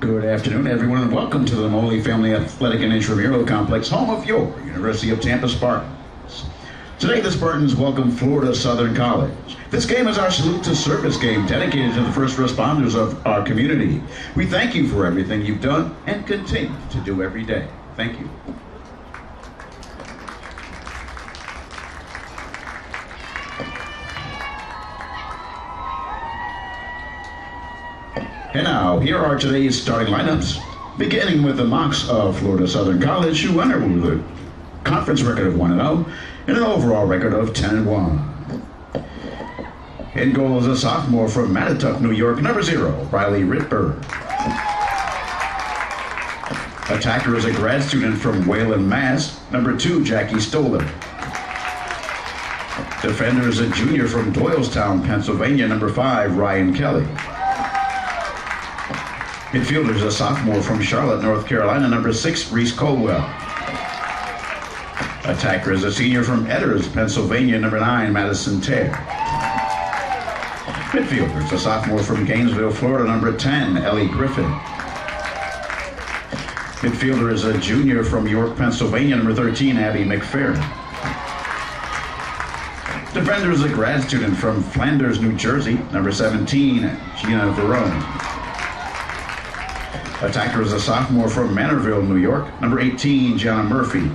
Good afternoon, everyone, and welcome to the Moley Family Athletic and Intramural Complex, home of your University of Tampa Spartans. Today, the Spartans welcome Florida Southern College. This game is our salute to service game dedicated to the first responders of our community. We thank you for everything you've done and continue to do every day. Thank you. And now, here are today's starting lineups, beginning with the Mocs of Florida Southern College, who enter with a conference record of 1-0 and an overall record of 10-1. In goal is a sophomore from Mattituck, New York, number 0, Riley Ritberg. Attacker is a grad student from Wayland, Mass, number 2, Jackie Stoller. Defender is a junior from Doylestown, Pennsylvania, number 5, Ryan Kelly. Midfielder is a sophomore from Charlotte, North Carolina, number 6, Reese Colwell. Attacker is a senior from Edders, Pennsylvania, number 9, Madison Terr. Midfielder is a sophomore from Gainesville, Florida, number 10, Ellie Griffin. Midfielder is a junior from York, Pennsylvania, number 13, Abby McFerrin. Defender is a grad student from Flanders, New Jersey, number 17, Gina Verone. Attacker is a sophomore from Manorville, New York, number 18, Gianna Murphy.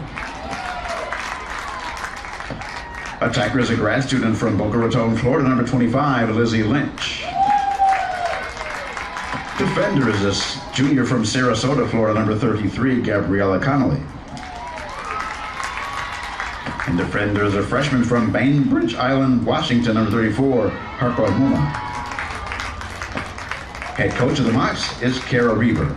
Attacker is a grad student from Boca Raton, Florida, number 25, Lizzie Lynch. Defender is a junior from Sarasota, Florida, number 33, Gabriella Connolly. And defender is a freshman from Bainbridge Island, Washington, number 34, Harper Muma. Head coach of the Mocs is Kara Reber.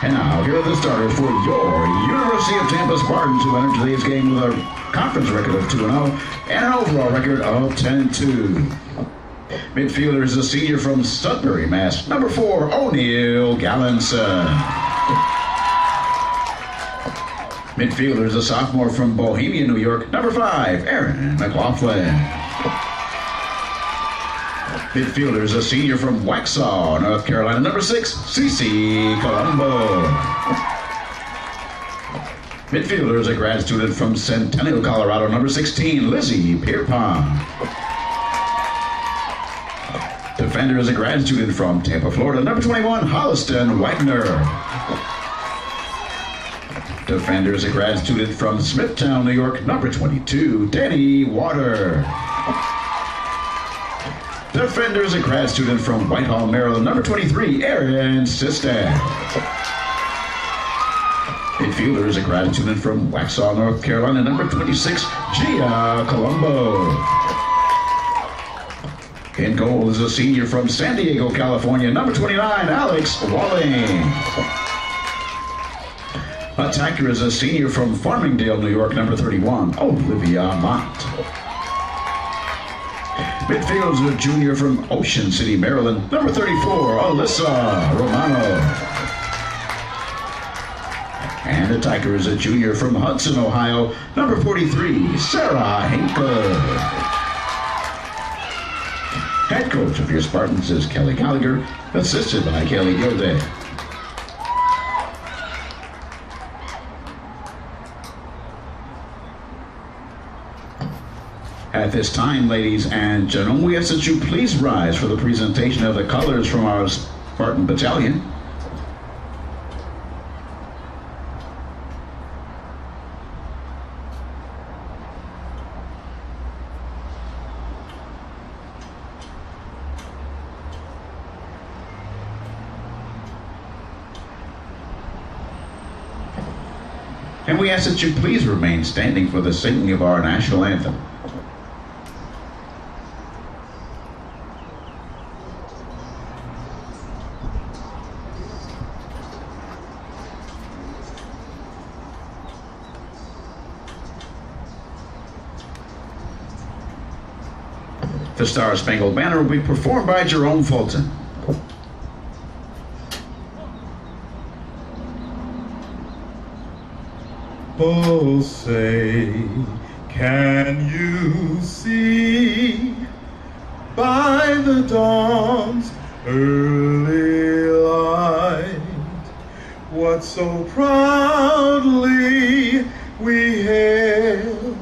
And now, here are the starters for your University of Tampa Spartans, who entered today's game with a conference record of 2-0 and an overall record of 10-2. Midfielder is a senior from Sudbury, Mass, number 4, O'Neal Gallinson. Midfielder is a sophomore from Bohemia, New York, number 5, Aaron McLaughlin. Midfielder is a senior from Waxhaw, North Carolina, number 6, Cece Colombo. Midfielder is a grad student from Centennial, Colorado, number 16, Lizzie Pierpont. Defender is a grad student from Tampa, Florida, number 21, Holliston Wagner. Defender is a grad student from Smithtown, New York, number 22, Danny Water. Defender is a grad student from Whitehall, Maryland, number 23, Aaron Sistad. Midfielder is a grad student from Waxhaw, North Carolina, number 26, Gia Colombo. In goal is a senior from San Diego, California, number 29, Alex Walling. Attacker is a senior from Farmingdale, New York, number 31, Olivia Mott. Midfield is a junior from Ocean City, Maryland, number 34, Alyssa Romano. And attacker is a junior from Hudson, Ohio, number 43, Sarah Hinkle. Head coach of your Spartans is Kelly Gallagher, assisted by Kelly Gilday. At this time, ladies and gentlemen, we ask that you please rise for the presentation of the colors from our Spartan Battalion. And we ask that you please remain standing for the singing of our national anthem. The Star Spangled Banner will be performed by Jerome Fulton. Oh, say, can you see by the dawn's early light. What so proudly we hailed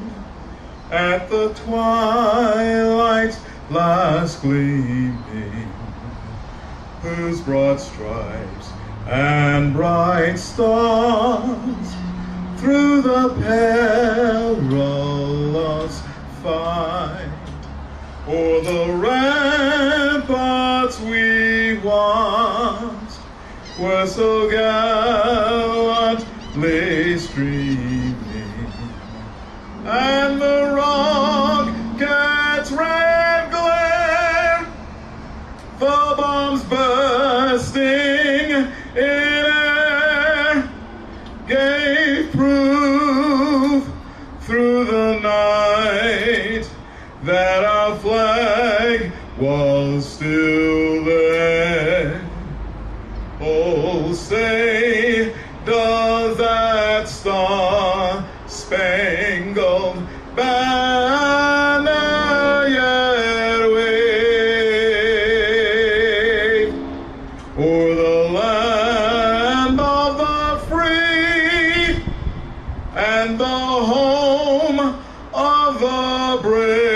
at the twilight's last gleaming, whose broad stripes and bright stars through the perilous fight o'er the ramparts we once were so gallantly streaming, and the rocket's red glare, the bombs bursting in air, gave proof through the night that our flag was still there. Oh, say, does that star-spangled banner yet wave o'er the land of the free and the home of the brave?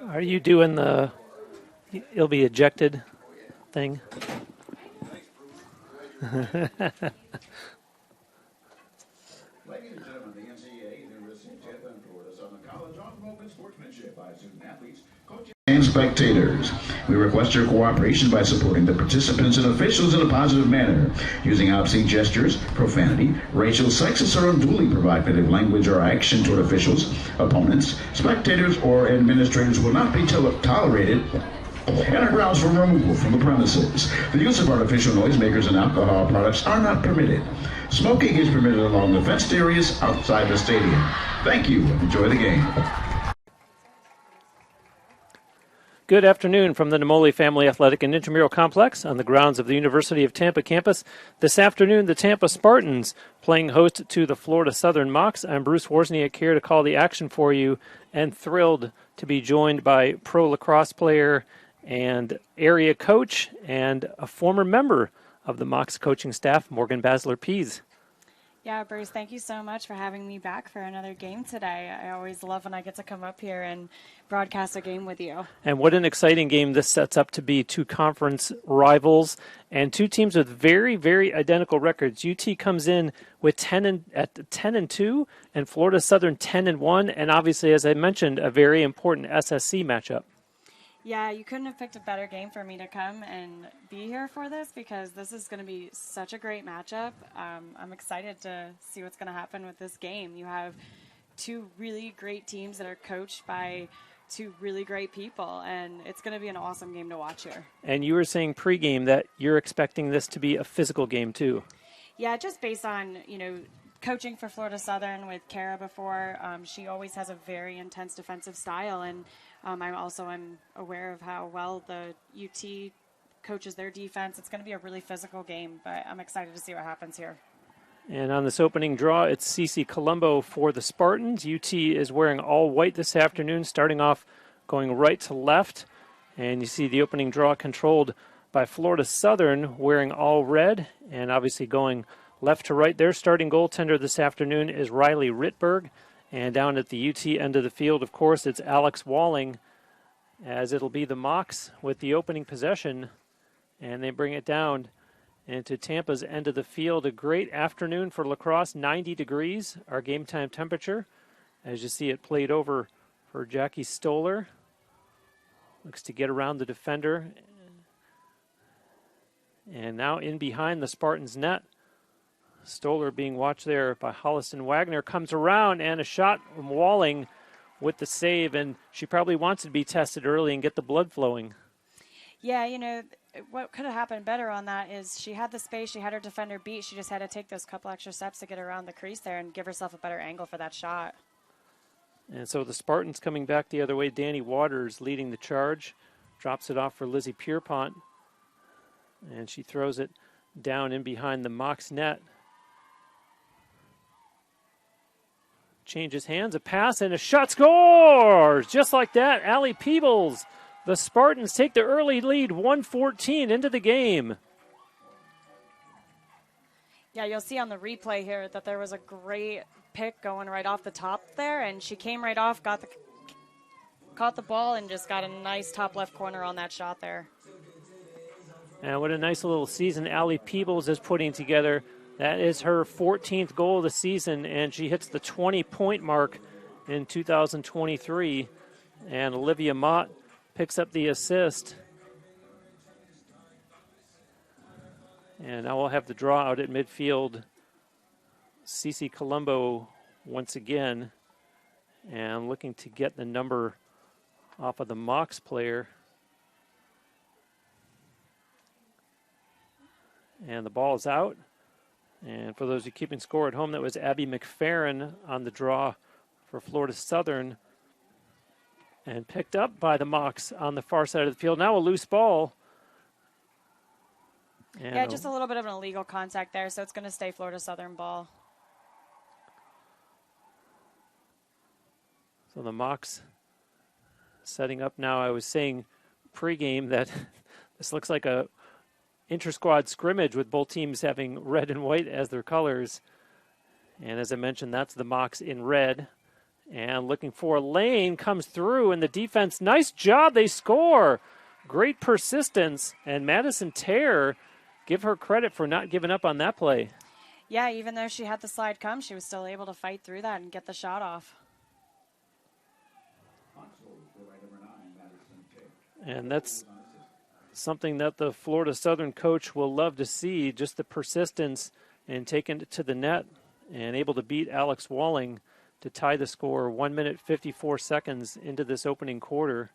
Are you doing the "you'll be ejected" thing? Ladies and gentlemen, the NCAA, the University of Tampa, and Florida Southern College on promoting sportsmanship by student athletes, coaches, and spectators. We request your cooperation by supporting the participants and officials in a positive manner. Using obscene gestures, profanity, racial, sexist, or unduly provocative language or action toward officials, opponents, spectators, or administrators will not be tolerated and are grounds for removal from the premises. The use of artificial noisemakers and alcohol products are not permitted. Smoking is permitted along the fenced areas outside the stadium. Thank you and enjoy the game. Good afternoon from the Namoli Family Athletic and Intramural Complex on the grounds of the University of Tampa campus. This afternoon, the Tampa Spartans playing host to the Florida Southern Mocs. I'm Bruce Wozniak here to call the action for you, and thrilled to be joined by pro lacrosse player and area coach and a former member of the Mocs coaching staff, Morgan Basler-Pease. Yeah, Bruce, thank you so much for having me back for another game today. I always love when I get to come up here and broadcast a game with you. And what an exciting game this sets up to be. Two conference rivals and two teams with very, very identical records. UT comes in with 10-2 and Florida Southern 10-1, and obviously, as I mentioned, a very important SSC matchup. Yeah, you couldn't have picked a better game for me to come and be here for this, because this is going to be such a great matchup. I'm excited to see what's going to happen with this game. You have two really great teams that are coached by two really great people, and it's going to be an awesome game to watch here. And you were saying pregame that you're expecting this to be a physical game too. Yeah, just based on, coaching for Florida Southern with Kara before, she always has a very intense defensive style, and I'm aware of how well the UT coaches their defense. It's going to be a really physical game, but I'm excited to see what happens here. And on this opening draw, it's CC Colombo for the Spartans. UT is wearing all white this afternoon, starting off going right to left. And you see the opening draw controlled by Florida Southern, wearing all red, and obviously going left to right. Their starting goaltender this afternoon is Riley Rittberg. And down at the UT end of the field, of course, it's Alex Walling, as it'll be the Mocs with the opening possession. And they bring it down into Tampa's end of the field. A great afternoon for lacrosse, 90 degrees, our game time temperature. As you see it played over for Jackie Stoller. Looks to get around the defender. And now in behind the Spartans' net. Stoller being watched there by Holliston Wagner, comes around, and a shot from Walling with the save, and she probably wants to be tested early and get the blood flowing. Yeah, what could have happened better on that is she had the space, she had her defender beat, she just had to take those couple extra steps to get around the crease there and give herself a better angle for that shot. And so the Spartans coming back the other way. Danny Waters leading the charge. Drops it off for Lizzie Pierpont. And she throws it down in behind the Mocs net. Changes hands, a pass, and a shot. Scores! Just like that, Allie Peebles. The Spartans take the early lead, 1-14 into the game. Yeah, you'll see on the replay here that there was a great pick going right off the top there, and she came right off, caught the ball, and just got a nice top left corner on that shot there. And what a nice little season Allie Peebles is putting together. That is her 14th goal of the season, and she hits the 20-point mark in 2023. And Olivia Mott picks up the assist. And now we'll have the draw out at midfield. Cece Colombo once again, and looking to get the number off of the Mocs player. And the ball is out. And for those who are keeping score at home, that was Abby McFerrin on the draw for Florida Southern. And picked up by the Mocs on the far side of the field. Now a loose ball. And yeah, just a little bit of an illegal contact there, so it's going to stay Florida Southern ball. So the Mocs setting up now. I was saying pregame that this looks like a inter-squad scrimmage with both teams having red and white as their colors. And as I mentioned, that's the Mocs in red. And looking for a lane, comes through, and the defense, nice job, they score. Great persistence, and Madison Terre, give her credit for not giving up on that play. Yeah, even though she had the slide come, she was still able to fight through that and get the shot off. And that's something that the Florida Southern coach will love to see, just the persistence and taking it to the net and able to beat Alex Walling to tie the score 1 minute 54 seconds into this opening quarter.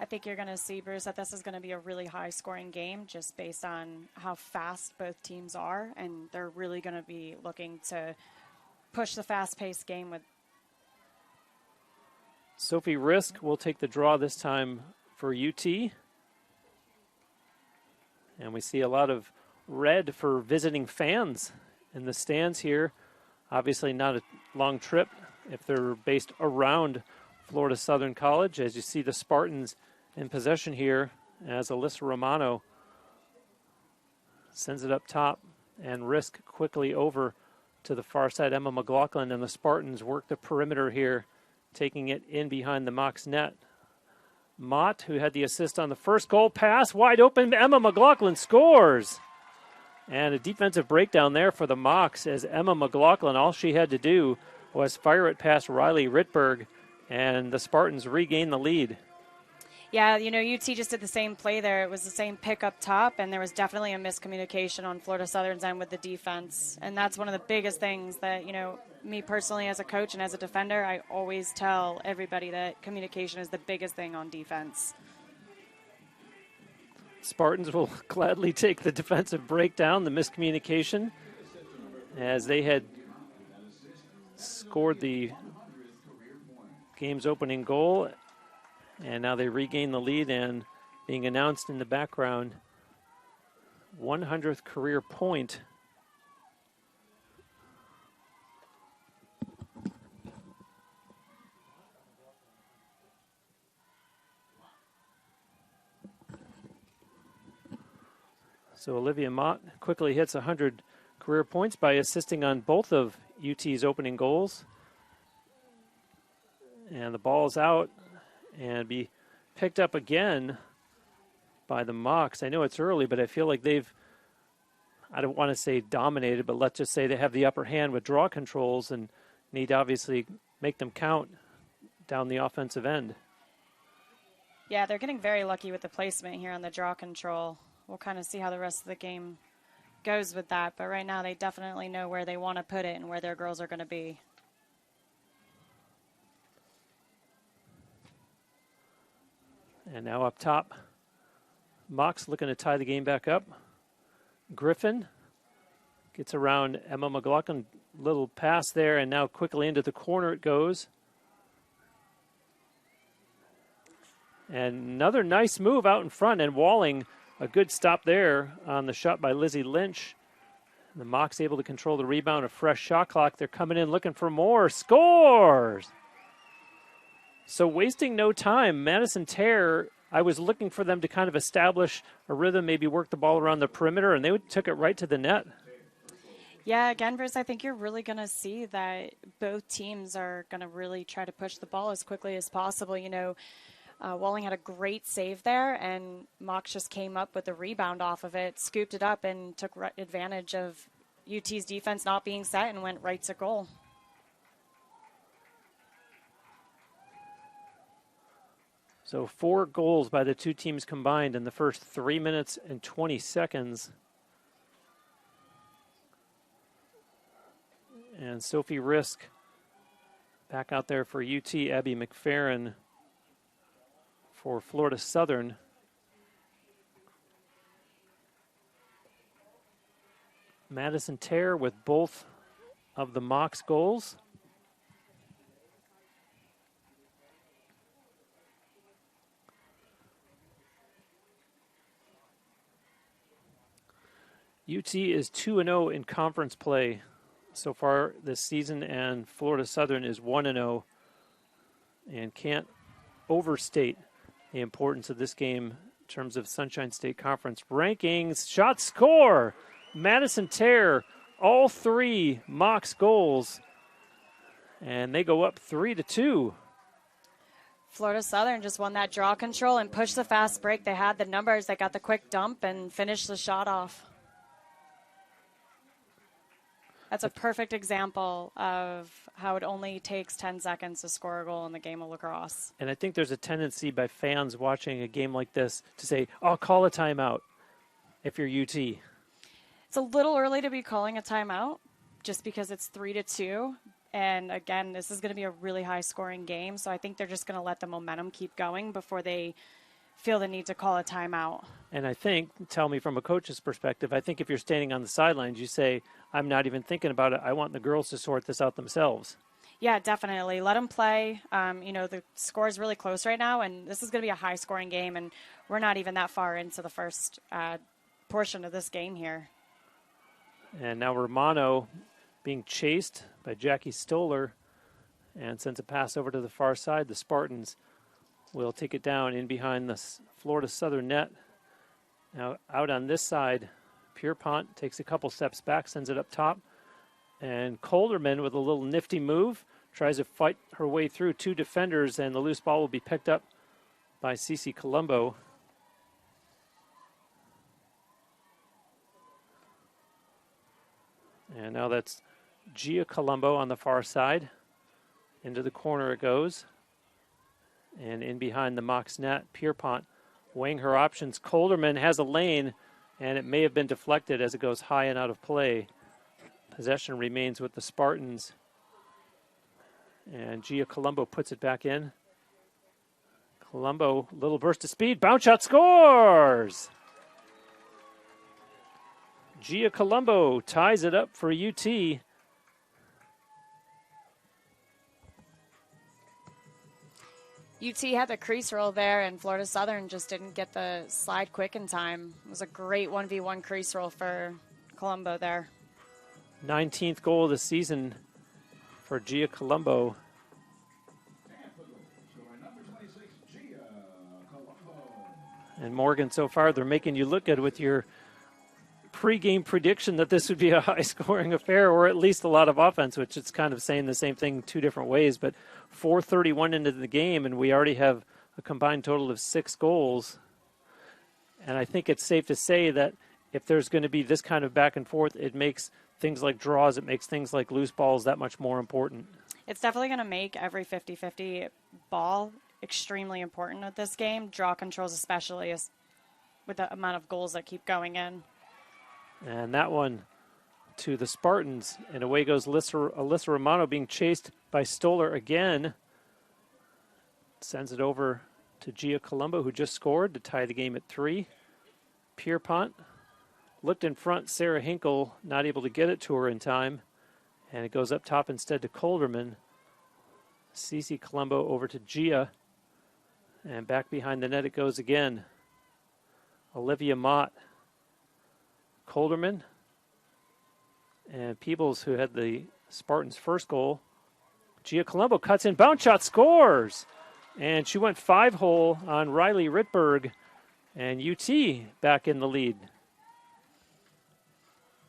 I think you're going to see, Bruce, that this is going to be a really high-scoring game just based on how fast both teams are, and they're really going to be looking to push the fast-paced game with. Sophie Risk will take the draw this time for UT. And we see a lot of red for visiting fans in the stands here. Obviously not a long trip if they're based around Florida Southern College. As you see the Spartans in possession here as Alyssa Romano sends it up top, and Risk quickly over to the far side. Emma McLaughlin and the Spartans work the perimeter here, taking it in behind the Mocs net. Mott, who had the assist on the first goal, pass wide open. Emma McLaughlin scores. And a defensive breakdown there for the Mocs as Emma McLaughlin, all she had to do was fire it past Riley Rittberg, and the Spartans regain the lead. Yeah, UT just did the same play there. It was the same pick up top, and there was definitely a miscommunication on Florida Southern's end with the defense. And that's one of the biggest things that, me personally as a coach and as a defender, I always tell everybody that communication is the biggest thing on defense. Spartans will gladly take the defensive breakdown, the miscommunication, as they had scored the game's opening goal. And now they regain the lead, and being announced in the background, 100th career point. So Olivia Mott quickly hits 100 career points by assisting on both of UT's opening goals. And the ball is out and be picked up again by the Mocs. I know it's early, but I feel like they've, I don't want to say dominated, but let's just say they have the upper hand with draw controls and need to obviously make them count down the offensive end. Yeah, they're getting very lucky with the placement here on the draw control. We'll kind of see how the rest of the game goes with that, but right now they definitely know where they want to put it and where their girls are going to be. And now up top, Mox looking to tie the game back up. Griffin gets around Emma McLaughlin, little pass there, and now quickly into the corner it goes. And another nice move out in front, and Walling, a good stop there on the shot by Lizzie Lynch. The Mox able to control the rebound, a fresh shot clock. They're coming in looking for more. Scores! So wasting no time, Madison Terre, I was looking for them to kind of establish a rhythm, maybe work the ball around the perimeter, and they took it right to the net. Yeah, again, Bruce, I think you're really going to see that both teams are going to really try to push the ball as quickly as possible. You know, Walling had a great save there, and Mox just came up with a rebound off of it, scooped it up, and took advantage of UT's defense not being set and went right to goal. So 4 goals by the two teams combined in the first 3 minutes and 20 seconds. And Sophie Risk back out there for UT, Abby McFerrin for Florida Southern. Madison Terre with both of the Mox goals. UT is 2-0 in conference play so far this season, and Florida Southern is 1-0, and can't overstate the importance of this game in terms of Sunshine State Conference rankings. Shot score! Madison Terre, all 3 Mox goals, and they go up 3-2. Florida Southern just won that draw control and pushed the fast break. They had the numbers, they got the quick dump and finished the shot off. That's a perfect example of how it only takes 10 seconds to score a goal in the game of lacrosse. And I think there's a tendency by fans watching a game like this to say, oh, call a timeout if you're UT. It's a little early to be calling a timeout just because it's 3-2. And again, this is going to be a really high scoring game. So I think they're just going to let the momentum keep going before they feel the need to call a timeout. And I think, tell me from a coach's perspective, I think if you're standing on the sidelines, you say, I'm not even thinking about it. I want the girls to sort this out themselves. Yeah, definitely. Let them play. You know, the score is really close right now, and this is going to be a high-scoring game, and we're not even that far into the first portion of this game here. And now Romano being chased by Jackie Stoller and sends a pass over to the far side. The Spartans will take it down in behind the Florida Southern net. Now out on this side, Pierpont takes a couple steps back, sends it up top. And Colderman with a little nifty move tries to fight her way through 2 defenders, and the loose ball will be picked up by Cece Colombo. And now that's Gia Colombo on the far side. Into the corner it goes. And in behind the Mox net, Pierpont weighing her options. Colderman has a lane, and it may have been deflected as it goes high and out of play. Possession remains with the Spartans. And Gia Colombo puts it back in. Colombo, little burst of speed, bounce shot, scores! Gia Colombo ties it up for UT. UT had the crease roll there, and Florida Southern just didn't get the slide quick in time. It was a great 1v1 crease roll for Colombo there. 19th goal of the season for Gia Colombo. And Morgan, so far they're making you look good with your pregame prediction that this would be a high-scoring affair, or at least a lot of offense, which it's kind of saying the same thing 2 different ways. But 4:31 into the game, and we already have a combined total of 6 goals. And I think it's safe to say that if there's going to be this kind of back and forth, it makes things like draws, it makes things like loose balls that much more important. It's definitely going to make every 50-50 ball extremely important at this game. Draw controls especially, with the amount of goals that keep going in. And that one to the Spartans. And away goes Alyssa Romano being chased by Stoller again. Sends it over to Gia Colombo, who just scored to tie the game at 3. Pierpont looked in front. Sarah Hinkle not able to get it to her in time. And it goes up top instead to Colderman. Cece Colombo over to Gia. And back behind the net it goes again. Olivia Mott. Colderman. And Peebles, who had the Spartans' first goal. Gia Colombo cuts in, bounce shot, scores! And she went 5-hole on Riley Rittberg. And UT back in the lead.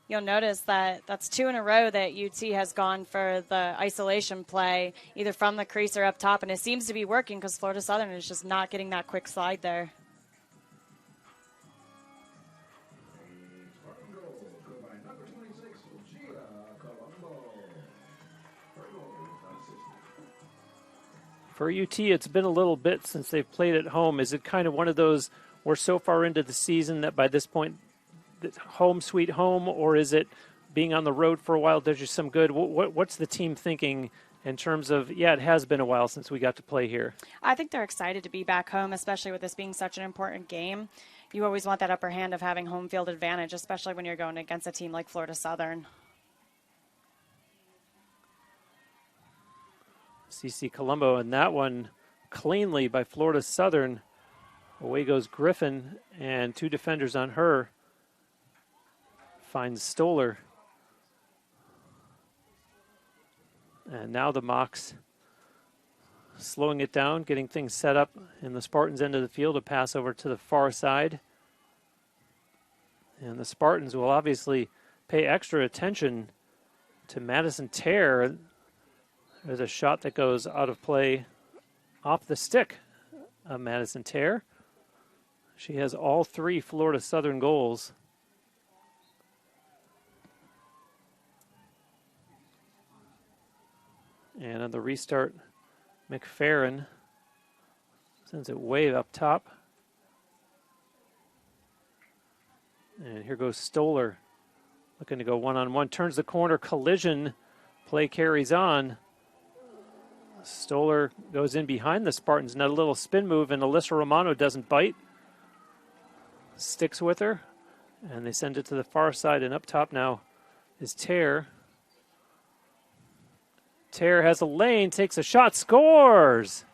You'll notice that that's 2 in a row that UT has gone for the isolation play, either from the crease or up top, and it seems to be working because Florida Southern is just not getting that quick slide there. For UT, it's been a little bit since they've played at home. Is it kind of one of those, we're so far into the season that by this point, home sweet home, or is it being on the road for a while does you some good? What's the team thinking in terms of, it has been a while since we got to play here? I think they're excited to be back home, especially with this being such an important game. You always want that upper hand of having home field advantage, especially when you're going against a team like Florida Southern. CC Colombo, and that one cleanly by Florida Southern. Away goes Griffin, and 2 defenders on her. Finds Stoller. And now the Mocs slowing it down, getting things set up in the Spartans' end of the field to pass over to the far side. And the Spartans will obviously pay extra attention to Madison Terre. There's a shot that goes out of play off the stick of Madison Terre. She has all 3 Florida Southern goals. And on the restart, McFerrin sends it way up top. And here goes Stoller, looking to go one-on-one. Turns the corner, collision. Play carries on. Stoller goes in behind the Spartans. Now a little spin move, and Alyssa Romano doesn't bite. Sticks with her, and they send it to the far side, and up top now is Terre. Terre has a lane, takes a shot, scores!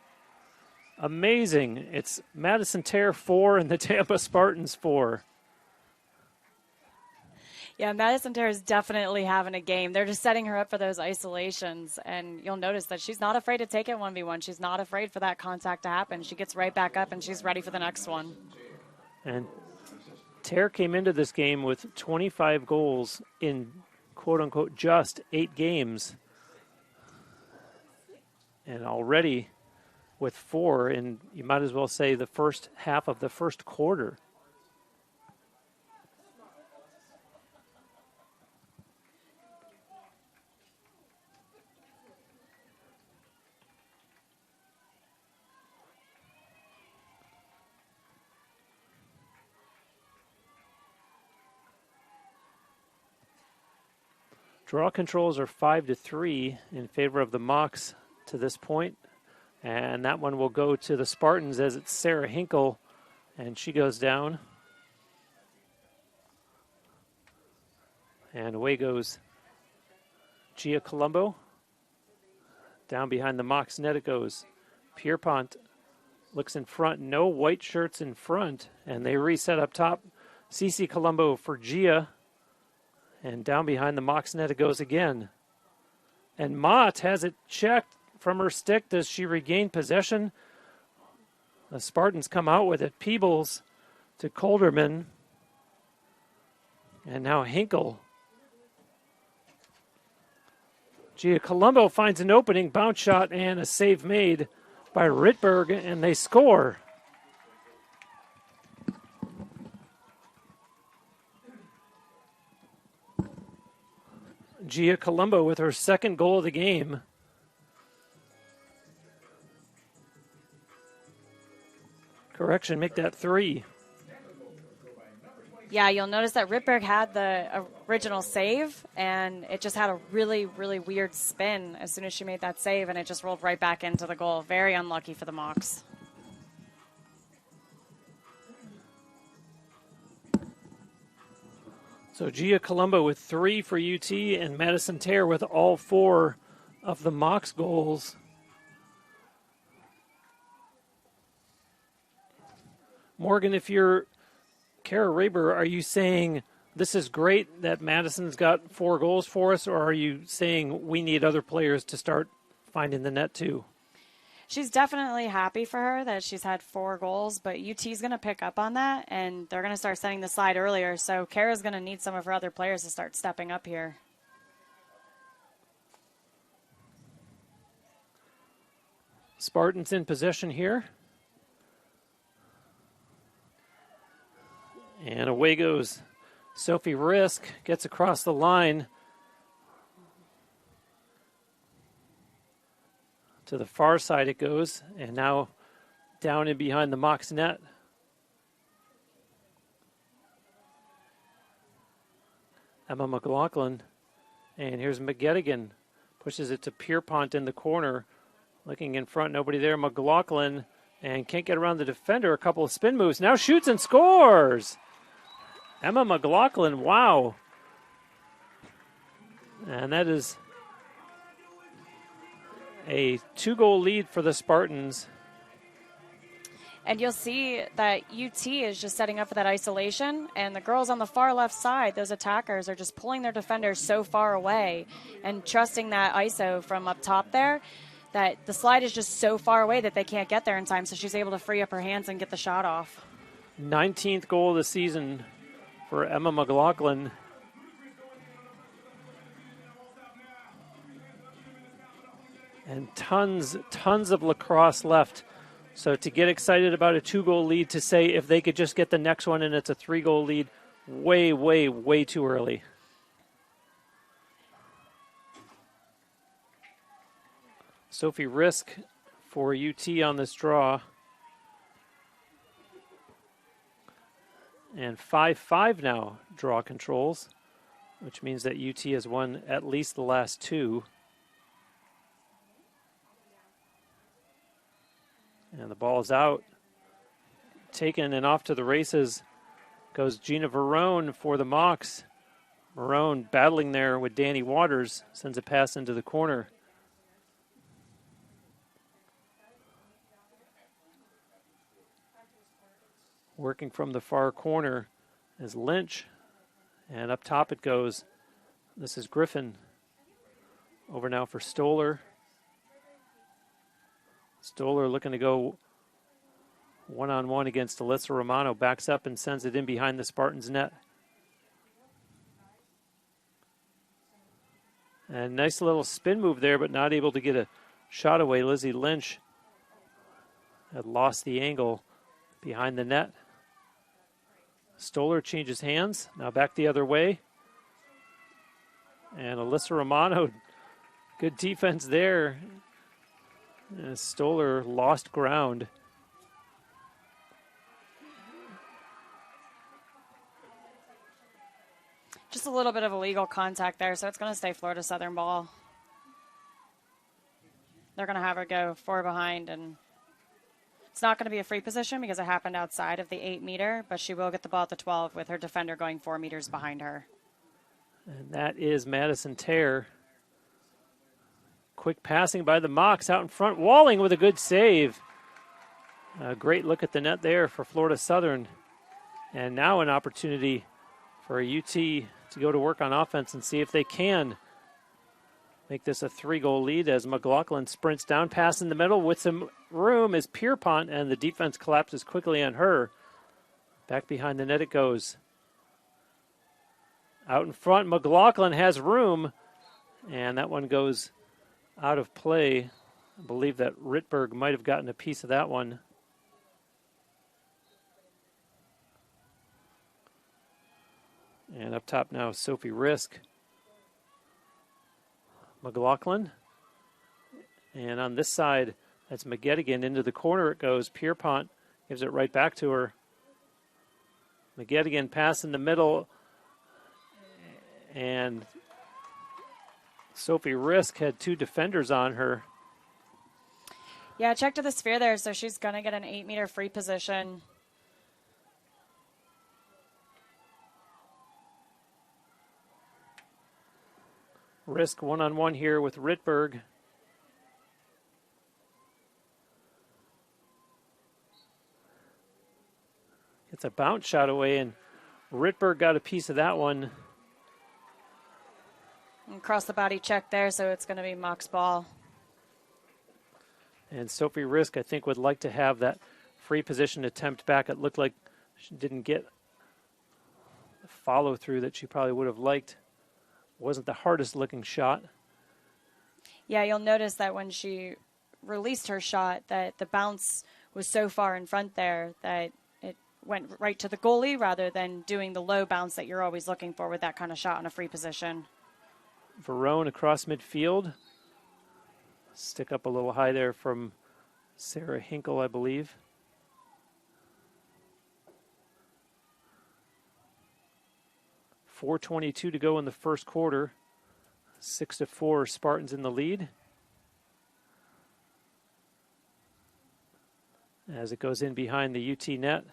Amazing. It's Madison Terre 4 and the Tampa Spartans 4. Yeah, Madison Terre is definitely having a game. They're just setting her up for those isolations, and you'll notice that she's not afraid to take it 1v1. She's not afraid for that contact to happen. She gets right back up, and she's ready for the next one. And Terre came into this game with 25 goals in quote-unquote just 8 games. And already with 4 in, you might as well say, the first half of the first quarter. Draw controls are 5-3 in favor of the Mocs to this point, and that one will go to the Spartans as it's Sarah Hinkle, and she goes down. And away goes Gia Colombo. Down behind the Mocs net it goes. Pierpont looks in front, no white shirts in front, and they reset up top. Cece Colombo for Gia. And down behind the Mocs net it goes again. And Mott has it checked from her stick. Does she regain possession? The Spartans come out with it. Peebles to Colderman. And now Hinkle. Gia Colombo finds an opening, bounce shot, and a save made by Rittberg, and they score. Gia Colombo with her second goal of the game. Correction, make that 3. Yeah, you'll notice that Rittberg had the original save, and it just had a really, really weird spin as soon as she made that save, and it just rolled right back into the goal. Very unlucky for the Mocs. So Gia Colombo with 3 for UT and Madison Tare with all 4 of the Mocs goals. Morgan, if you're Kara Raber, are you saying this is great that Madison's got 4 goals for us, or are you saying we need other players to start finding the net too? She's definitely happy for her that she's had 4 goals, but UT's going to pick up on that, and they're going to start setting the slide earlier. So Kara's going to need some of her other players to start stepping up here. Spartans in possession here. And away goes Sophie Risk, gets across the line to the far side it goes, and now down in behind the Mocs net. Emma McLaughlin, and here's McGettigan, pushes it to Pierpont in the corner, looking in front, nobody there. McLaughlin, and can't get around the defender, a couple of spin moves, now shoots and scores! Emma McLaughlin, wow. And that is a 2-goal lead for the Spartans. And you'll see that UT is just setting up for that isolation, and the girls on the far left side, those attackers, are just pulling their defenders so far away and trusting that ISO from up top there, that the slide is just so far away that they can't get there in time, so she's able to free up her hands and get the shot off. 19th goal of the season for Emma McLaughlin. And tons of lacrosse left. So to get excited about a 2-goal lead, to say if they could just get the next one and it's a 3-goal lead, way too early. Sophie Risk for UT on this draw. And 5-5 now, draw controls, which means that UT has won at least the last 2. And the ball is out, taken and off to the races goes Gina Verone for the Mocs. Verone battling there with Danny Waters, sends a pass into the corner. Working from the far corner is Lynch, and up top it goes. This is Griffin. Over now for Stoller. Stoller looking to go one-on-one against Alyssa Romano. Backs up and sends it in behind the Spartans' net. And nice little spin move there, but not able to get a shot away. Lizzie Lynch had lost the angle behind the net. Stoller changes hands, now back the other way. And Alyssa Romano, good defense there. And Stoller lost ground. Just a little bit of illegal contact there, so it's going to stay Florida Southern ball. They're going to have her go 4 behind, and it's not going to be a free position because it happened outside of the 8-meter, but she will get the ball at the 12 with her defender going 4 meters behind her. And that is Madison Tare. Quick passing by the Mocs out in front. Walling with a good save. A great look at the net there for Florida Southern. And now an opportunity for UT to go to work on offense and see if they can make this a 3-goal lead as McLaughlin sprints down, pass in the middle with some room is Pierpont, and the defense collapses quickly on her. Back behind the net it goes. Out in front, McLaughlin has room, and that one goes out of play. I believe that Rittberg might have gotten a piece of that one. And up top now, Sophie Risk. McLaughlin. And on this side, that's McGettigan. Into the corner it goes. Pierpont gives it right back to her. McGettigan pass in the middle. And Sophie Risk had 2 defenders on her. Yeah, check to the sphere there, so she's going to get an 8-meter free position. Risk one-on-one here with Rittberg. It's a bounce shot away, and Rittberg got a piece of that one. And cross the body check there, so it's going to be Mock's ball. And Sophie Risk, I think, would like to have that free position attempt back. It looked like she didn't get the follow-through that she probably would have liked. Wasn't the hardest looking shot. Yeah, you'll notice that when she released her shot, that the bounce was so far in front there that it went right to the goalie rather than doing the low bounce that you're always looking for with that kind of shot in a free position. Verone across midfield. Stick up a little high there from Sarah Hinkle, I believe. .422 to go in the first quarter. 6-4, Spartans in the lead. As it goes in behind the UT net.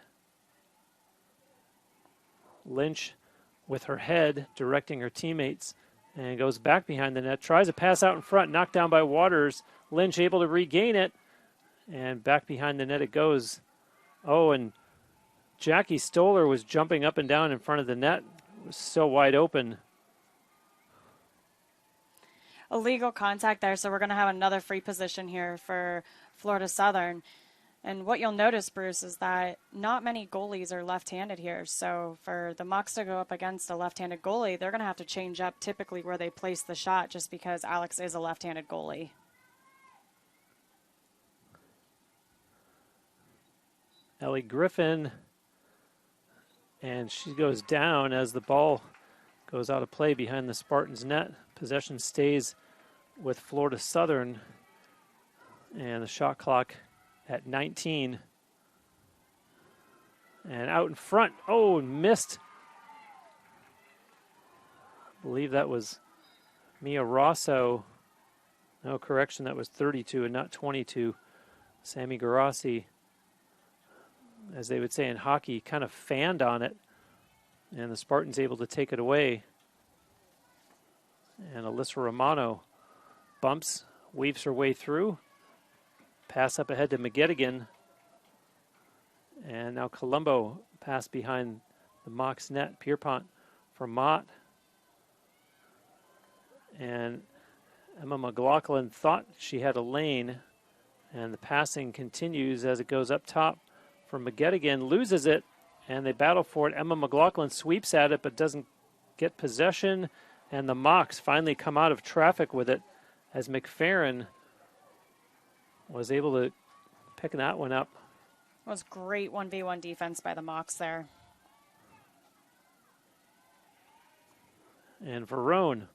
Lynch with her head directing her teammates and goes back behind the net. Tries a pass out in front, knocked down by Waters. Lynch able to regain it, and back behind the net it goes. Oh, and Jackie Stoller was jumping up and down in front of the net. It was so wide open. Illegal contact there, so we're going to have another free position here for Florida Southern. And what you'll notice, Bruce, is that not many goalies are left-handed here. So for the Mocs to go up against a left-handed goalie, they're going to have to change up typically where they place the shot just because Alex is a left-handed goalie. Ellie Griffin, and she goes down as the ball goes out of play behind the Spartans net. Possession stays with Florida Southern, and the shot clock at 19. And out in front, oh, missed. I believe that was Mia Rosso. No, correction, that was 32 and not 22. Sammy Garassi, as they would say in hockey, kind of fanned on it, and the Spartans able to take it away. And Alyssa Romano bumps, weaves her way through. Pass up ahead to McGettigan. And now Colombo pass behind the Mocs net. Pierpont for Mott. And Emma McLaughlin thought she had a lane. And the passing continues as it goes up top for McGettigan. Loses it, and they battle for it. Emma McLaughlin sweeps at it but doesn't get possession. And the Mocs finally come out of traffic with it as McFerrin was able to pick that one up. It was great 1v1 defense by the Mocs there. And Verone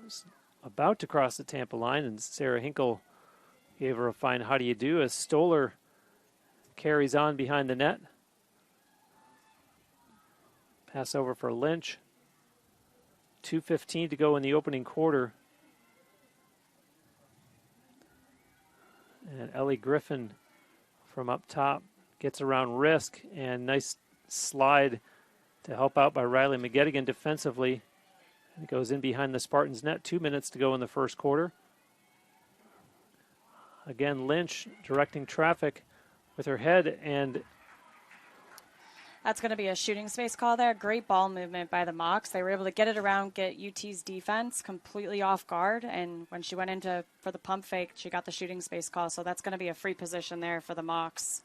was about to cross the Tampa line, and Sarah Hinkle gave her a fine how do you do as Stoller carries on behind the net. Pass over for Lynch. 2:15 to go in the opening quarter. And Ellie Griffin from up top gets around Risk, and nice slide to help out by Riley McGettigan defensively. It goes in behind the Spartans net. 2 minutes to go in the first quarter. Again, Lynch directing traffic with her head, and that's going to be a shooting space call there. Great ball movement by the Mocs. They were able to get it around, get UT's defense completely off guard, and when she went into for the pump fake, she got the shooting space call, so that's going to be a free position there for the Mocs.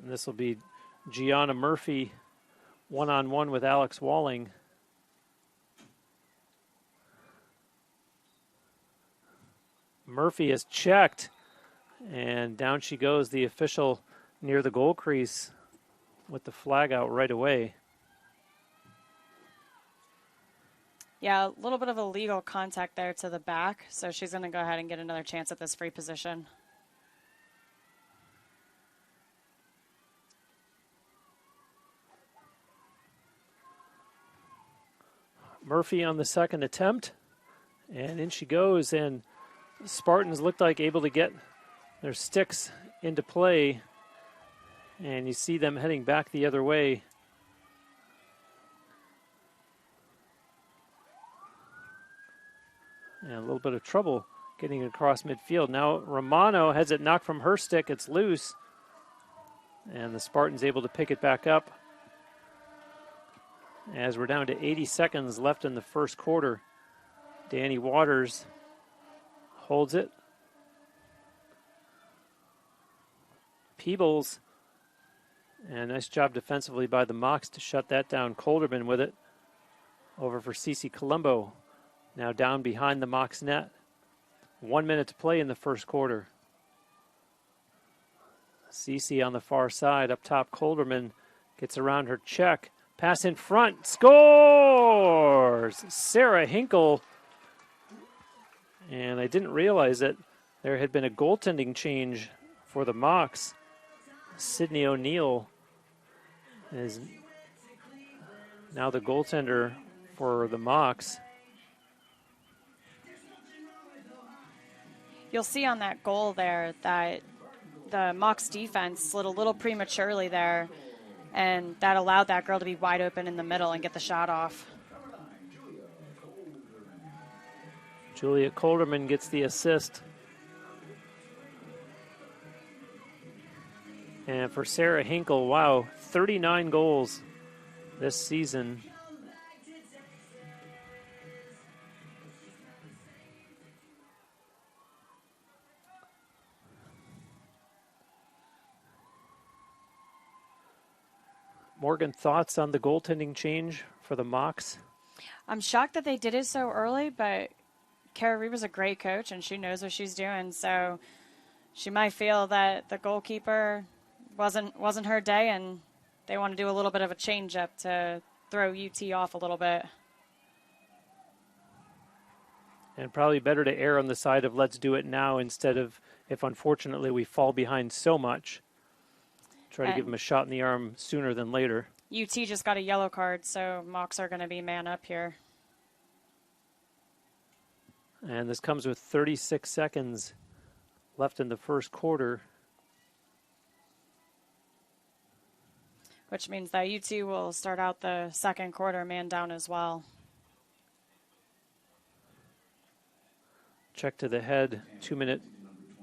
This will be Gianna Murphy one-on-one with Alex Walling. Murphy is checked, and down she goes, the official near the goal crease with the flag out right away. Yeah, a little bit of illegal contact there to the back, so she's going to go ahead and get another chance at this free position. Murphy on the second attempt, and in she goes, and Spartans looked like able to get their sticks into play, and you see them heading back the other way. And a little bit of trouble getting it across midfield. Now Romano has it knocked from her stick. It's loose. And the Spartans able to pick it back up. As we're down to 80 seconds left in the first quarter. Danny Waters holds it. Peebles. And nice job defensively by the Mocs to shut that down. Colderman with it. Over for Cece Colombo. Now down behind the Mocs net. 1 minute to play in the first quarter. Cece on the far side. Up top, Colderman gets around her check. Pass in front. Scores! Sarah Hinkle. And I didn't realize that there had been a goaltending change for the Mocs. Sydney O'Neill is now the goaltender for the Mocs. You'll see on that goal there that the Mocs defense slid a little prematurely there, and that allowed that girl to be wide open in the middle and get the shot off. Julia Colderman gets the assist. And for Sarah Hinkle, wow, 39 goals this season. Morgan, thoughts on the goaltending change for the Mocs? I'm shocked that they did it so early, but Kara Reba's a great coach, and she knows what she's doing. So she might feel that the goalkeeper wasn't her day, and they want to do a little bit of a change-up to throw UT off a little bit. And probably better to err on the side of let's do it now instead of if unfortunately we fall behind so much. Try to give them a shot in the arm sooner than later. UT just got a yellow card, so Mocs are going to be man up here. And this comes with 36 seconds left in the first quarter. Which means that UT will start out the second quarter man down as well. Check to the head, 2-minute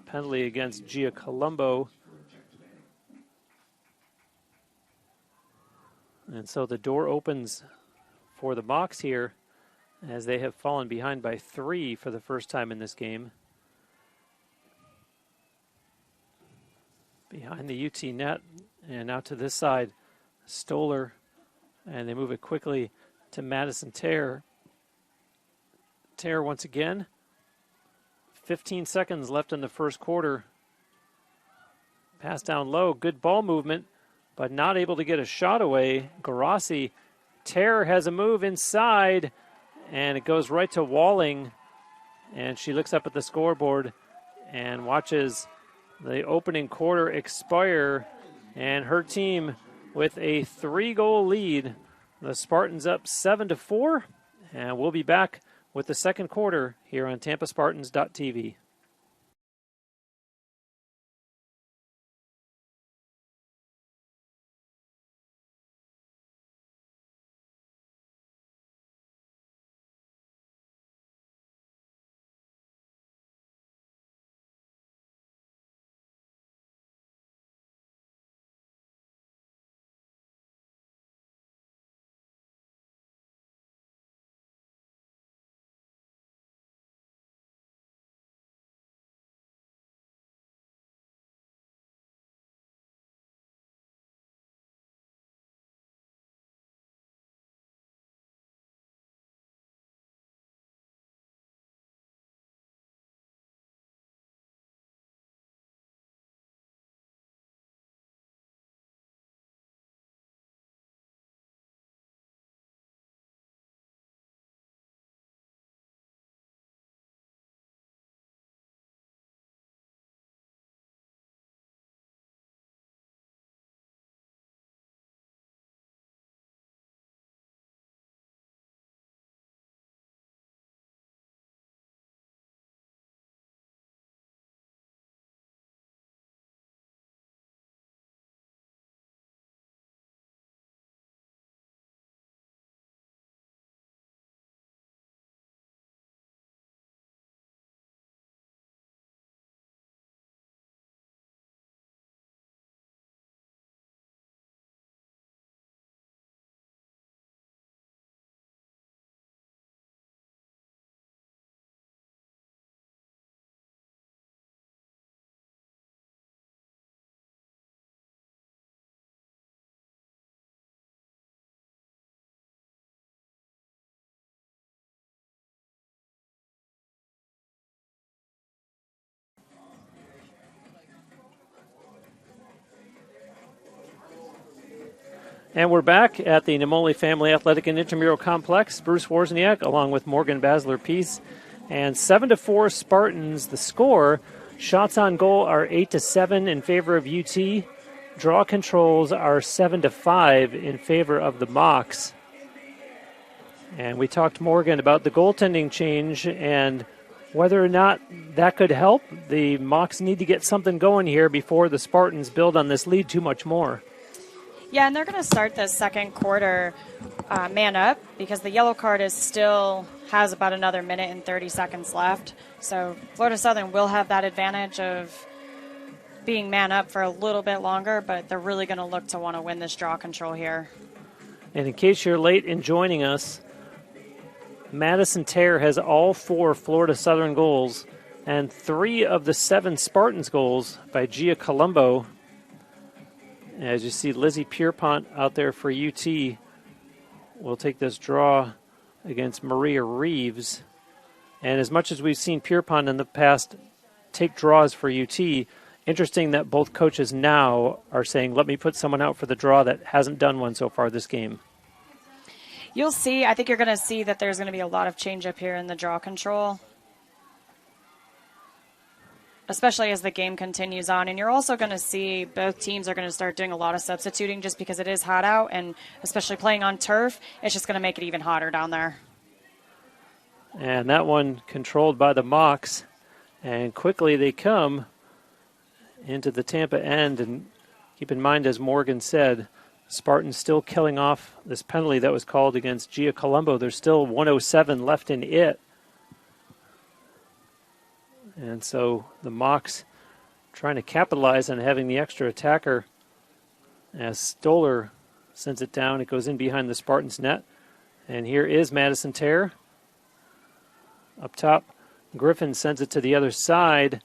penalty against Gia Colombo. And so the door opens for the Mocs here as they have fallen behind by 3 for the first time in this game. Behind the UT net and out to this side, Stoller, and they move it quickly to Madison Terre. Terre once again. 15 seconds left in the first quarter. Pass down low, good ball movement, but not able to get a shot away. Garasi. Terre has a move inside, and it goes right to Walling. And she looks up at the scoreboard and watches the opening quarter expire, and her team with a 3-goal lead. The Spartans up 7-4, and we'll be back with the second quarter here on TampaSpartans.tv. And we're back at the Namoli Family Athletic and Intramural Complex. Bruce Wozniak along with Morgan Basler-Peace. And 7-4 Spartans, the score. Shots on goal are 8-7 in favor of UT. Draw controls are 7-5 in favor of the Mocs. And we talked to Morgan about the goaltending change and whether or not that could help. The Mocs need to get something going here before the Spartans build on this lead too much more. Yeah, and they're going to start the second quarter man up because the yellow card is still has about another minute and 30 seconds left. So Florida Southern will have that advantage of being man up for a little bit longer, but they're really going to look to want to win this draw control here. And in case you're late in joining us, Madison Terre has all 4 Florida Southern goals and 3 of the 7 Spartans goals by Gia Colombo. As you see, Lizzie Pierpont out there for UT will take this draw against Maria Reeves. And as much as we've seen Pierpont in the past take draws for UT, interesting that both coaches now are saying, let me put someone out for the draw that hasn't done one so far this game. You'll see, I think you're going to see that there's going to be a lot of change up here in the draw control, especially as the game continues on. And you're also going to see both teams are going to start doing a lot of substituting just because it is hot out, and especially playing on turf, it's just going to make it even hotter down there. And that one controlled by the Mocs, and quickly they come into the Tampa end. And keep in mind, as Morgan said, Spartans still killing off this penalty that was called against Gia Colombo. There's still 1:07 left in it. And so the Mocs trying to capitalize on having the extra attacker as Stoller sends it down. It goes in behind the Spartans net. And here is Madison Terre. Up top, Griffin sends it to the other side.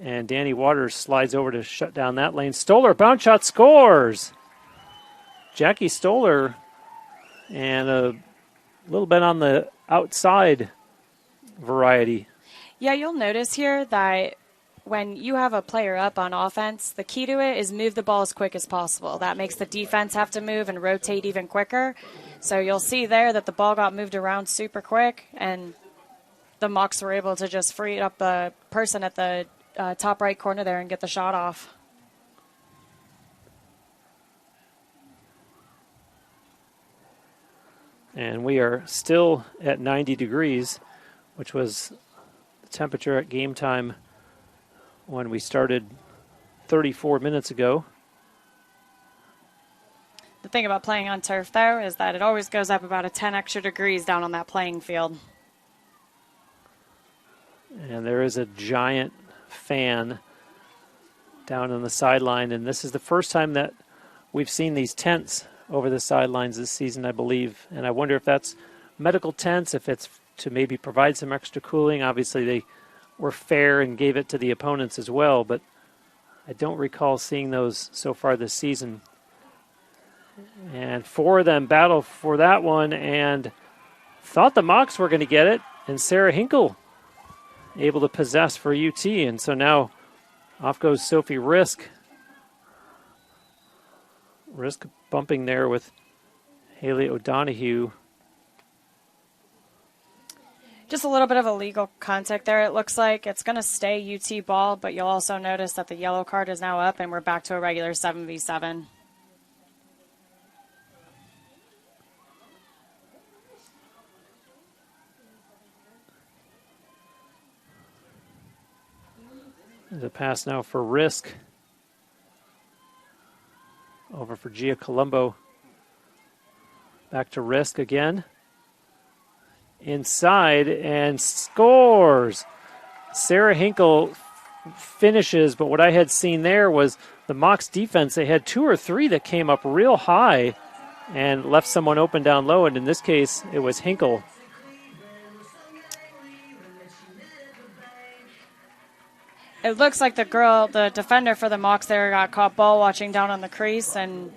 And Danny Waters slides over to shut down that lane. Stoller, bounce shot, scores! Jackie Stoller, and a little bit on the outside variety. Yeah, you'll notice here that when you have a player up on offense, the key to it is move the ball as quick as possible. That makes the defense have to move and rotate even quicker. So you'll see there that the ball got moved around super quick, and the Mocs were able to just free up the person at the top right corner there and get the shot off. And we are still at 90 degrees, which was the temperature at game time when we started 34 minutes ago. The thing about playing on turf, though, is that it always goes up about 10 extra degrees down on that playing field. And there is a giant fan down on the sideline, and this is the first time that we've seen these tents over the sidelines this season, I believe. And I wonder if that's medical tents, if it's to maybe provide some extra cooling. Obviously, they were fair and gave it to the opponents as well, but I don't recall seeing those so far this season. And 4 of them battle for that one, and thought the Mocs were going to get it, and Sarah Hinkle able to possess for UT. And so now off goes Sophie Risk. Risk bumping there with Haley O'Donohue. Just a little bit of illegal contact there, it looks like. It's going to stay UT ball, but you'll also notice that the yellow card is now up, and we're back to a regular 7v7. There's a pass now for Risk. Over for Gia Colombo. Back to Risk again. Inside and scores. Sarah Hinkle finishes, but what I had seen there was the Mocs defense. They had 2 or 3 that came up real high and left someone open down low, and in this case, it was Hinkle. It looks like the defender for the Mocs there got caught ball watching down on the crease, and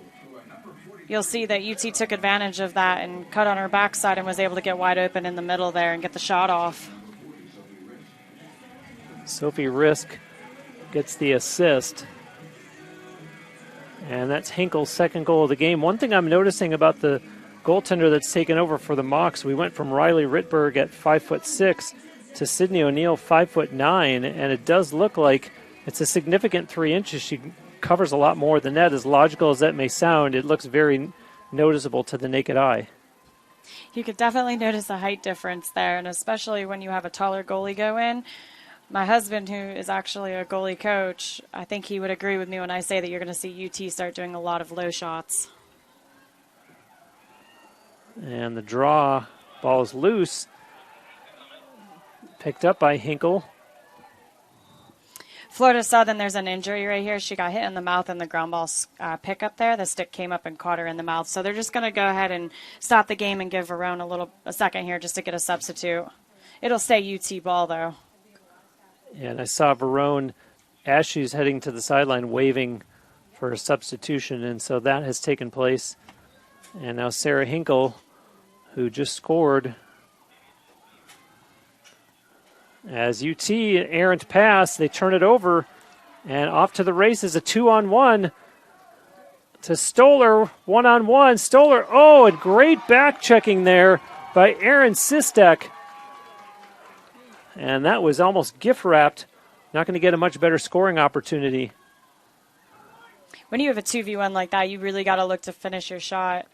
you'll see that UT took advantage of that and cut on her backside and was able to get wide open in the middle there and get the shot off. Sophie Risk gets the assist. And that's Hinkle's second goal of the game. One thing I'm noticing about the goaltender that's taken over for the Mocs, we went from Riley Rittberg at 5'6" to Sydney O'Neill 5'9", and it does look like it's a significant 3 inches. She covers a lot more than that. As logical as that may sound, it looks very noticeable to the naked eye. You could definitely notice a height difference there, and especially when you have a taller goalie go in. My husband, who is actually a goalie coach, I think he would agree with me when I say that you're going to see UT start doing a lot of low shots. And the draw, ball is loose. Picked up by Hinkle. Florida Southern, there's an injury right here. She got hit in the mouth in the ground ball pickup there. The stick came up and caught her in the mouth. So they're just going to go ahead and stop the game and give Verone a second here just to get a substitute. It'll stay UT ball, though. And I saw Verone, as she's heading to the sideline, waving for a substitution, and so that has taken place. And now Sarah Hinkle, who just scored, as UT, an errant pass, they turn it over, and off to the races, a 2-on-1 to Stoller, 1-on-1. Stoller, oh, and great back checking there by Erin Sistek. And that was almost gift-wrapped. Not going to get a much better scoring opportunity. When you have a 2v1 like that, you really got to look to finish your shot.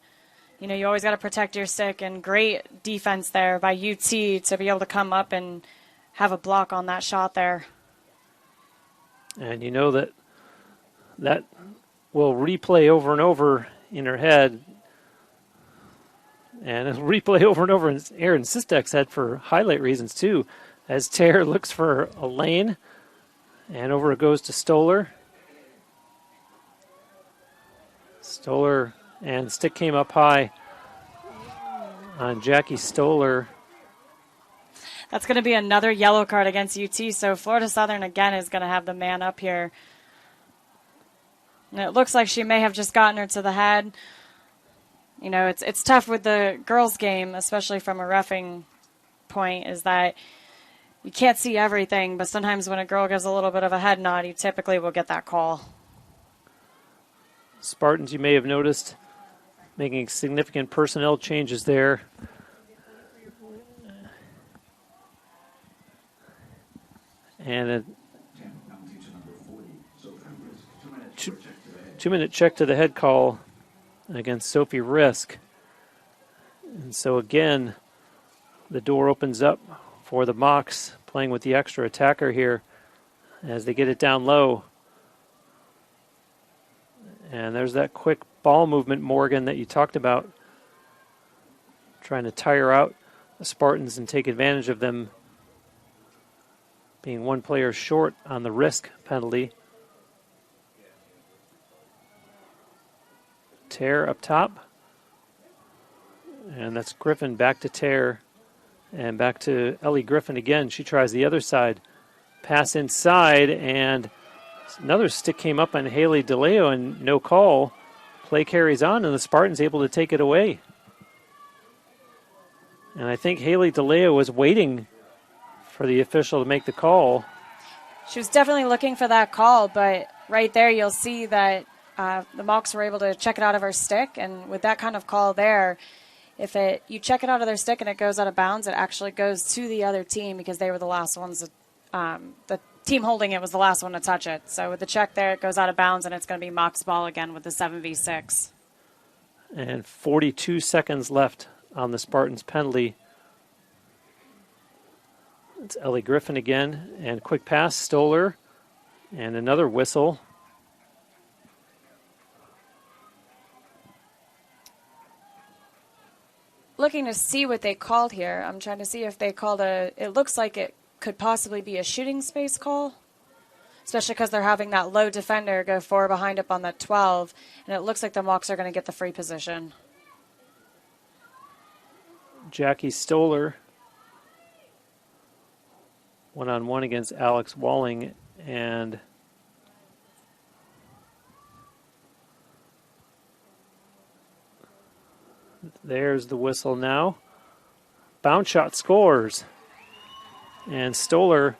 You know, you always got to protect your stick, and great defense there by UT to be able to come up and have a block on that shot there. And you know that will replay over and over in her head. And it'll replay over and over in Erin Sistek's head for highlight reasons, too, as Tare looks for a lane. And over it goes to Stoller. Stoller, and stick came up high on Jackie Stoller. That's going to be another yellow card against UT, so Florida Southern again is going to have the man up here. And it looks like she may have just gotten her to the head. You know, it's tough with the girls' game, especially from a reffing point, is that you can't see everything, but sometimes when a girl gives a little bit of a head nod, you typically will get that call. Spartans, you may have noticed, making significant personnel changes there. And a two-minute check to the head call against Sophie Risk. And so again, the door opens up for the Mocs, playing with the extra attacker here as they get it down low. And there's that quick ball movement, Morgan, that you talked about, trying to tire out the Spartans and take advantage of them being one player short on the risk penalty. Tare up top. And that's Griffin back to Tare. And back to Ellie Griffin again. She tries the other side. Pass inside, and another stick came up on Haley DeLeo, and no call. Play carries on, and the Spartans able to take it away. And I think Haley DeLeo was waiting for the official to make the call. She was definitely looking for that call, but right there you'll see that the Mocs were able to check it out of her stick, and with that kind of call there, if you check it out of their stick and it goes out of bounds, it actually goes to the other team because they were the last ones. The team holding it was the last one to touch it. So with the check there, it goes out of bounds, and it's going to be Mocs ball again with the 7v6. And 42 seconds left on the Spartans penalty. It's Ellie Griffin again, and quick pass, Stoller, and another whistle. Looking to see what they called here. I'm trying to see if they called it looks like it could possibly be a shooting space call, especially because they're having that low defender go 4 behind up on that 12, and it looks like the Mocs are going to get the free position. Jackie Stoller, one-on-one against Alex Walling, and there's the whistle now. Bounce shot scores. And Stoller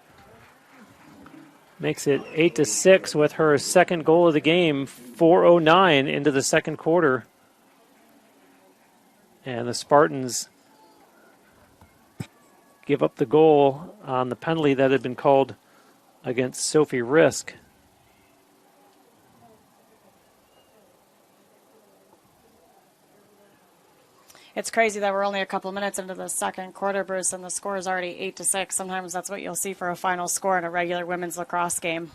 makes it 8-6 with her second goal of the game, 4:09 into the second quarter. And the Spartans give up the goal on the penalty that had been called against Sophie Risk. It's crazy that we're only a couple minutes into the second quarter, Bruce, and the score is already 8-6. Sometimes that's what you'll see for a final score in a regular women's lacrosse game.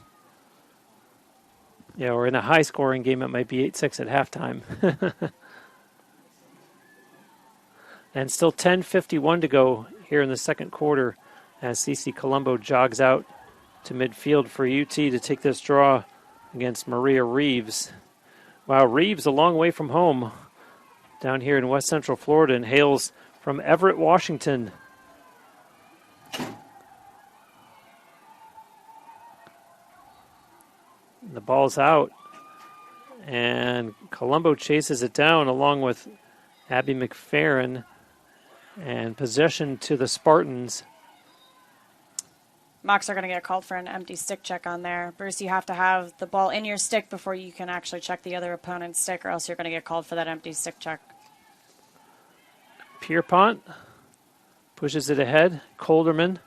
Yeah, or in a high-scoring game, it might be 8-6 at halftime. And still 10:51 to go here in the second quarter as CC Colombo jogs out to midfield for UT to take this draw against Maria Reeves. Wow, Reeves a long way from home down here in West Central Florida and hails from Everett, Washington. The ball's out, and Colombo chases it down along with Abby McFerrin, and possession to the Spartans. Mocs are going to get called for an empty stick check on there. Bruce, you have to have the ball in your stick before you can actually check the other opponent's stick, or else you're going to get called for that empty stick check. Pierpont pushes it ahead. Colderman,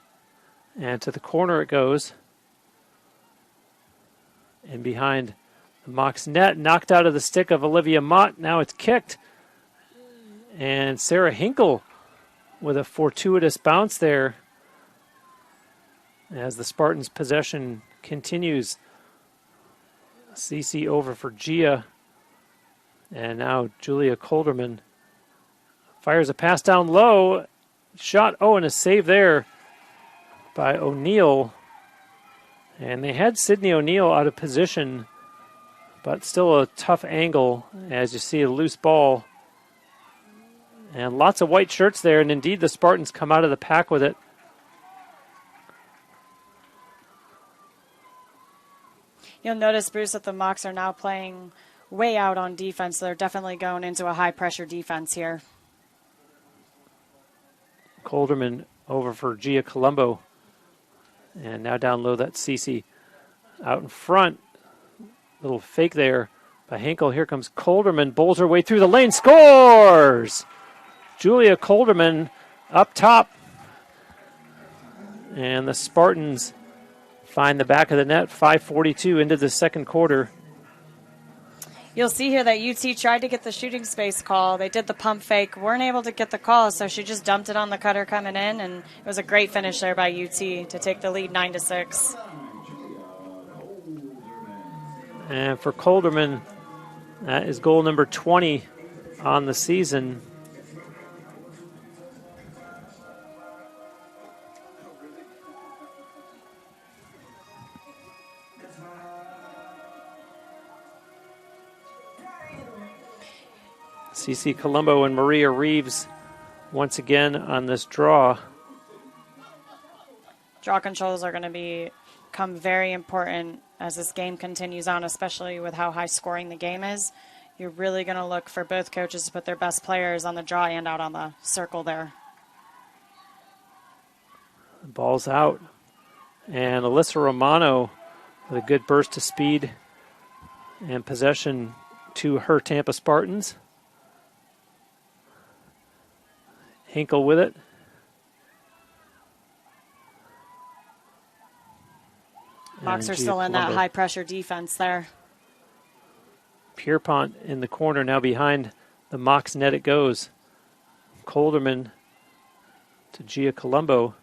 and to the corner it goes. And behind the Mocs net, knocked out of the stick of Olivia Mott. Now it's kicked. And Sarah Hinkle with a fortuitous bounce there as the Spartans' possession continues. CC over for Gia. And now Julia Colderman fires a pass down low. Shot, and a save there by O'Neill. And they had Sydney O'Neill out of position, but still a tough angle as you see a loose ball. And lots of white shirts there, and indeed the Spartans come out of the pack with it. You'll notice, Bruce, that the Mocs are now playing way out on defense. So they're definitely going into a high-pressure defense here. Colderman over for Gia Colombo. And now down low, that's Cece out in front. Little fake there by Hinkle. Here comes Colderman, bowls her way through the lane, scores! Julia Colderman up top. And the Spartans find the back of the net, 5:42 into the second quarter. You'll see here that UT tried to get the shooting space call. They did the pump fake, weren't able to get the call, so she just dumped it on the cutter coming in, and it was a great finish there by UT to take the lead 9-6. And for Colderman, that is goal number 20 on the season. CC Colombo and Maria Reeves once again on this draw. Draw controls are going to become very important as this game continues on, especially with how high scoring the game is. You're really going to look for both coaches to put their best players on the draw and out on the circle there. The ball's out. And Alyssa Romano with a good burst of speed and possession to her Tampa Spartans. Hinkle with it. Mocs are still in that high-pressure defense there. Pierpont in the corner now behind the Mocs net it goes. Colderman to Gia Colombo.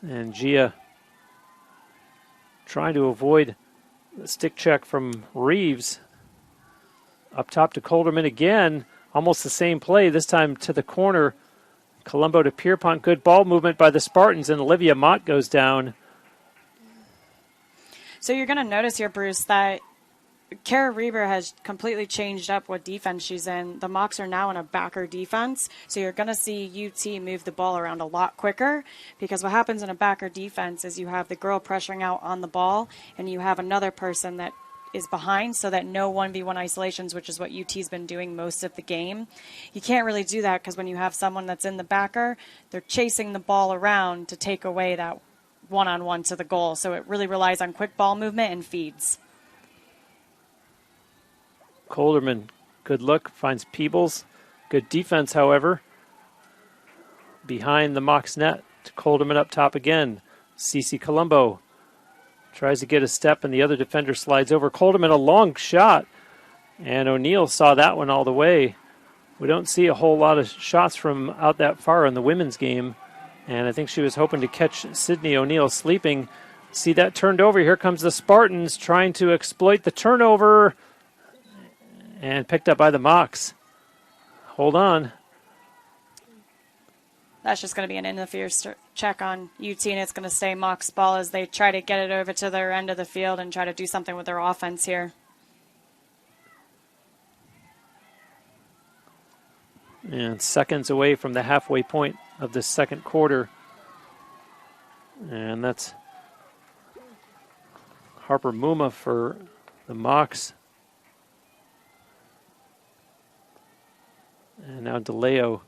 And Gia trying to avoid the stick check from Reeves. Up top to Colderman again. Almost the same play, this time to the corner. Colombo to Pierpont. Good ball movement by the Spartans, and Olivia Mott goes down. So you're going to notice here, Bruce, that Kara Reber has completely changed up what defense she's in. The Mocs are now in a backer defense, so you're going to see UT move the ball around a lot quicker, because what happens in a backer defense is you have the girl pressuring out on the ball, and you have another person that is behind, so that no 1v1 isolations, which is what UT's been doing most of the game. You can't really do that because when you have someone that's in the backer, they're chasing the ball around to take away that one-on-one to the goal. So it really relies on quick ball movement and feeds. Colderman, good look, finds Peebles. Good defense, however. Behind the Mocs net, to Colderman up top again. CC Colombo tries to get a step, and the other defender slides over. Colderman, a long shot, and O'Neill saw that one all the way. We don't see a whole lot of shots from out that far in the women's game, and I think she was hoping to catch Sydney O'Neill sleeping. See that turned over. Here comes the Spartans trying to exploit the turnover, and picked up by the Mocs. Hold on. That's just going to be an interference check on UT, and it's going to stay Mocs ball as they try to get it over to their end of the field and try to do something with their offense here. And seconds away from the halfway point of the second quarter. And that's Harper Muma for the Mocs. And now DeLeo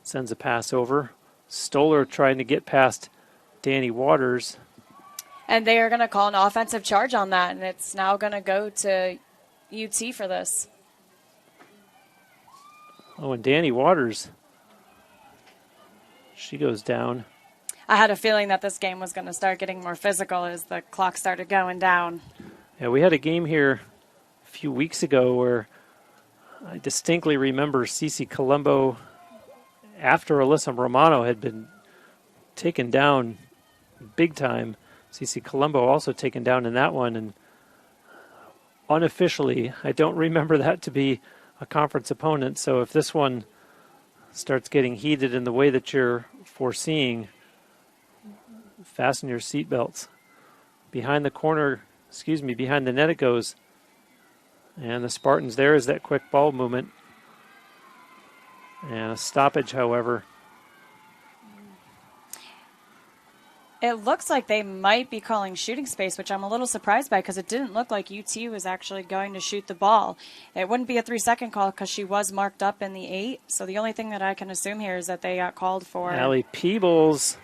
sends a pass over. Stoller trying to get past Danny Waters. And they are going to call an offensive charge on that, and it's now going to go to UT for this. Oh, and Danny Waters, she goes down. I had a feeling that this game was going to start getting more physical as the clock started going down. Yeah, we had a game here a few weeks ago where I distinctly remember CC Colombo, after Alyssa Romano had been taken down big time, CC Colombo also taken down in that one. And unofficially, I don't remember that to be a conference opponent. So if this one starts getting heated in the way that you're foreseeing, fasten your seatbelts. Behind the corner, behind the net it goes. And the Spartans, there is that quick ball movement. And a stoppage, however. It looks like they might be calling shooting space, which I'm a little surprised by because it didn't look like UT was actually going to shoot the ball. It wouldn't be a 3-second call because she was marked up in the 8. So the only thing that I can assume here is that they got called for. Allie Peebles.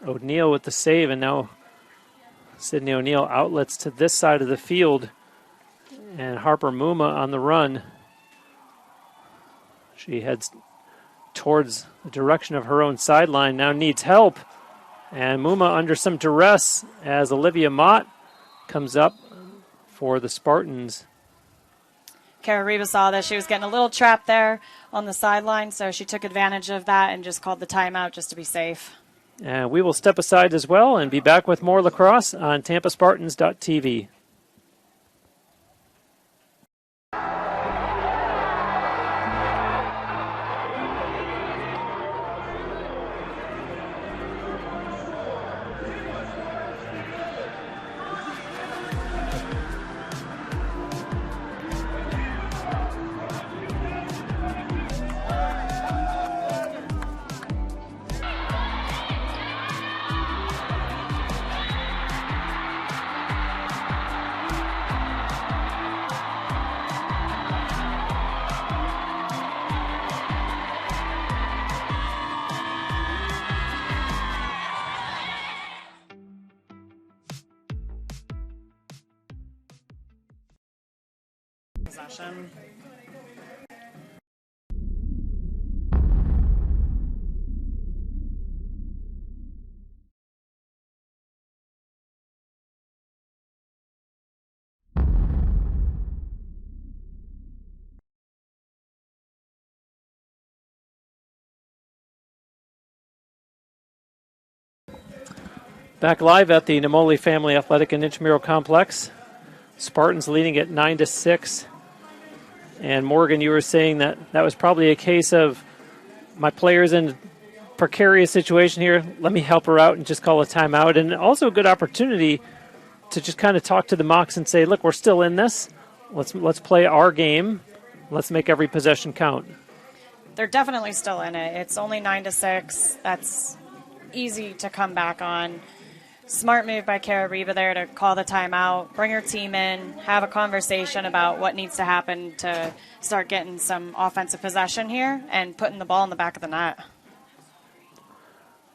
O'Neill with the save, and now Sydney O'Neill outlets to this side of the field. And Harper Muma on the run. She heads towards the direction of her own sideline, now needs help. And Muma under some duress as Olivia Mott comes up for the Spartans. Kara Reba saw that she was getting a little trapped there on the sideline, so she took advantage of that and just called the timeout just to be safe. And we will step aside as well and be back with more lacrosse on TampaSpartans.tv. Possession. Back live at the Namoli Family Athletic and Intramural Complex. Spartans leading at 9-6. And Morgan, you were saying that was probably a case of my player's in a precarious situation here. Let me help her out and just call a timeout. And also a good opportunity to just kind of talk to the Mocs and say, look, we're still in this. Let's play our game. Let's make every possession count. They're definitely still in it. It's only 9-6. That's easy to come back on. Smart move by Kara Reba there to call the timeout, bring her team in, have a conversation about what needs to happen to start getting some offensive possession here and putting the ball in the back of the net.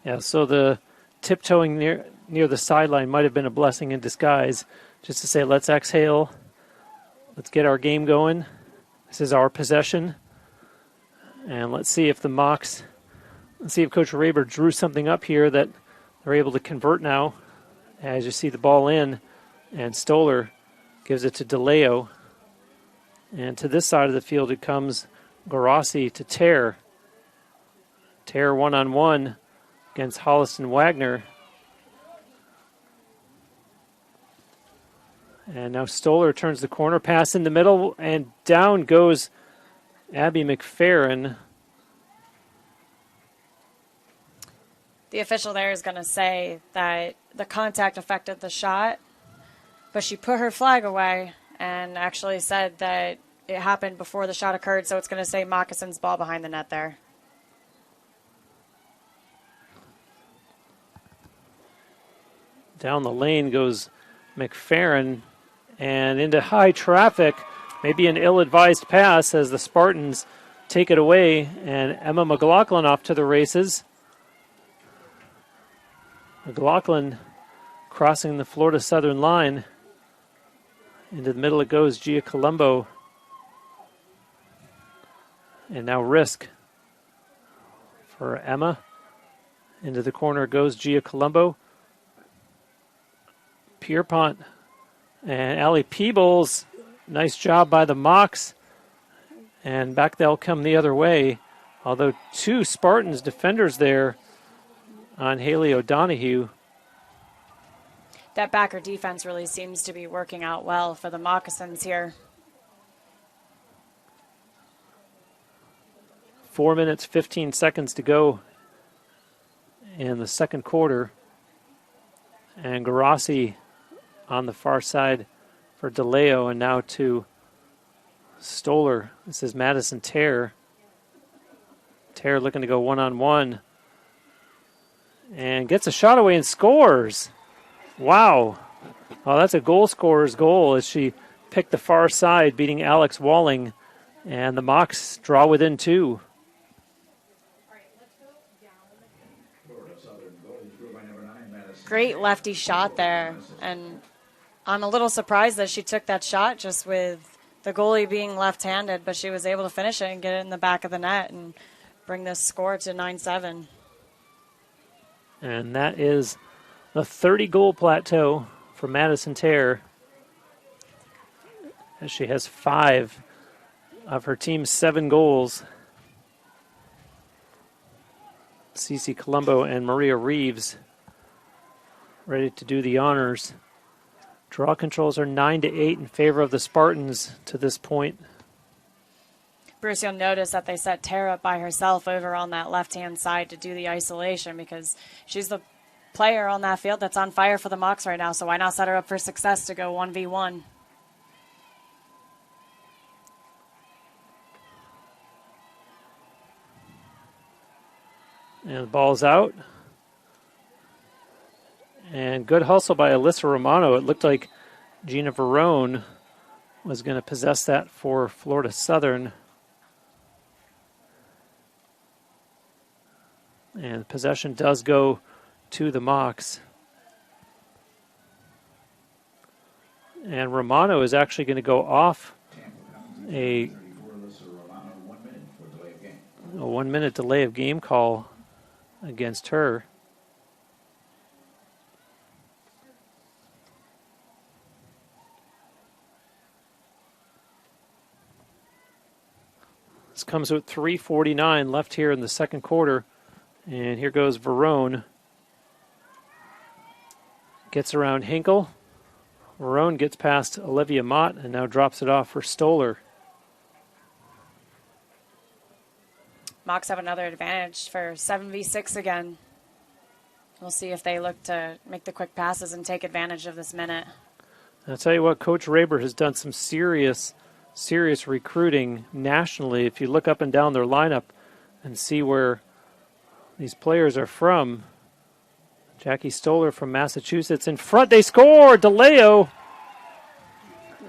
Yeah, so the tiptoeing near the sideline might have been a blessing in disguise, just to say, let's exhale, let's get our game going. This is our possession. And let's see if Coach Raber drew something up here that they're able to convert now. As you see the ball in, and Stoller gives it to DeLeo. And to this side of the field it comes Garassi to Tear. Tear one-on-one against Holliston Wagner. And now Stoller turns the corner, pass in the middle, and down goes Abby McFerrin. The official there is going to say that the contact affected the shot, but she put her flag away and actually said that it happened before the shot occurred, so it's going to say Moccasins ball behind the net there. Down the lane goes McFerrin and into high traffic. Maybe an ill-advised pass as the Spartans take it away, and Emma McLaughlin off to the races. McLaughlin crossing the Florida Southern line. Into the middle it goes Gia Colombo. And now risk for Emma. Into the corner goes Gia Colombo. Pierpont and Allie Peebles. Nice job by the Mocs. And back they'll come the other way. Although two Spartans defenders there on Haley O'Donohue. That backer defense really seems to be working out well for the Moccasins here. 4 minutes, 15 seconds to go in the second quarter. And Garassi on the far side for DeLeo, and now to Stoller. This is Madison Tear. Tear looking to go one-on-one. And gets a shot away and scores. Wow. Oh, that's a goal scorer's goal as she picked the far side, beating Alex Walling. And the Mocs draw within 2. Great lefty shot there. And I'm a little surprised that she took that shot just with the goalie being left-handed, but she was able to finish it and get it in the back of the net and bring this score to 9-7. And that is the 30-goal plateau for Madison Tear, as she has 5 of her team's 7 goals. Cece Colombo and Maria Reeves ready to do the honors. Draw controls are 9-8 in favor of the Spartans to this point. Bruce, you'll notice that they set Tara by herself over on that left-hand side to do the isolation because she's the player on that field that's on fire for the Mocs right now, so why not set her up for success to go 1v1? And the ball's out. And good hustle by Alyssa Romano. It looked like Gina Verone was going to possess that for Florida Southern. And possession does go to the Mocs. And Romano is actually going to go off a 1-minute delay of game call against her. This comes with 3:49 left here in the second quarter. And here goes Verone. Gets around Hinkle. Verone gets past Olivia Mott and now drops it off for Stoller. Mocs have another advantage for 7v6 again. We'll see if they look to make the quick passes and take advantage of this minute. I'll tell you what, Coach Raber has done some serious recruiting nationally. If you look up and down their lineup and see where these players are from. Jackie Stoller from Massachusetts in front. They score! DeLeo!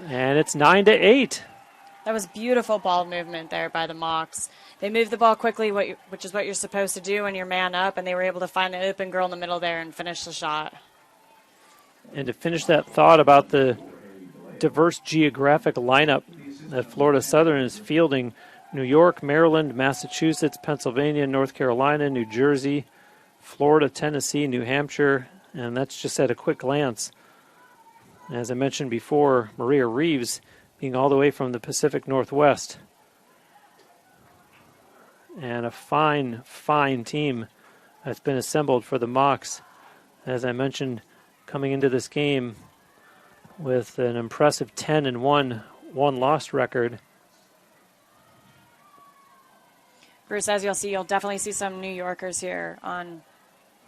And it's 9-8. That was beautiful ball movement there by the Mocs. They moved the ball quickly, which is what you're supposed to do when you're man up, and they were able to find the open girl in the middle there and finish the shot. And to finish that thought about the diverse geographic lineup that Florida Southern is fielding, New York, Maryland, Massachusetts, Pennsylvania, North Carolina, New Jersey, Florida, Tennessee, New Hampshire, and that's just at a quick glance. As I mentioned before, Maria Reeves being all the way from the Pacific Northwest. And a fine, fine team that's been assembled for the Mocs. As I mentioned, coming into this game with an impressive 10-1 one-loss record. Bruce, as you'll see, you'll definitely see some New Yorkers here on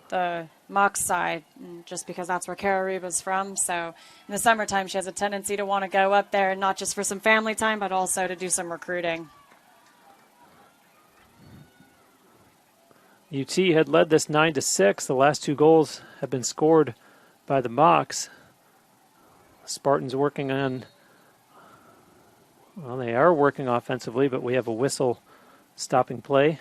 the Mocs side, just because that's where Kara Reba's from. So in the summertime, she has a tendency to want to go up there, not just for some family time, but also to do some recruiting. UT had led this 9-6. The last 2 goals have been scored by the Mocs. Spartans working on, well, they are working offensively, but we have a whistle stopping play.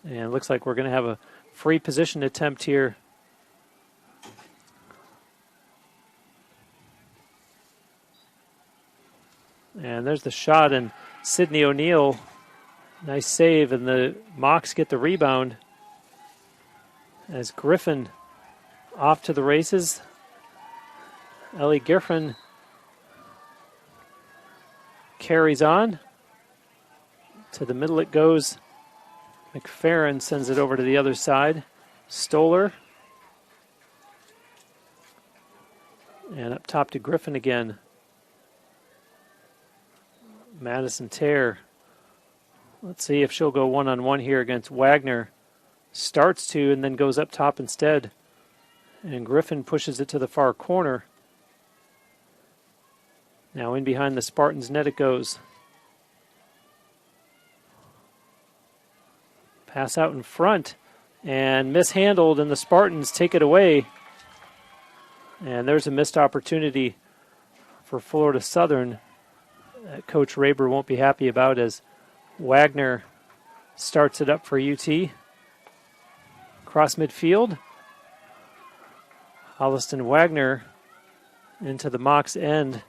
And it looks like we're going to have a free position attempt here. And there's the shot, and Sydney O'Neill, nice save, and the Mocs get the rebound as Griffin off to the races. Ellie Griffin carries on. To the middle it goes. McFerrin sends it over to the other side. Stoller. And up top to Griffin again. Madison Tare. Let's see if she'll go one-on-one here against Wagner. Starts to and then goes up top instead. And Griffin pushes it to the far corner. Now in behind the Spartans net it goes. Pass out in front and mishandled, and the Spartans take it away. And there's a missed opportunity for Florida Southern that Coach Raber won't be happy about, as Wagner starts it up for UT. Cross midfield. Holliston Wagner into the Mocs end.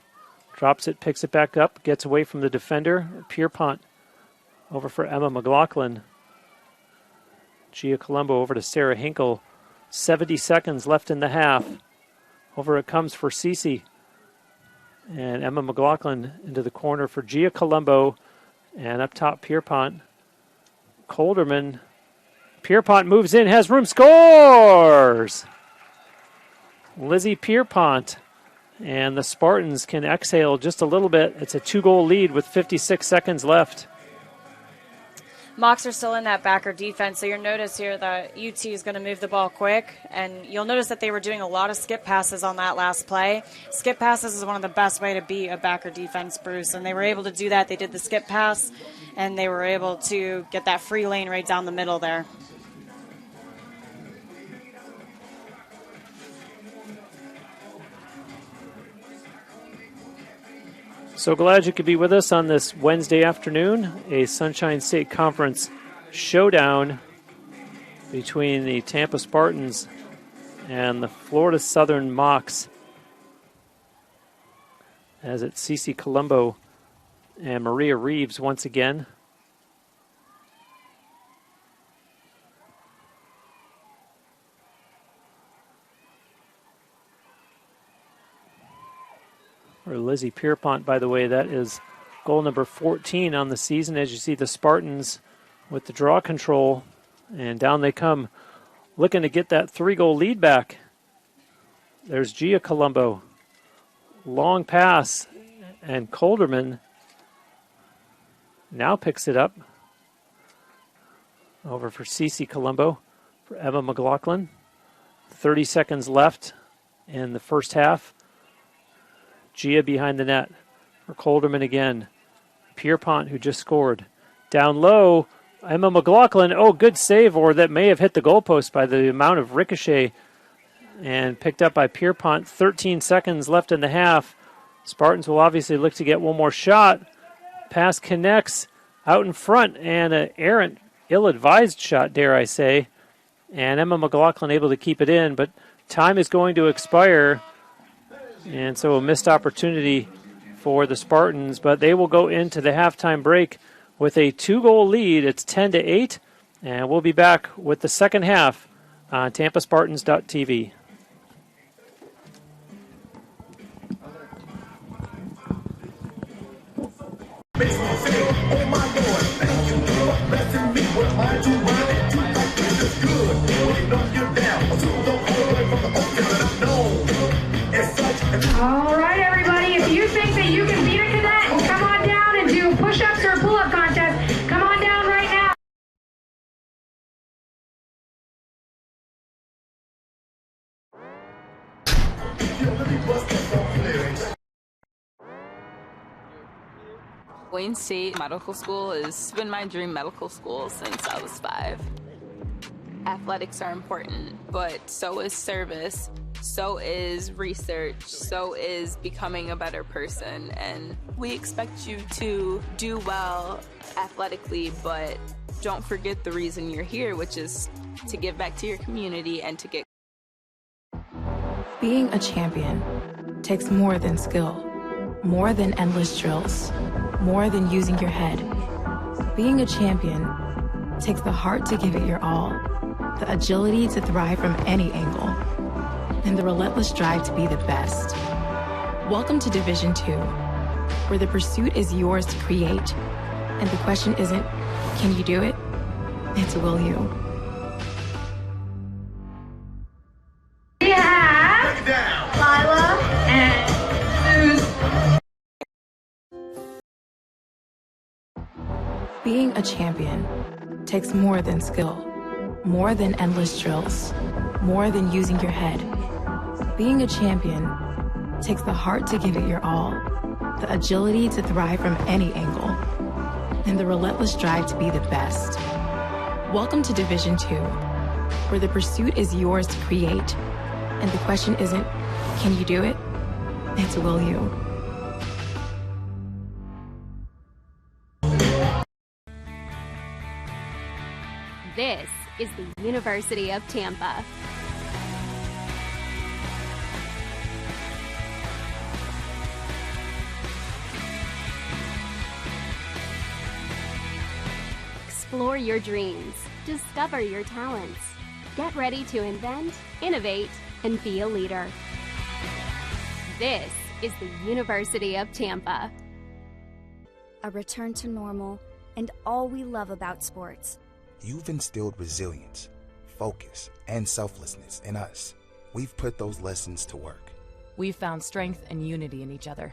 Drops it, picks it back up, gets away from the defender. Pierpont over for Emma McLaughlin. Gia Colombo over to Sarah Hinkle. 70 seconds left in the half. Over it comes for Cece. And Emma McLaughlin into the corner for Gia Colombo. And up top, Pierpont. Colderman. Pierpont moves in, has room, scores! Lizzie Pierpont. And the Spartans can exhale just a little bit. It's a 2-goal lead with 56 seconds left. Mocs are still in that backer defense, so you'll notice here that UT is going to move the ball quick, and you'll notice that they were doing a lot of skip passes on that last play. Skip passes is one of the best way to beat a backer defense, Bruce, and they were able to do that. They did the skip pass, and they were able to get that free lane right down the middle there. So glad you could be with us on this Wednesday afternoon, a Sunshine State Conference showdown between the Tampa Spartans and the Florida Southern Mocs, as it's Cece Colombo and Maria Reeves once again. Or Lizzie Pierpont, by the way, that is goal number 14 on the season. As you see the Spartans with the draw control, and down they come, looking to get that 3-goal lead back. There's Gia Colombo. Long pass, and Colderman now picks it up. Over for Cece Colombo, for Emma McLaughlin. 30 seconds left in the first half. Gia behind the net for Colderman again. Pierpont, who just scored. Down low, Emma McLaughlin, good save, or that may have hit the goalpost by the amount of ricochet, and picked up by Pierpont. 13 seconds left in the half. Spartans will obviously look to get one more shot. Pass connects out in front, and an errant, ill-advised shot, dare I say. And Emma McLaughlin able to keep it in, but time is going to expire. And so a missed opportunity for the Spartans, but they will go into the halftime break with a 2-goal lead. It's 10-8, and we'll be back with the second half on TampaSpartans.tv. All right, everybody, if you think that you can beat a cadet, come on down and do push-ups or pull-up contest. Come on down right now. Wayne State Medical School has been my dream medical school since I was 5. Athletics are important, but so is service, so is research, so is becoming a better person. And we expect you to do well athletically, but don't forget the reason you're here, which is to give back to your community and to get. Being a champion takes more than skill, more than endless drills, more than using your head. Being a champion takes the heart to give it your all, the agility to thrive from any angle, and the relentless drive to be the best. Welcome to Division 2, where the pursuit is yours to create, and the question isn't, can you do it? It's will you. We have Lila and Suze. Being a champion takes more than skill, more than endless drills, more than using your head. Being a champion takes the heart to give it your all, the agility to thrive from any angle, and the relentless drive to be the best. Welcome to Division 2, where the pursuit is yours to create, and the question isn't, can you do it? It's will you. This is the University of Tampa. Explore your dreams, discover your talents, get ready to invent, innovate, and be a leader. This is the University of Tampa. A return to normal and all we love about sports. You've instilled resilience, focus, and selflessness in us. We've put those lessons to work. We've found strength and unity in each other.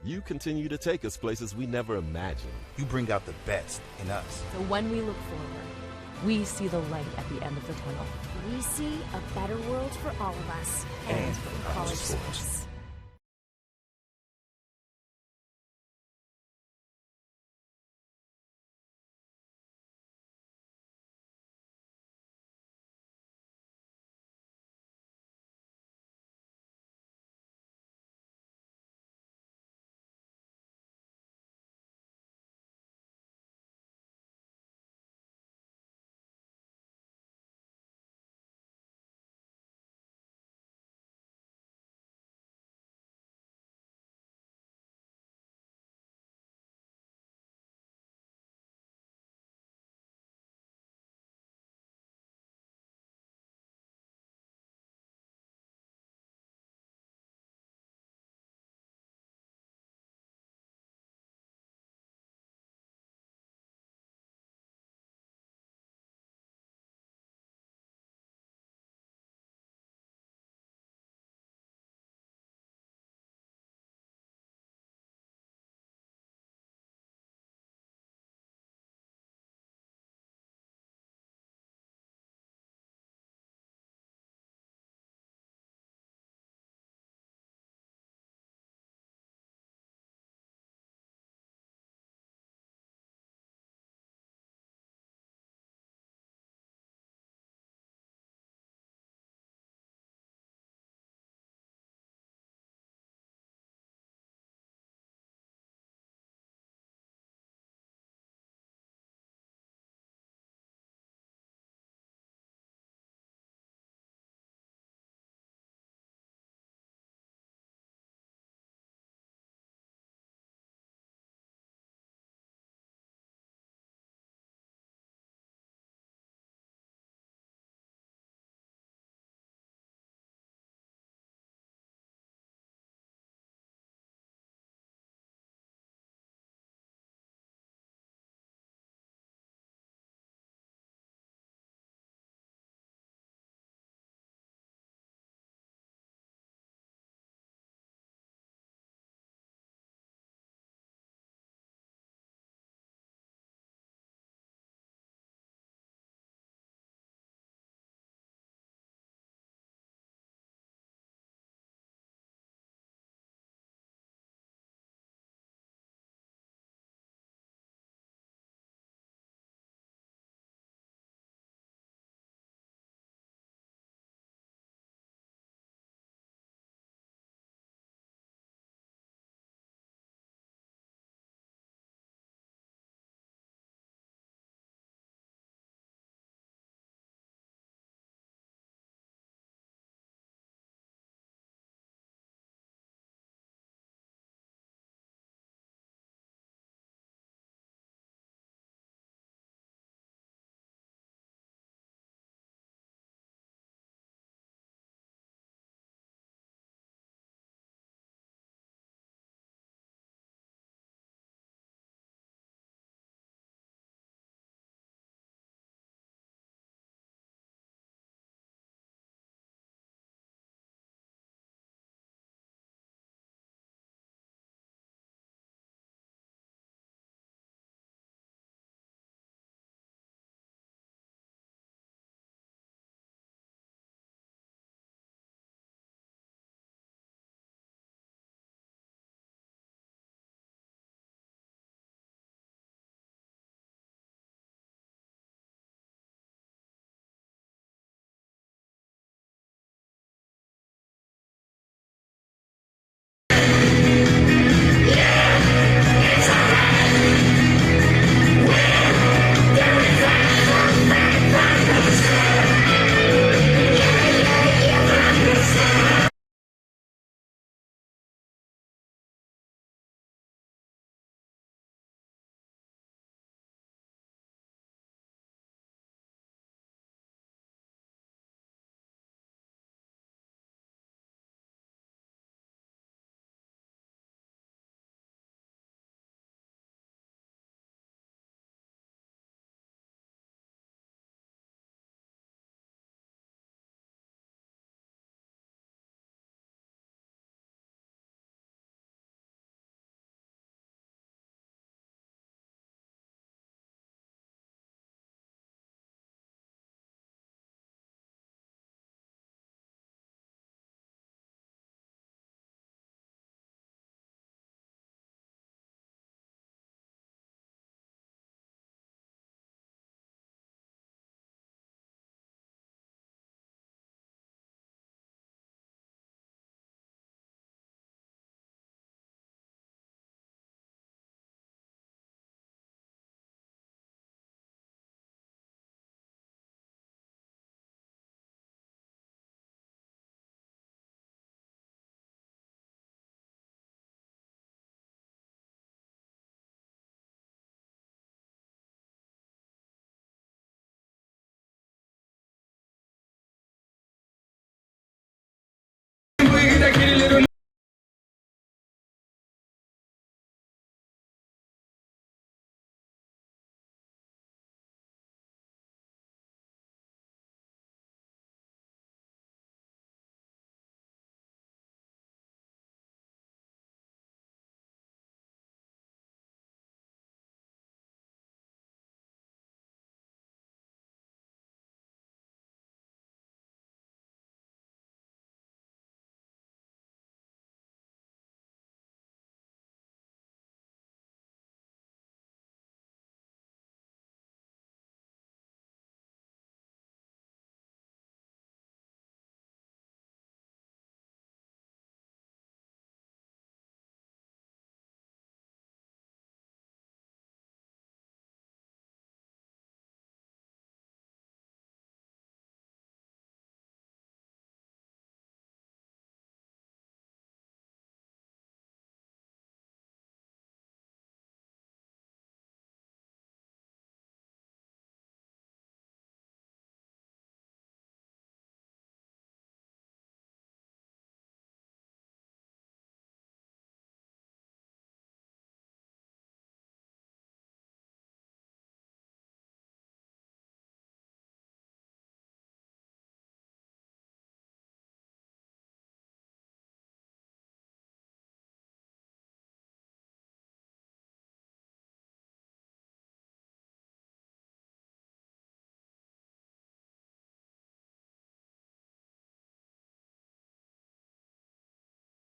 You continue to take us places we never imagined. You bring out the best in us. So when we look forward, we see the light at the end of the tunnel. We see a better world for all of us And for college sports.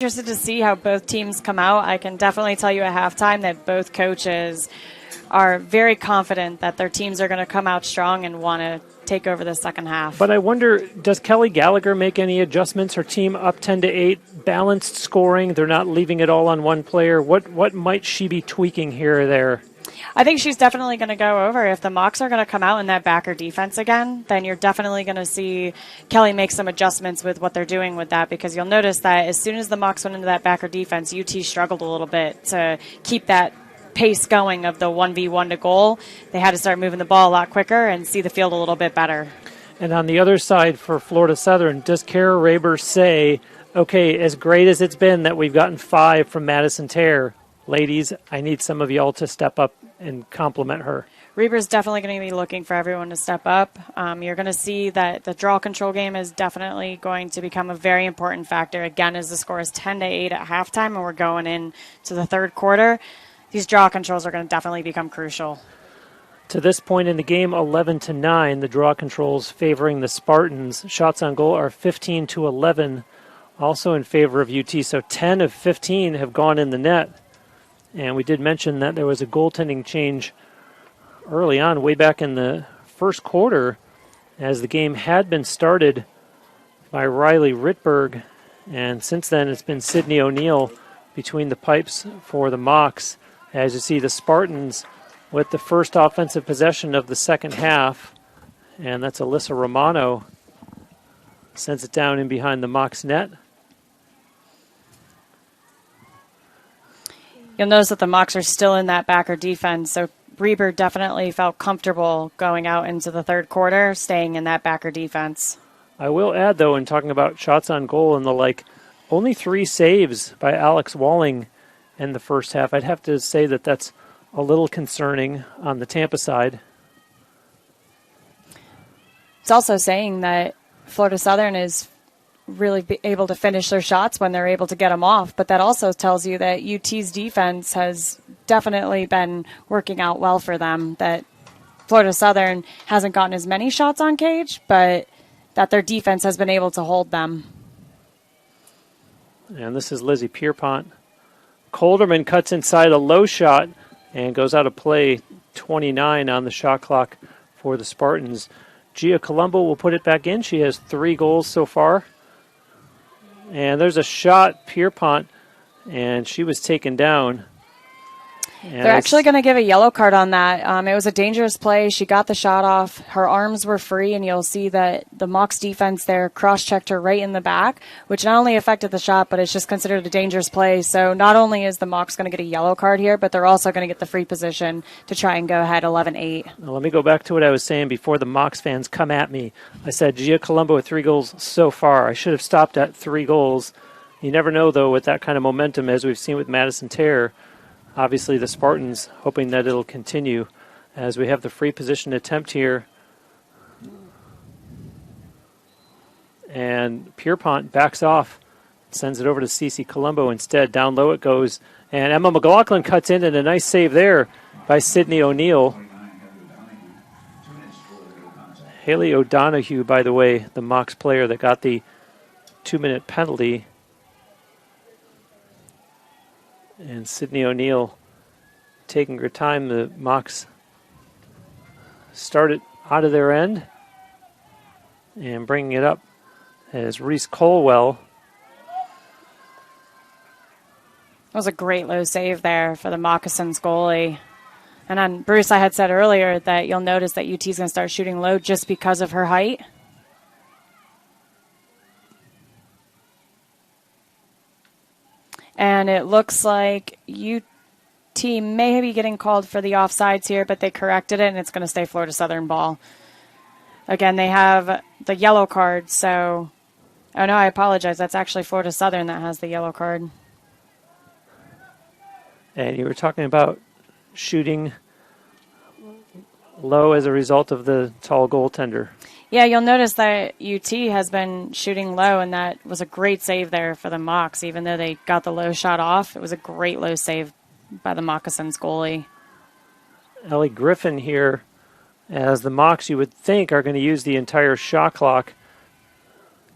Interested to see how both teams come out. I can definitely tell you at halftime that both coaches are very confident that their teams are going to come out strong and want to take over the second half. But I wonder, does Kelly Gallagher make any adjustments? Her team up 10-8, balanced scoring. They're not leaving it all on one player. What might she be tweaking here or there? I think she's definitely going to go over. If the Mocs are going to come out in that backer defense again, then you're definitely going to see Kelly make some adjustments with what they're doing with that, because you'll notice that as soon as the Mocs went into that backer defense, UT struggled a little bit to keep that pace going of the 1v1 to goal. They had to start moving the ball a lot quicker and see the field a little bit better. And on the other side for Florida Southern, does Kara Raber say, okay, as great as it's been that we've gotten 5 from Madison Terre, ladies, I need some of y'all to step up and compliment her? Reber's definitely going to be looking for everyone to step up. You're going to see that the draw control game is definitely going to become a very important factor, again, as the score is 10-8 at halftime and we're going into the third quarter. These draw controls are going to definitely become crucial. To this point in the game, 11-9, the draw controls favoring the Spartans. Shots on goal are 15-11, also in favor of UT. So 10 of 15 have gone in the net. And we did mention that there was a goaltending change early on, way back in the first quarter, as the game had been started by Riley Rittberg. And since then, it's been Sydney O'Neill between the pipes for the Mocs. As you see, the Spartans with the first offensive possession of the second half. And that's Alyssa Romano. Sends it down in behind the Mocs net. You'll notice that the Mocs are still in that backer defense, so Reber definitely felt comfortable going out into the third quarter, staying in that backer defense. I will add, though, in talking about shots on goal and the like, only 3 saves by Alex Walling in the first half. I'd have to say that that's a little concerning on the Tampa side. It's also saying that Florida Southern is really able to finish their shots when they're able to get them off. But that also tells you that UT's defense has definitely been working out well for them, that Florida Southern hasn't gotten as many shots on cage, but that their defense has been able to hold them. And this is Lizzie Pierpont. Colderman cuts inside a low shot and goes out of play, 29 on the shot clock for the Spartans. Gia Colombo will put it back in. She has 3 goals so far. And there's a shot, Pierpont, and she was taken down. And they're actually going to give a yellow card on that. It was a dangerous play. She got the shot off. Her arms were free, and you'll see that the Mocs defense there cross-checked her right in the back, which not only affected the shot, but it's just considered a dangerous play. So not only is the Mocs going to get a yellow card here, but they're also going to get the free position to try and go ahead 11-8. Now, let me go back to what I was saying before the Mocs fans come at me. I said Gia Colombo with 3 goals so far. I should have stopped at 3 goals. You never know, though, with that kind of momentum, as we've seen with Madison Terre. Obviously, the Spartans hoping that it'll continue as we have the free position attempt here. And Pierpont backs off, sends it over to Cece Colombo instead. Down low it goes. And Emma McLaughlin cuts in, and a nice save there by Sydney O'Neill. Haley O'Donoghue, by the way, the Mocs player that got the 2-minute penalty. And Sydney O'Neill taking her time. The Mocs started out of their end and bringing it up as Reese Colwell. That was a great low save there for the Moccasins goalie. And then, Bruce, I had said earlier that you'll notice that UT is going to start shooting low just because of her height. And it looks like UT may be getting called for the offsides here, but they corrected it, and it's going to stay Florida Southern ball. Again, they have the yellow card, so... Oh, no, I apologize. That's actually Florida Southern that has the yellow card. And you were talking about shooting low as a result of the tall goaltender. Yeah, you'll notice that UT has been shooting low, and that was a great save there for the Mocs. Even though they got the low shot off, it was a great low save by the Moccasins goalie. Ellie Griffin here, as the Mocs, you would think, are going to use the entire shot clock.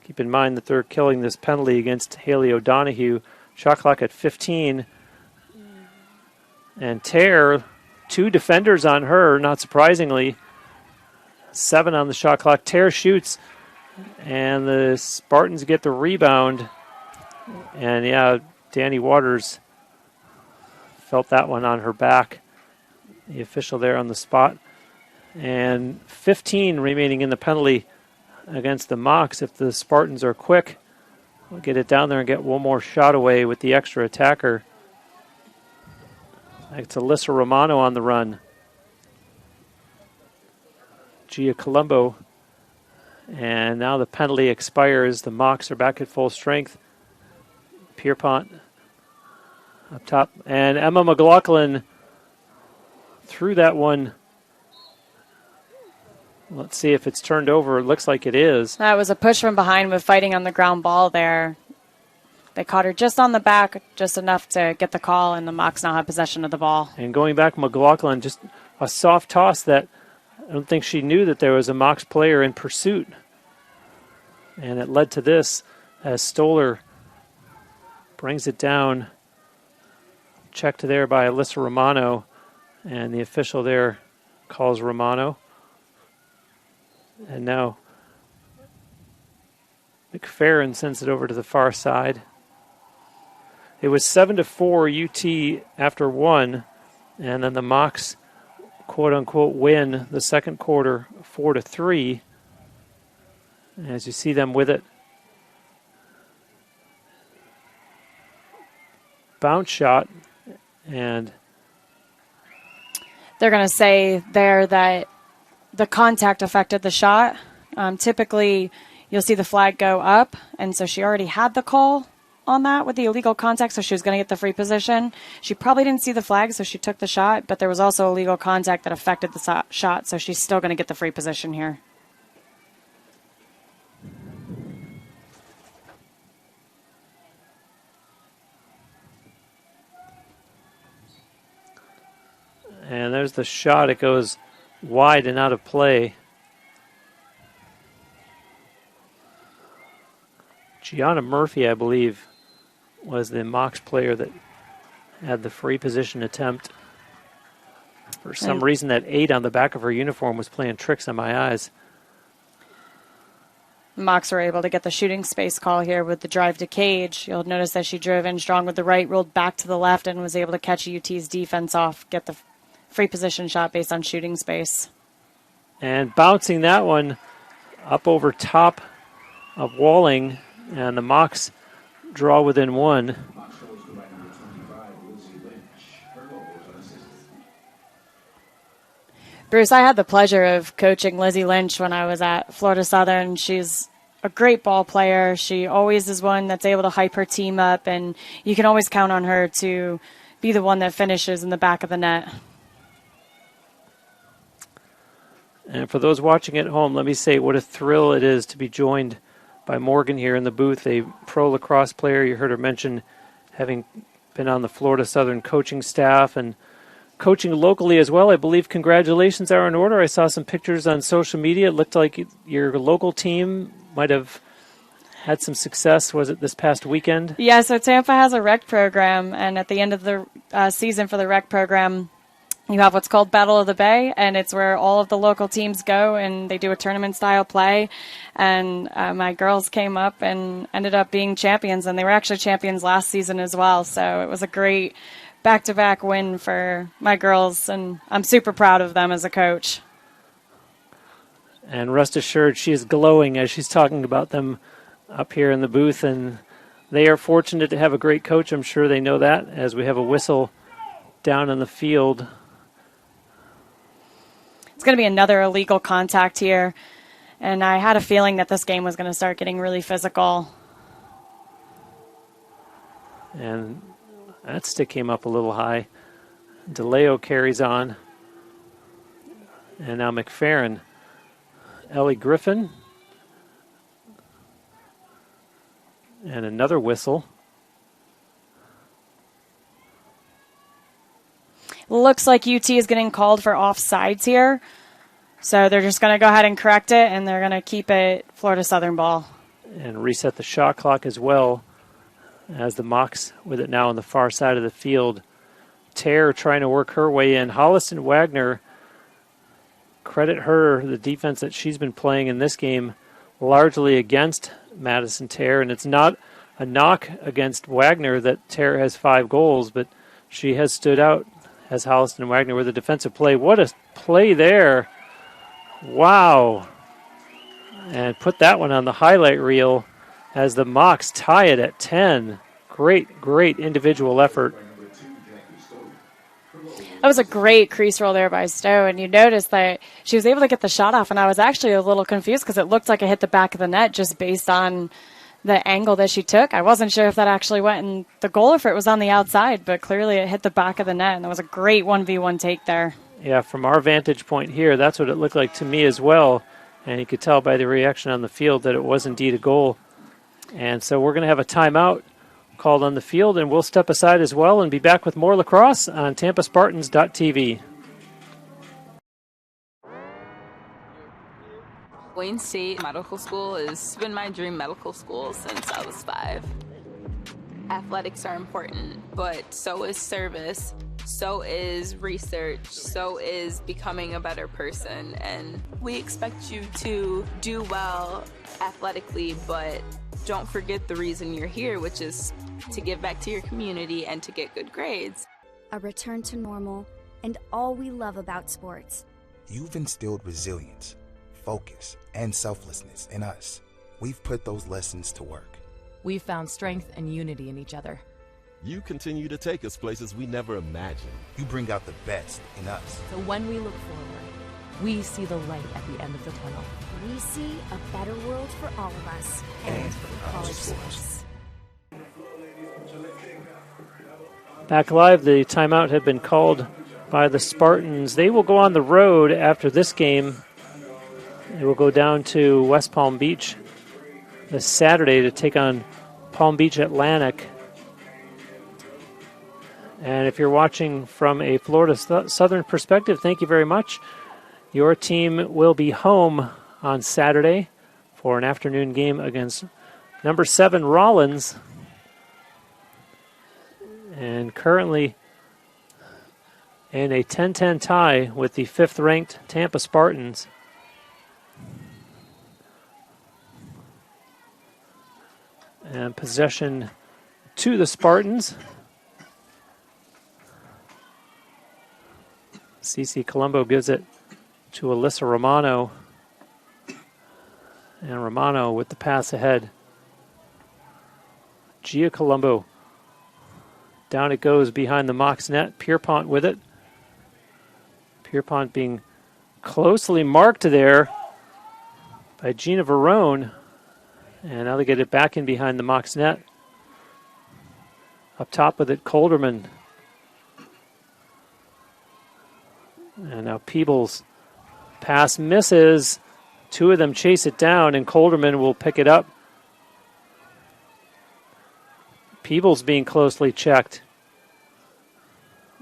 Keep in mind that they're killing this penalty against Haley O'Donoghue. Shot clock at 15. And Terre, 2 defenders on her, not surprisingly. 7 on the shot clock. Terre shoots, and the Spartans get the rebound. And, yeah, Danny Waters felt that one on her back. The official there on the spot. And 15 remaining in the penalty against the Mocs. If the Spartans are quick, we'll get it down there and get one more shot away with the extra attacker. It's Alyssa Romano on the run. Gia Colombo. And now the penalty expires. The Mocs are back at full strength. Pierpont up top. And Emma McLaughlin threw that one. Let's see if it's turned over. It looks like it is. That was a push from behind with fighting on the ground ball there. They caught her just on the back, just enough to get the call, and the Mocs now have possession of the ball. And going back, McLaughlin, just a soft toss that I don't think she knew that there was a Mocs player in pursuit. And it led to this as Stoller brings it down. Checked there by Alyssa Romano, and the official there calls Romano. And now McFerrin sends it over to the far side. It was 7-4 UT after 1, and then the Mocs, quote-unquote, win the second quarter 4-3. As you see them with it. Bounce shot, and they're going to say there that the contact affected the shot. Typically, you'll see the flag go up, and so she already had the call on that with the illegal contact, so she was going to get the free position. She probably didn't see the flag, so she took the shot, but there was also illegal contact that affected the shot, so she's still going to get the free position here. And there's the shot. It goes wide and out of play. Gianna Murphy, I believe, was the Mocs player that had the free position attempt. For some reason, that 8 on the back of her uniform was playing tricks on my eyes. Mocs were able to get the shooting space call here with the drive to cage. You'll notice that she drove in strong with the right, rolled back to the left, and was able to catch UT's defense off, get the free position shot based on shooting space. And bouncing that one up over top of Walling, and the Mocs draw within 1. Bruce, I had the pleasure of coaching Lizzie Lynch when I was at Florida Southern. She's a great ball player. She always is one that's able to hype her team up, and you can always count on her to be the one that finishes in the back of the net. And for those watching at home, let me say what a thrill it is to be joined by Morgan here in the booth, a pro lacrosse player. You heard her mention having been on the Florida Southern coaching staff and coaching locally as well. I believe congratulations are in order. I saw some pictures on social media. It looked like your local team might have had some success. Was it this past weekend? Yeah, so Tampa has a rec program, and at the end of the season for the rec program, you have what's called Battle of the Bay, and it's where all of the local teams go, and they do a tournament-style play. And my girls came up and ended up being champions, and they were actually champions last season as well. So it was a great back-to-back win for my girls, and I'm super proud of them as a coach. And rest assured, she is glowing as she's talking about them up here in the booth, and they are fortunate to have a great coach. I'm sure they know that, as we have a whistle down on the field. It's going to be another illegal contact here, and I had a feeling that this game was going to start getting really physical. And that stick came up a little high. DeLeo carries on. And now McFerrin. Ellie Griffin. And another whistle. Looks like UT is getting called for offsides here. So they're just going to go ahead and correct it, and they're going to keep it Florida Southern ball. And reset the shot clock as well, as the Mocs with it now on the far side of the field. Tare trying to work her way in. Holliston Wagner, credit her, the defense that she's been playing in this game, largely against Madison Tare. And it's not a knock against Wagner that Tare has 5 goals, but she has stood out as Holliston Wagner with a defensive play. What a play there. Wow. And put that one on the highlight reel as the Mocs tie it at 10. Great individual effort. That was a great crease roll there by Stowe, and you notice that she was able to get the shot off, and I was actually a little confused because it looked like it hit the back of the net just based on the angle that she took. I wasn't sure if that actually went in the goal or if it was on the outside, but clearly it hit the back of the net, and that was a great 1v1 take there. Yeah, from our vantage point here, that's what it looked like to me as well, and you could tell by the reaction on the field that it was indeed a goal. And so we're going to have a timeout called on the field, and we'll step aside as well and be back with more lacrosse on TampaSpartans.tv. Wayne State Medical School has been my dream medical school since I was 5. Athletics are important, but so is service, so is research, so is becoming a better person. And we expect you to do well athletically, but don't forget the reason you're here, which is to give back to your community and to get good grades. A return to normal and all we love about sports. You've instilled resilience, focus, and selflessness in us. We've put those lessons to work. We've found strength and unity in each other. You continue to take us places we never imagined. You bring out the best in us. So when we look forward, we see the light at the end of the tunnel. We see a better world for all of us and for college sports. Back live, the timeout had been called by the Spartans. They will go on the road after this game. They will go down to West Palm Beach this Saturday to take on Palm Beach Atlantic. And if you're watching from a Florida Southern perspective, thank you very much. Your team will be home on Saturday for an afternoon game against number 7 Rollins. And currently in a 10-10 tie with the 5th-ranked Tampa Spartans. And possession to the Spartans. CC Colombo gives it to Alyssa Romano. And Romano with the pass ahead. Gia Colombo. Down it goes behind the Mocs net. Pierpont with it. Pierpont being closely marked there by Gina Verone. And now they get it back in behind the Mocs net. Up top with it, Colderman. And now Peebles. Pass misses. Two of them chase it down, and Colderman will pick it up. Peebles being closely checked.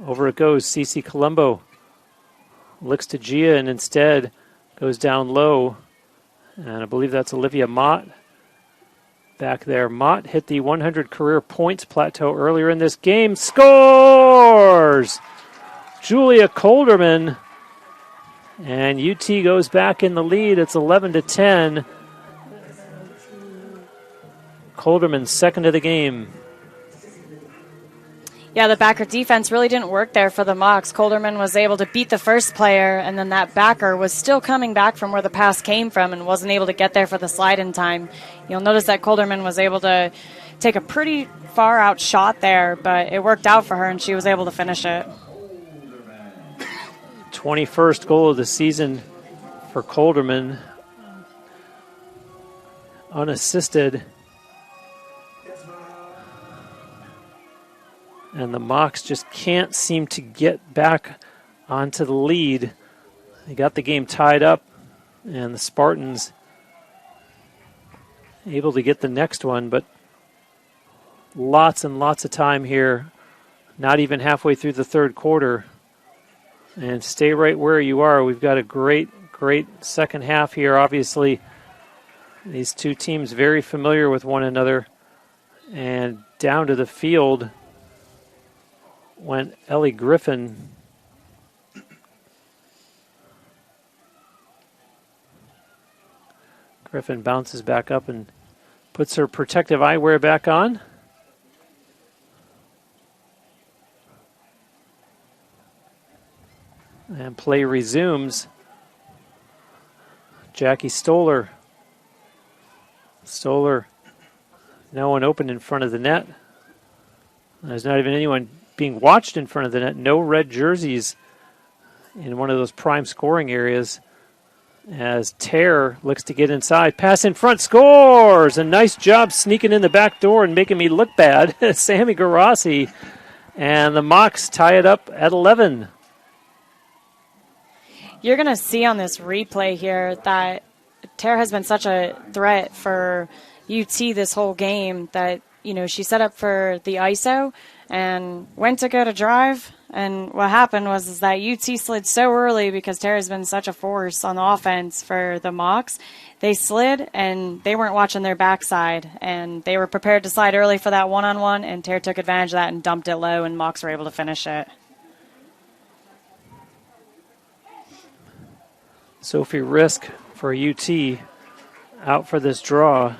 Over it goes, CC Colombo. Looks to Gia and instead goes down low. And I believe that's Olivia Mott back there. Mott hit the 100 career points plateau earlier in this game. Scores! Julia Colderman. And UT goes back in the lead. It's 11-10. Colderman's second of the game. Yeah, the backer defense really didn't work there for the Mocs. Colderman was able to beat the first player, and then that backer was still coming back from where the pass came from and wasn't able to get there for the slide in time. You'll notice that Colderman was able to take a pretty far out shot there, but it worked out for her, and she was able to finish it. 21st goal of the season for Colderman. Unassisted. And the Mocs just can't seem to get back onto the lead. They got the game tied up, and the Spartans able to get the next one, but lots and lots of time here, not even halfway through the third quarter. And stay right where you are. We've got a great second half here. Obviously, these two teams very familiar with one another. And down to the field went Ellie Griffin. Griffin bounces back up and puts her protective eyewear back on. And play resumes. Jackie Stoller. Stoller, no one open in front of the net. There's not even anyone being watched in front of the net. No red jerseys in one of those prime scoring areas. As Terre looks to get inside. Pass in front, scores! A nice job sneaking in the back door and making me look bad. Sammy Garassi. And the Mocs tie it up at 11. You're going to see on this replay here that Terre has been such a threat for UT this whole game that, you know, she set up for the ISO and went to go to drive. And what happened was that UT slid so early because Terre has been such a force on the offense for the Mocs. They slid and they weren't watching their backside. And they were prepared to slide early for that one-on-one, and Terre took advantage of that and dumped it low, and Mocs were able to finish it. Sophie Risk for UT out for this draw.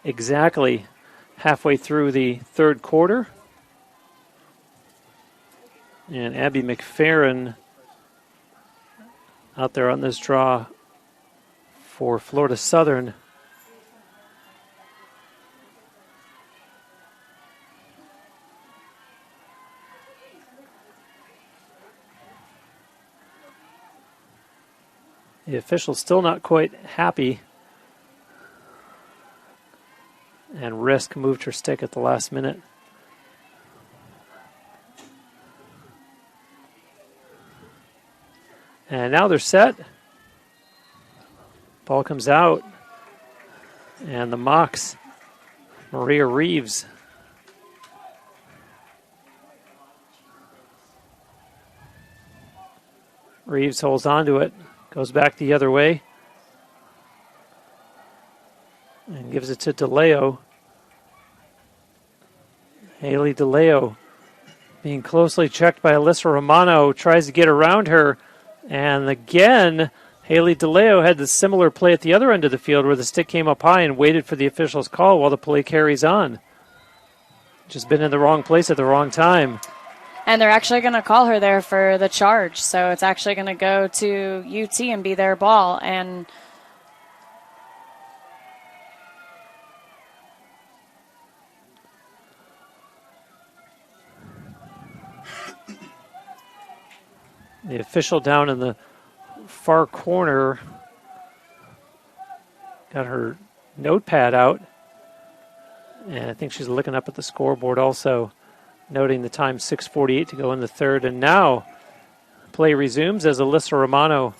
Exactly halfway through the third quarter. And Abby McFerrin out there on this draw for Florida Southern. The official's still not quite happy. And Risk moved her stick at the last minute. And now they're set. Ball comes out. And the Mocs, Maria Reeves. Reeves holds on to it. Goes back the other way. And gives it to DeLeo. Haley DeLeo being closely checked by Alyssa Romano. Tries to get around her. And again, Haley DeLeo had the similar play at the other end of the field where the stick came up high and waited for the official's call while the play carries on. Just been in the wrong place at the wrong time. And they're actually going to call her there for the charge. So it's actually going to go to UT and be their ball. And the official down in the far corner got her notepad out, and I think she's looking up at the scoreboard also, noting the time 6:48 to go in the third. And now play resumes as Alyssa Romano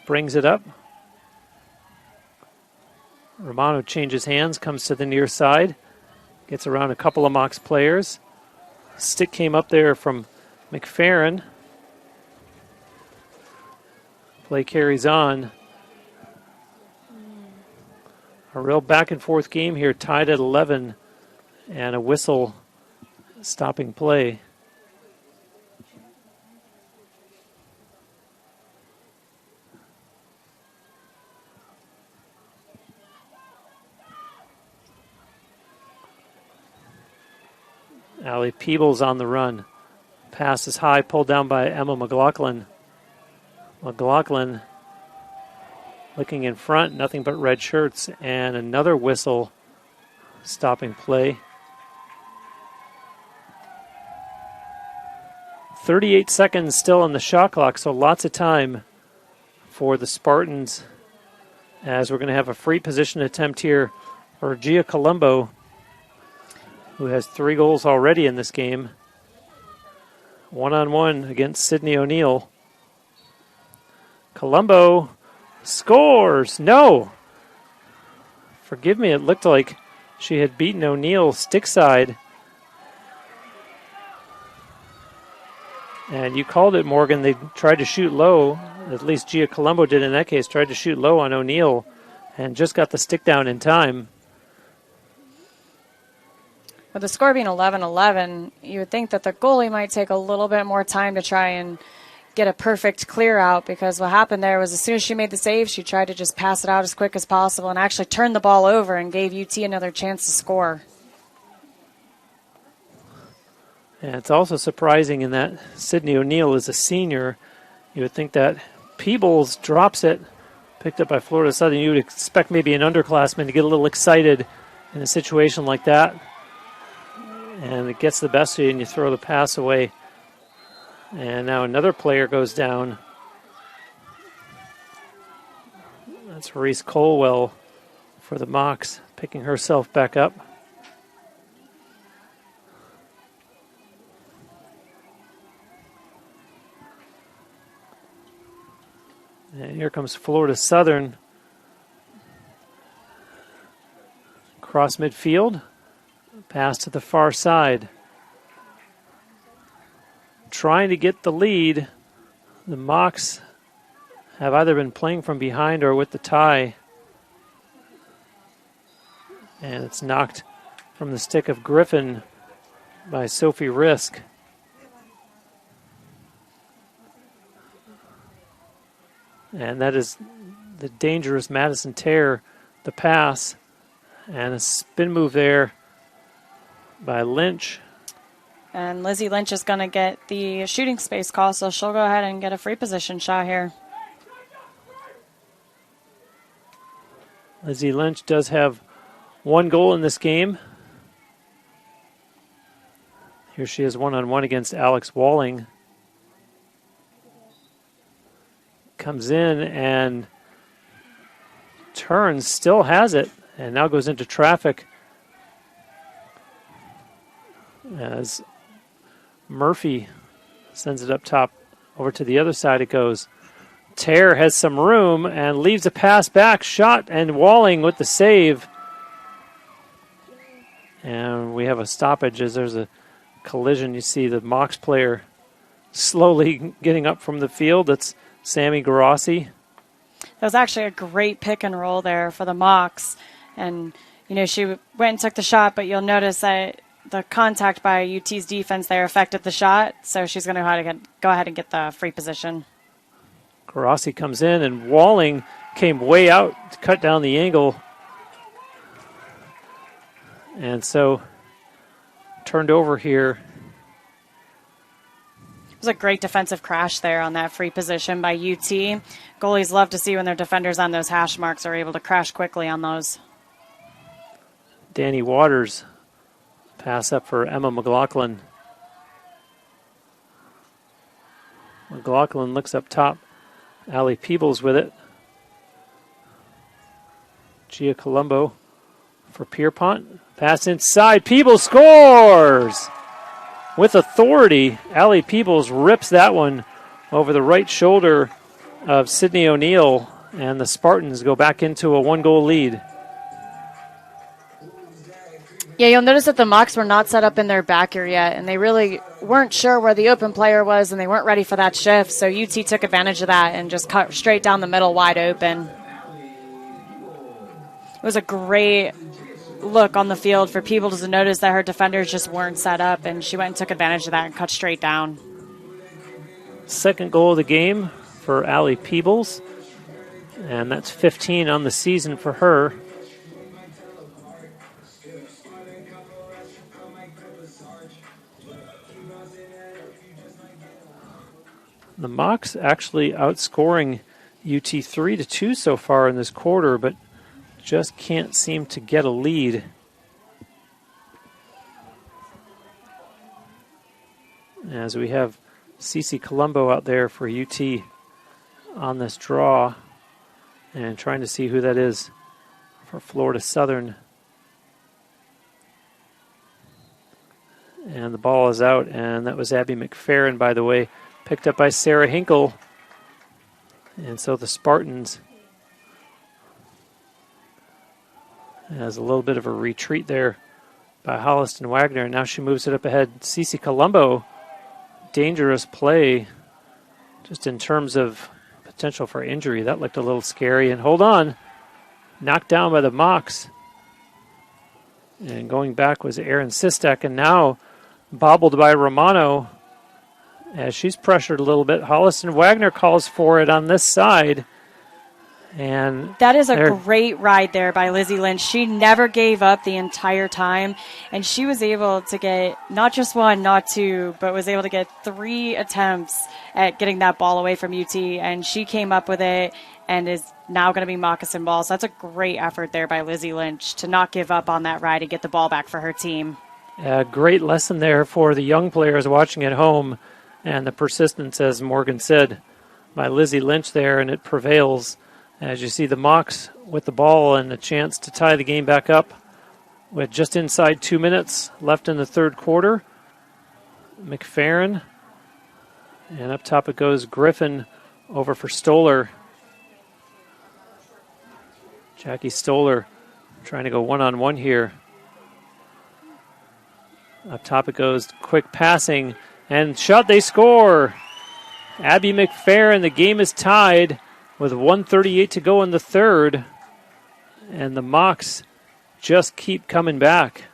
brings it up. Romano changes hands, comes to the near side, gets around a couple of Mocs players. Stick came up there from McFerrin. Play carries on. A real back and forth game here, tied at 11, and a whistle stopping play. Allie Peebles on the run. Pass is high, pulled down by Emma McLaughlin. McLaughlin looking in front, nothing but red shirts, and another whistle stopping play. 38 seconds still on the shot clock, so lots of time for the Spartans, as we're going to have a free position attempt here for Gia Colombo, who has 3 goals already in this game. 1-on-1 against Sydney O'Neill. Colombo scores! No! Forgive me, it looked like she had beaten O'Neill stick side. And you called it, Morgan. They tried to shoot low, at least Gia Colombo did in that case, tried to shoot low on O'Neill and just got the stick down in time. With the score being 11-11, you would think that the goalie might take a little bit more time to try and get a perfect clear out, because what happened there was as soon as she made the save, she tried to just pass it out as quick as possible and actually turned the ball over and gave UT another chance to score. And it's also surprising in that Sydney O'Neill is a senior. You would think that Peebles drops it, picked up by Florida Southern. You would expect maybe an underclassman to get a little excited in a situation like that. And it gets the best of you and you throw the pass away. And now another player goes down. That's Reese Colwell for the Mocs, picking herself back up. And here comes Florida Southern. Cross midfield. Pass to the far side. Trying to get the lead. The Mocs have either been playing from behind or with the tie. And it's knocked from the stick of Griffin by Sophie Risk. And that is the dangerous Madison Tear, the pass. And a spin move there by Lynch. And Lizzie Lynch is going to get the shooting space call, so she'll go ahead and get a free position shot here. Lizzie Lynch does have 1 goal in this game. Here she is 1-on-1 against Alex Walling. Comes in and turns, still has it, and now goes into traffic as Murphy sends it up top. Over to the other side it goes. Tear has some room and leaves a pass back. Shot, and Walling with the save. And we have a stoppage as there's a collision. You see the Mocs player slowly getting up from the field. That's Sammy Garossi. That was actually a great pick and roll there for the Mocs. And, you know, she went and took the shot, but you'll notice that the contact by UT's defense there affected the shot, so she's going to go ahead and get the free position. Garossi comes in, and Walling came way out to cut down the angle. And so turned over here. It was a great defensive crash there on that free position by UT. Goalies love to see when their defenders on those hash marks are able to crash quickly on those. Danny Waters. Pass up for Emma McLaughlin. McLaughlin looks up top. Allie Peebles with it. Gia Colombo for Pierpont. Pass inside. Peebles scores! With authority, Allie Peebles rips that one over the right shoulder of Sydney O'Neill, and the Spartans go back into a 1-goal lead. Yeah, you'll notice that the Mocs were not set up in their backer yet, and they really weren't sure where the open player was, and they weren't ready for that shift, so UT took advantage of that and just cut straight down the middle wide open. It was a great look on the field for people to notice that her defenders just weren't set up, and she went and took advantage of that and cut straight down. Second goal of the game for Allie Peebles, and that's 15 on the season for her. The Mocs actually outscoring UT 3-2 so far in this quarter, but just can't seem to get a lead. As we have Cece Colombo out there for UT on this draw, and trying to see who that is for Florida Southern. And the ball is out, and that was Abby McFerrin, by the way, picked up by Sarah Hinkle. And so the Spartans has a little bit of a retreat there by Holliston Wagner. And now she moves it up ahead. Cece Colombo, dangerous play just in terms of potential for injury. That looked a little scary. And hold on, knocked down by the Mocs. And going back was Erin Sistek, and now bobbled by Romano. As she's pressured a little bit, Holliston Wagner calls for it on this side. And that is a great ride there by Lizzie Lynch. She never gave up the entire time, and she was able to get not just one, not two, but was able to get 3 attempts at getting that ball away from UT, and she came up with it and is now going to be moccasin ball. So that's a great effort there by Lizzie Lynch to not give up on that ride and get the ball back for her team. A great lesson there for the young players watching at home. And the persistence, as Morgan said, by Lizzie Lynch there, and it prevails as you see the Mocs with the ball and a chance to tie the game back up with just inside 2 minutes left in the third quarter. McFerrin, and up top it goes Griffin over for Stoller. Jackie Stoller trying to go one-on-one here. Up top it goes, quick passing. And shot, they score. Abby McFerrin, the game is tied with 1:38 to go in the third. And the Mocs just keep coming back.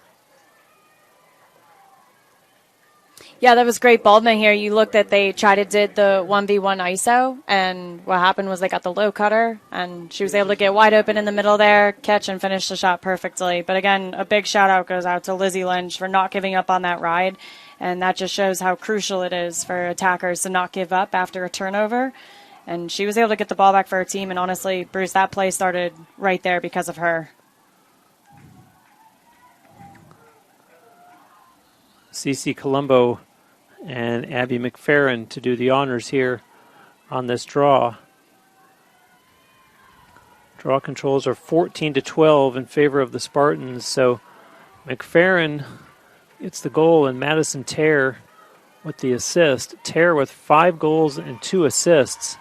Yeah, that was great ballman here. You looked at they tried to did the 1v1 ISO, and what happened was they got the low cutter, and she was able to get wide open in the middle there, catch and finish the shot perfectly. But again, a big shout out goes out to Lizzie Lynch for not giving up on that ride. And that just shows how crucial it is for attackers to not give up after a turnover. And she was able to get the ball back for her team. And honestly, Bruce, that play started right there because of her. Cece Colombo and Abby McFerrin to do the honors here on this draw. Draw controls are 14-12 in favor of the Spartans. So McFerrin gets the goal, and Madison Terre with the assist. Terre with 5 goals and 2 assists.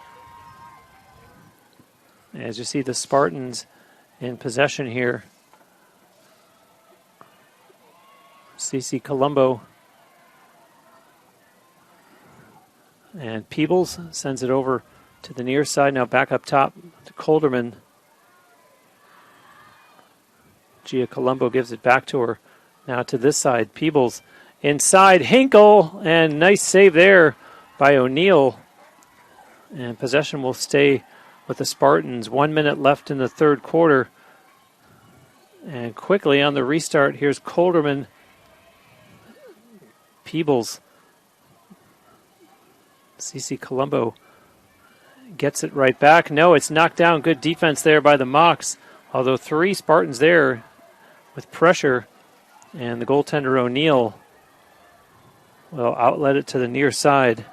As you see the Spartans in possession here. Cece Colombo. And Peebles sends it over to the near side. Now back up top to Colderman. Gia Colombo gives it back to her. Now to this side, Peebles inside, Hinkle, and nice save there by O'Neill. And possession will stay with the Spartans. 1 minute left in the third quarter. And quickly on the restart, here's Colderman. Peebles. Cece Colombo gets it right back. No, it's knocked down. Good defense there by the Mocs. Although 3 Spartans there with pressure. And the goaltender O'Neill will outlet it to the near side.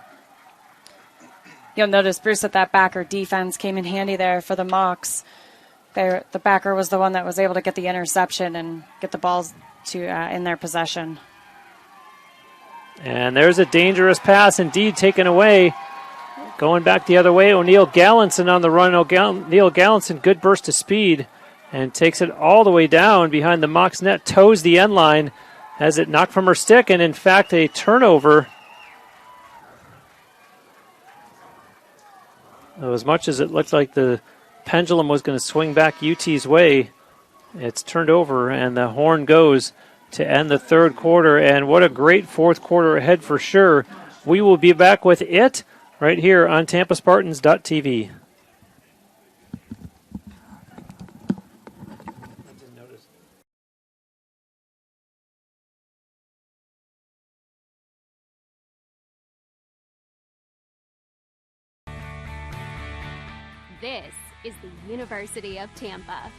You'll notice, Bruce, that backer defense came in handy there for the Mocs. The backer was the one that was able to get the interception and get the balls to in their possession. And there's a dangerous pass indeed taken away. Going back the other way, O'Neal Gallinson on the run. O'Neal Gallinson, good burst of speed, and takes it all the way down behind the Mocs net, toes the end line, has it knocked from her stick, and in fact a turnover. So as much as it looked like the pendulum was going to swing back UT's way, it's turned over, and the horn goes to end the third quarter. And what a great fourth quarter ahead for sure. We will be back with it right here on TampaSpartans.tv. This is the University of Tampa.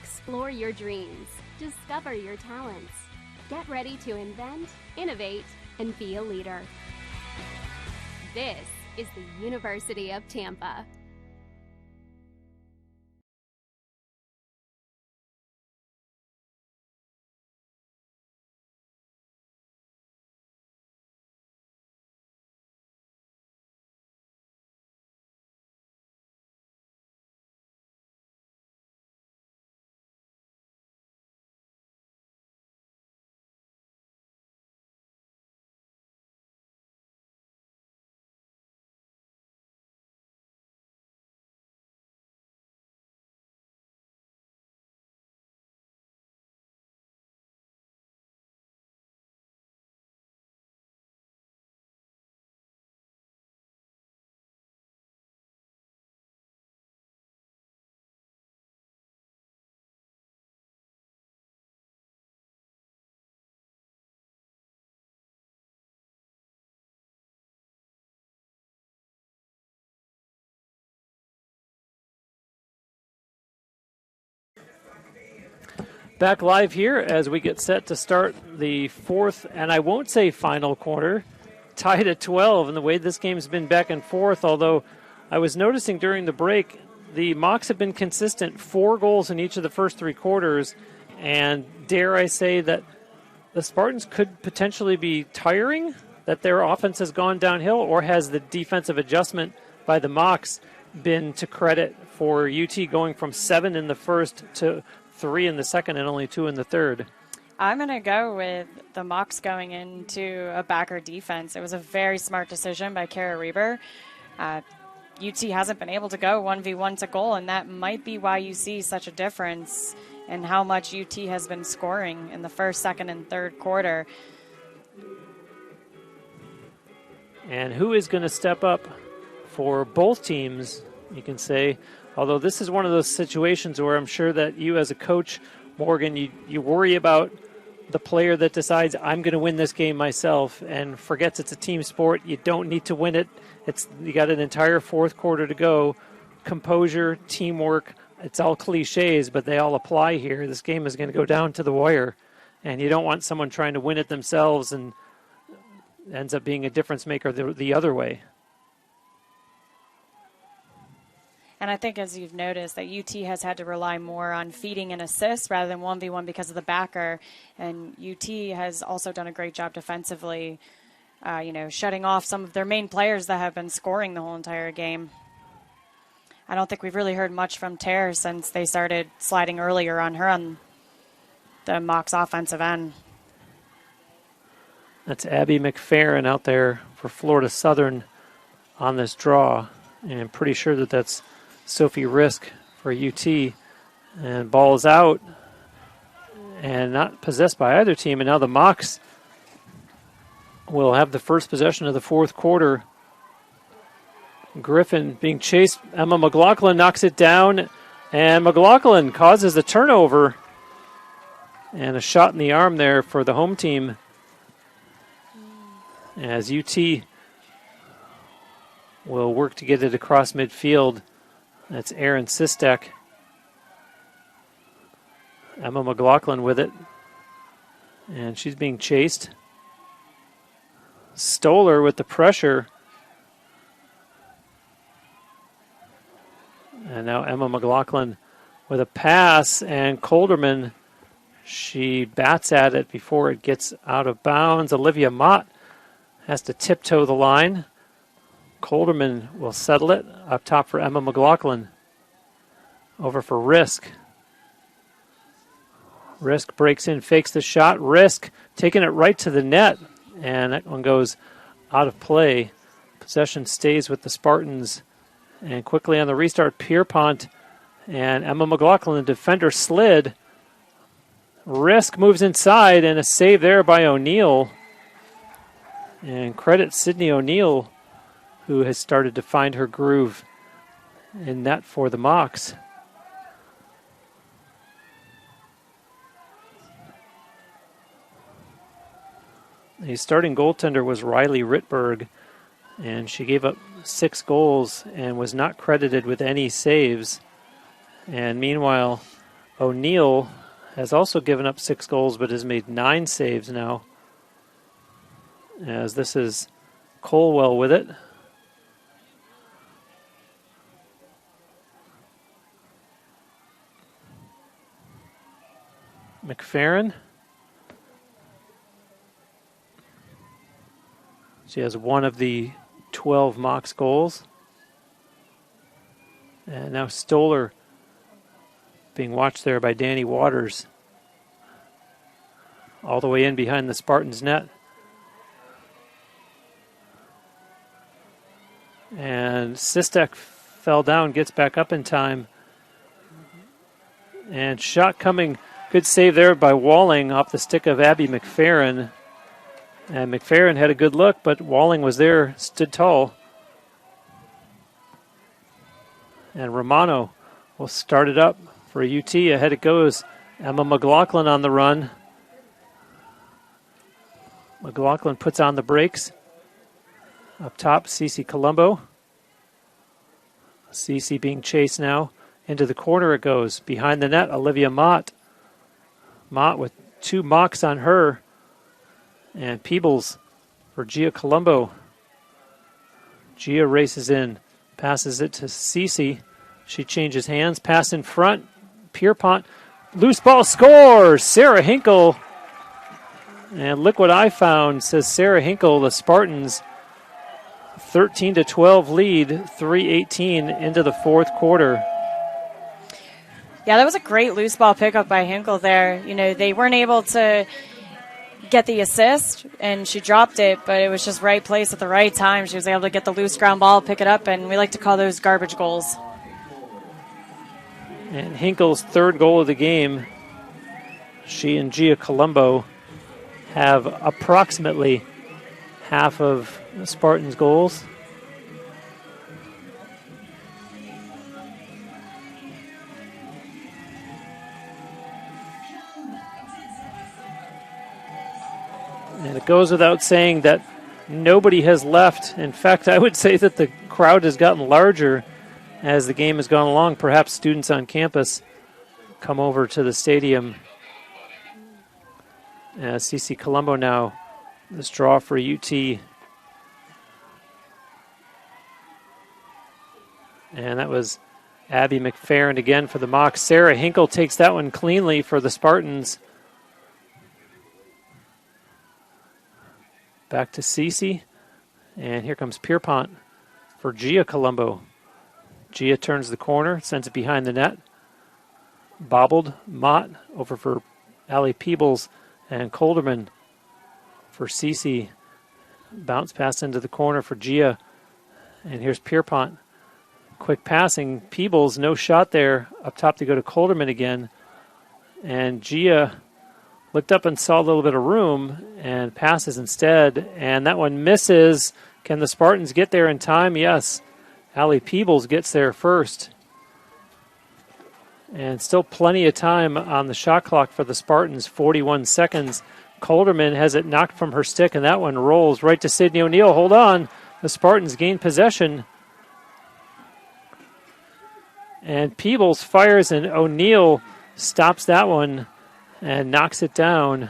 Explore your dreams. Discover your talents. Get ready to invent, innovate, and be a leader. This is the University of Tampa. Back live here as we get set to start the fourth, and I won't say final quarter, tied at 12, and the way this game's been back and forth, although I was noticing during the break, the Mocs have been consistent, 4 goals in each of the first 3 quarters, and dare I say that the Spartans could potentially be tiring, that their offense has gone downhill, or has the defensive adjustment by the Mocs been to credit for UT going from 7 in the first to 3 in the second and only 2 in the third? I'm going to go with the Mocs going into a backer defense. It was a very smart decision by Kara Reber. UT hasn't been able to go 1v1 to goal, and that might be why you see such a difference in how much UT has been scoring in the first, second, and third quarter. And who is going to step up for both teams, you can say? Although this is one of those situations where I'm sure that you as a coach, Morgan, you worry about the player that decides, I'm going to win this game myself, and forgets it's a team sport. You don't need to win it. You got an entire fourth quarter to go. Composure, teamwork, it's all cliches, but they all apply here. This game is going to go down to the wire, and you don't want someone trying to win it themselves and ends up being a difference maker the other way. And I think, as you've noticed, that UT has had to rely more on feeding and assists rather than 1v1 because of the backer. And UT has also done a great job defensively, shutting off some of their main players that have been scoring the whole entire game. I don't think we've really heard much from Tare since they started sliding earlier on her on the Mocs offensive end. That's Abby McFerrin out there for Florida Southern on this draw. And I'm pretty sure that that's Sophie Risk for UT. And ball is out and not possessed by either team. And now the Mocs will have the first possession of the fourth quarter. Griffin being chased. Emma McLaughlin knocks it down. And McLaughlin causes a turnover. And a shot in the arm there for the home team. As UT will work to get it across midfield. That's Aaron Sistek. Emma McLaughlin with it. And she's being chased. Stoller with the pressure. And now Emma McLaughlin with a pass, and Colderman, she bats at it before it gets out of bounds. Olivia Mott has to tiptoe the line. Colderman will settle it up top for Emma McLaughlin. Over for Risk. Risk breaks in, fakes the shot. Risk taking it right to the net, and that one goes out of play. Possession stays with the Spartans. And quickly on the restart, Pierpont and Emma McLaughlin, the defender, slid. Risk moves inside, and a save there by O'Neill. And credit Sydney O'Neill, who has started to find her groove in net for the Mocs. The starting goaltender was Riley Rittberg, and she gave up 6 goals and was not credited with any saves. And meanwhile, O'Neill has also given up 6 goals but has made 9 saves now, as this is Colwell with it. McFerrin. She has one of the 12 Mocs goals. And now Stoller being watched there by Danny Waters. All the way in behind the Spartans net. And Sistek fell down, gets back up in time. And shot coming, good save there by Walling off the stick of Abby McFerrin. And McFerrin had a good look, but Walling was there, stood tall. And Romano will start it up for UT. Ahead it goes. Emma McLaughlin on the run. McLaughlin puts on the brakes. Up top, Cece Colombo. Cece being chased now. Into the corner it goes. Behind the net, Olivia Mott. Mott with 2 Mocs on her. And Peebles for Gia Colombo. Gia races in, passes it to Cece. She changes hands, pass in front. Pierpont, loose ball, scores! Sarah Hinkle. And look what I found, says Sarah Hinkle. The Spartans 13-12 lead, 3:18 into the 4th quarter. Yeah, that was a great loose ball pickup by Hinkle there. You know, they weren't able to get the assist, and she dropped it, but it was just right place at the right time. She was able to get the loose ground ball, pick it up, and we like to call those garbage goals. And Hinkle's 3rd goal of the game. She and Gia Colombo have approximately half of the Spartans' goals. And it goes without saying that nobody has left. In fact, I would say that the crowd has gotten larger as the game has gone along. Perhaps students on campus come over to the stadium. CC Colombo now, this draw for UT. And that was Abby McFerrin again for the Mocs. Sarah Hinkle takes that one cleanly for the Spartans. Back to Cece, and here comes Pierpont for Gia Colombo. Gia turns the corner, sends it behind the net. Bobbled, Mott over for Allie Peebles, and Colderman for Cece. Bounce pass into the corner for Gia, and here's Pierpont. Quick passing, Peebles, no shot there. Up top to go to Colderman again, and Gia looked up and saw a little bit of room and passes instead, and that one misses. Can the Spartans get there in time? Yes. Allie Peebles gets there first. And still plenty of time on the shot clock for the Spartans, 41 seconds. Colderman has it knocked from her stick, and that one rolls right to Sydney O'Neill. Hold on. The Spartans gain possession. And Peebles fires, and O'Neill stops that one and knocks it down.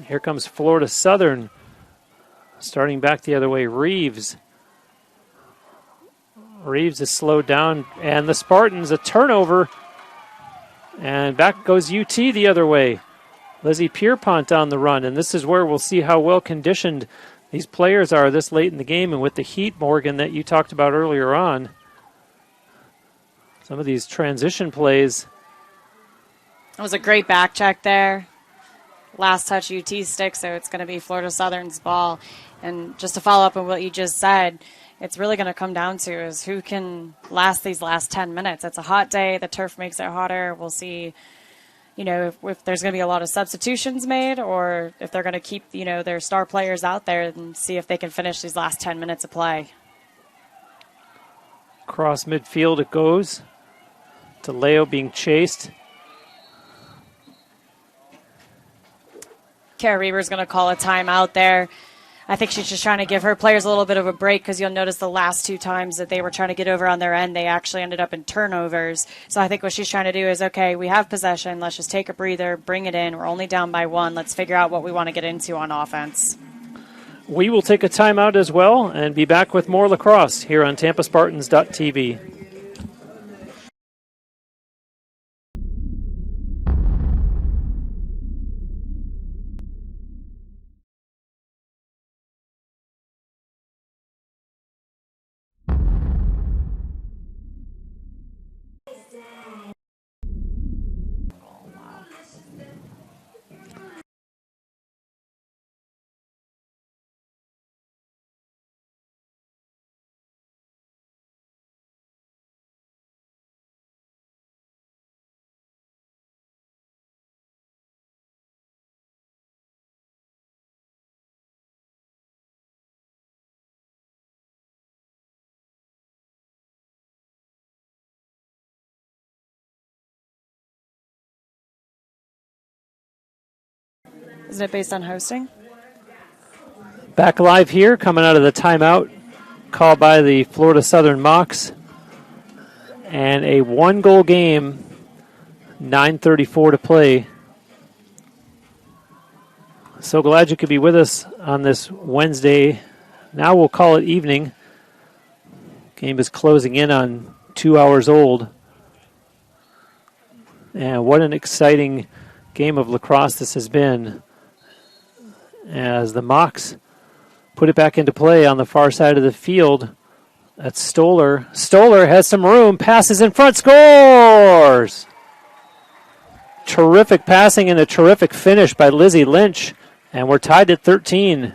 Here comes Florida Southern. Starting back the other way, Reeves. Reeves is slowed down, and the Spartans, a turnover. And back goes UT the other way. Lizzie Pierpont on the run, and this is where we'll see how well conditioned these players are this late in the game. And with the heat, Morgan, that you talked about earlier on, some of these transition plays. That was a great back check there. Last touch UT stick, so it's going to be Florida Southern's ball. And just to follow up on what you just said, it's really going to come down to is who can last these last 10 minutes. It's a hot day. The turf makes it hotter. We'll see, if there's going to be a lot of substitutions made or if they're going to keep, their star players out there and see if they can finish these last 10 minutes of play. Across midfield it goes. To Leo being chased. Kara Reber's going to call a timeout there. I think she's just trying to give her players a little bit of a break because you'll notice the last 2 times that they were trying to get over on their end, they actually ended up in turnovers. So I think what she's trying to do is, okay, we have possession. Let's just take a breather, bring it in. We're only down by 1. Let's figure out what we want to get into on offense. We will take a timeout as well and be back with more lacrosse here on TampaSpartans.tv. Isn't it based on hosting? Back live here, coming out of the timeout called by the Florida Southern Mocs. And a 1-goal game, 9:34 to play. So glad you could be with us on this Wednesday. Now we'll call it evening. Game is closing in on 2 hours old. And what an exciting game of lacrosse this has been, as the Mocs put it back into play on the far side of the field. That's Stoller. Stoller has some room, passes in front, scores! Terrific passing and a terrific finish by Lizzie Lynch, and we're tied at 13.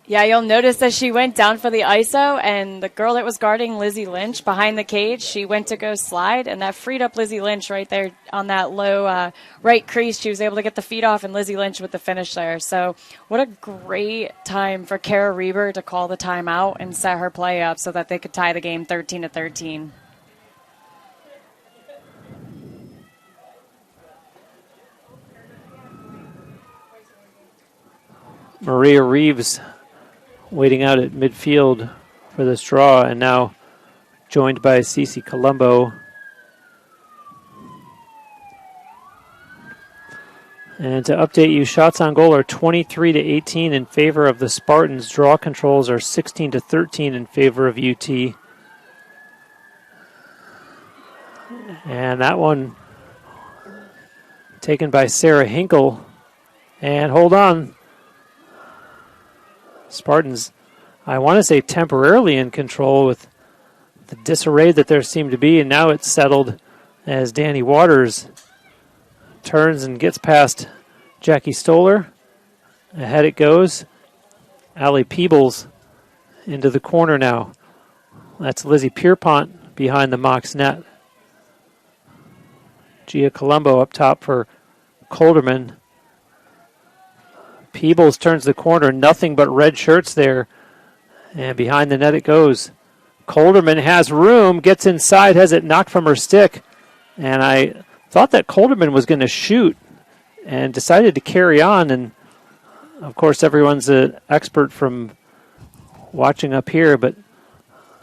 Yeah, you'll notice that she went down for the ISO, and the girl that was guarding Lizzie Lynch behind the cage, she went to go slide, and that freed up Lizzie Lynch right there on that low right crease. She was able to get the feet off, and Lizzie Lynch with the finish there. So what a great time for Kara Reber to call the timeout and set her play up so that they could tie the game 13-13. Maria Reeves waiting out at midfield for this draw, and now joined by Cece Colombo. And to update you, shots on goal are 23-18 in favor of the Spartans. Draw controls are 16-13 in favor of UT. And that one taken by Sarah Hinkle. And hold on. Spartans, I want to say temporarily in control with the disarray that there seemed to be, and now it's settled as Danny Waters turns and gets past Jackie Stoller. Ahead it goes. Allie Peebles into the corner now. That's Lizzie Pierpont behind the Mocs net. Gia Colombo up top for Colderman. Peebles turns the corner, nothing but red shirts there. And behind the net it goes. Colderman has room, gets inside, has it knocked from her stick. And I thought that Colderman was going to shoot and decided to carry on. And, of course, everyone's an expert from watching up here. But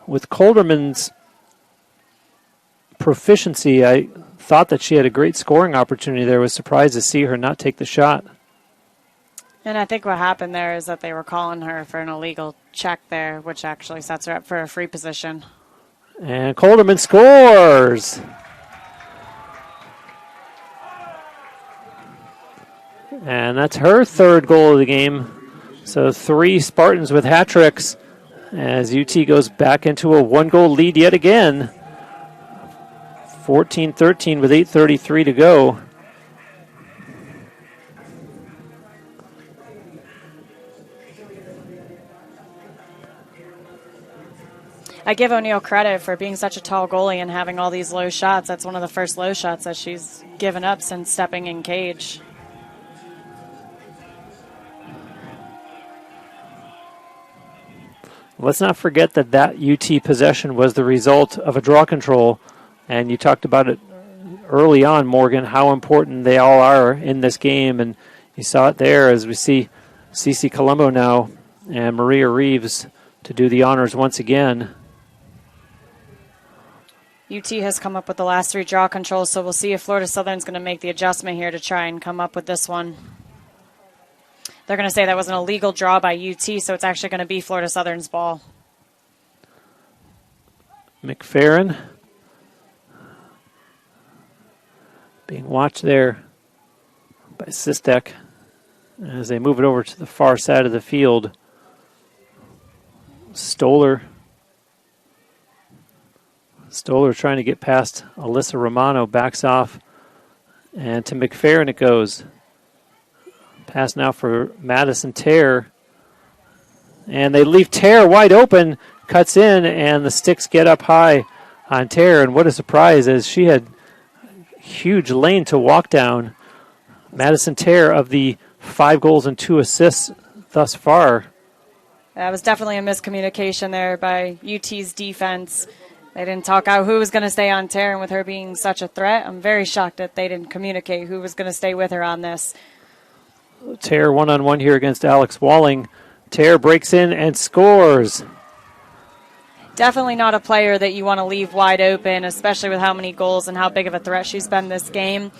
with Colderman's proficiency. I thought that she had a great scoring opportunity there. Was surprised to see her not take the shot. And I think what happened there is that they were calling her for an illegal check there, which actually sets her up for a free position. And Colderman scores! And that's her third goal of the game. So 3 Spartans with hat tricks as UT goes back into a 1-goal lead yet again. 14-13 with 8:33 to go. I give O'Neill credit for being such a tall goalie and having all these low shots. That's one of the first low shots that she's given up since stepping in cage. Let's not forget that UT possession was the result of a draw control, and you talked about it early on, Morgan, how important they all are in this game, and you saw it there as we see Cece Colombo now and Maria Reeves to do the honors once again. UT has come up with the last 3 draw controls, so we'll see if Florida Southern's going to make the adjustment here to try and come up with this one. They're going to say that was an illegal draw by UT, so it's actually going to be Florida Southern's ball. McFerrin being watched there by Sistek as they move it over to the far side of the field. Stoller trying to get past Alyssa Romano, backs off, and to McFerrin it goes. Pass now for Madison Terre, and they leave Terre wide open, cuts in, and the sticks get up high on Terre, and what a surprise as she had huge lane to walk down. Madison Terre of the 5 goals and 2 assists thus far. That was definitely a miscommunication there by UT's defense. They didn't talk out who was going to stay on Terre, and with her being such a threat, I'm very shocked that they didn't communicate who was going to stay with her on this. Terre one-on-one here against Alex Walling. Terre breaks in and scores. Definitely not a player that you want to leave wide open, especially with how many goals and how big of a threat she's been this game.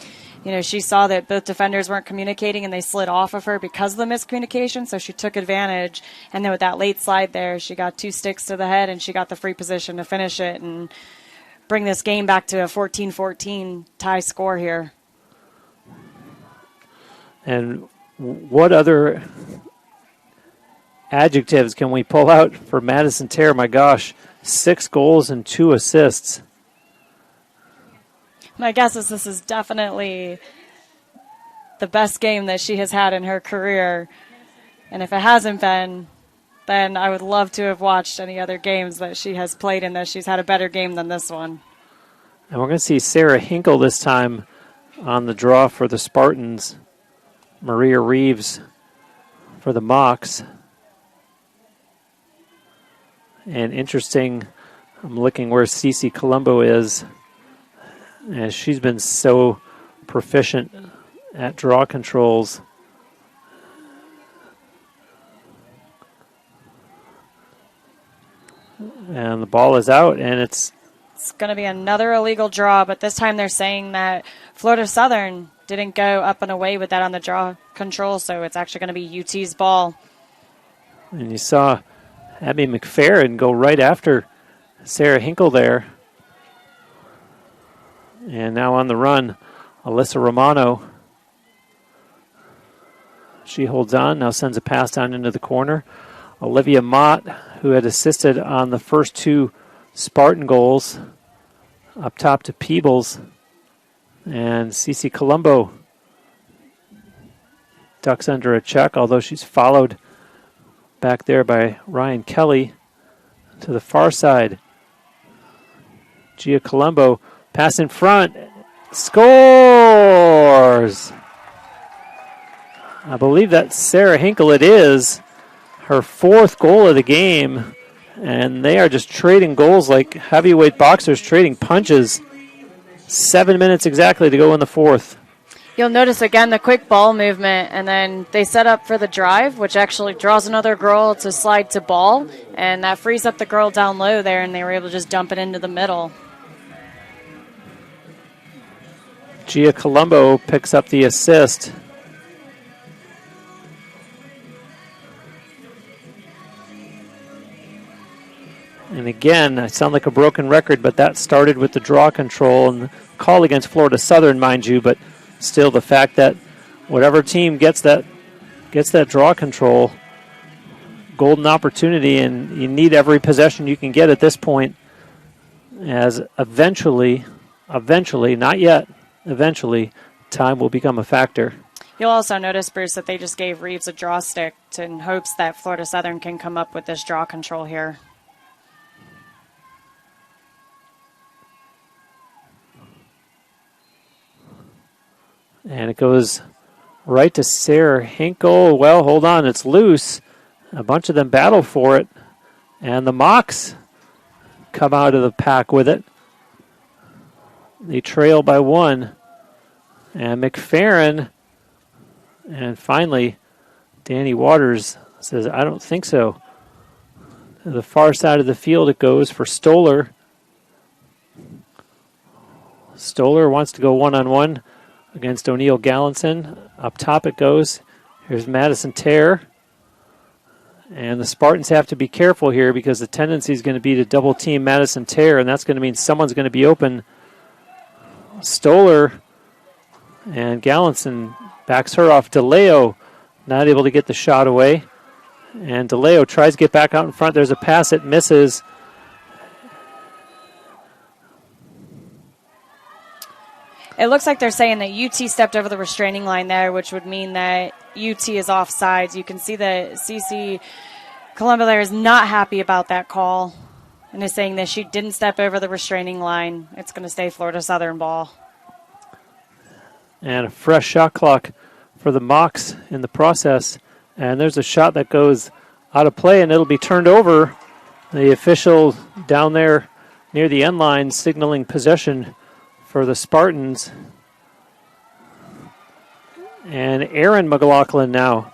You know, she saw that both defenders weren't communicating and they slid off of her because of the miscommunication, so she took advantage. And then with that late slide there, she got 2 sticks to the head and she got the free position to finish it and bring this game back to a 14-14 tie score here. And what other adjectives can we pull out for Madison Terre? My gosh, 6 goals and 2 assists. My guess is this is definitely the best game that she has had in her career. And if it hasn't been, then I would love to have watched any other games that she has played in that she's had a better game than this one. And we're going to see Sarah Hinkle this time on the draw for the Spartans. Maria Reeves for the Mocs. And interesting, I'm looking where Cece Colombo is, as she's been so proficient at draw controls. And the ball is out, and it's going to be another illegal draw, but this time they're saying that Florida Southern didn't go up and away with that on the draw control, so it's actually going to be UT's ball. And you saw Abby McFerrin go right after Sarah Hinkle there. And now on the run, Alyssa Romano. She holds on, now sends a pass down into the corner. Olivia Mott, who had assisted on the first 2 Spartan goals, up top to Peebles. And Cece Colombo ducks under a check, although she's followed back there by Ryan Kelly to the far side. Gia Colombo, pass in front, scores! I believe that's Sarah Hinkle. It is her 4th goal of the game, and they are just trading goals like heavyweight boxers trading punches. 7 minutes exactly to go in the 4th. You'll notice again the quick ball movement, and then they set up for the drive, which actually draws another girl to slide to ball, and that frees up the girl down low there, and they were able to just dump it into the middle. Gia Colombo picks up the assist. And again, I sound like a broken record, but that started with the draw control and the call against Florida Southern, mind you, but still the fact that whatever team gets that draw control, golden opportunity, and you need every possession you can get at this point, as eventually, not yet, eventually, time will become a factor. You'll also notice, Bruce, that they just gave Reeves a draw stick in hopes that Florida Southern can come up with this draw control here. And it goes right to Sarah Hinkle. Well, hold on, it's loose. A bunch of them battle for it. And the Mocs come out of the pack with it. They trail by 1. And McFerrin, and finally, Danny Waters says, I don't think so. To the far side of the field it goes for Stoller. Stoller wants to go one-on-one against O'Neill Gallinson. Up top it goes. Here's Madison Terre. And the Spartans have to be careful here because the tendency is going to be to double team Madison Terre, and that's going to mean someone's going to be open. Stoller and Gallinson backs her off. DeLeo not able to get the shot away. And DeLeo tries to get back out in front. There's a pass, it misses. It looks like they're saying that UT stepped over the restraining line there, which would mean that UT is offsides. You can see that CC Colombo there is not happy about that call and is saying that she didn't step over the restraining line. It's going to stay Florida Southern ball. And a fresh shot clock for the Mocs in the process. And there's a shot that goes out of play, and it'll be turned over. The official down there near the end line signaling possession for the Spartans. And Aaron McLaughlin now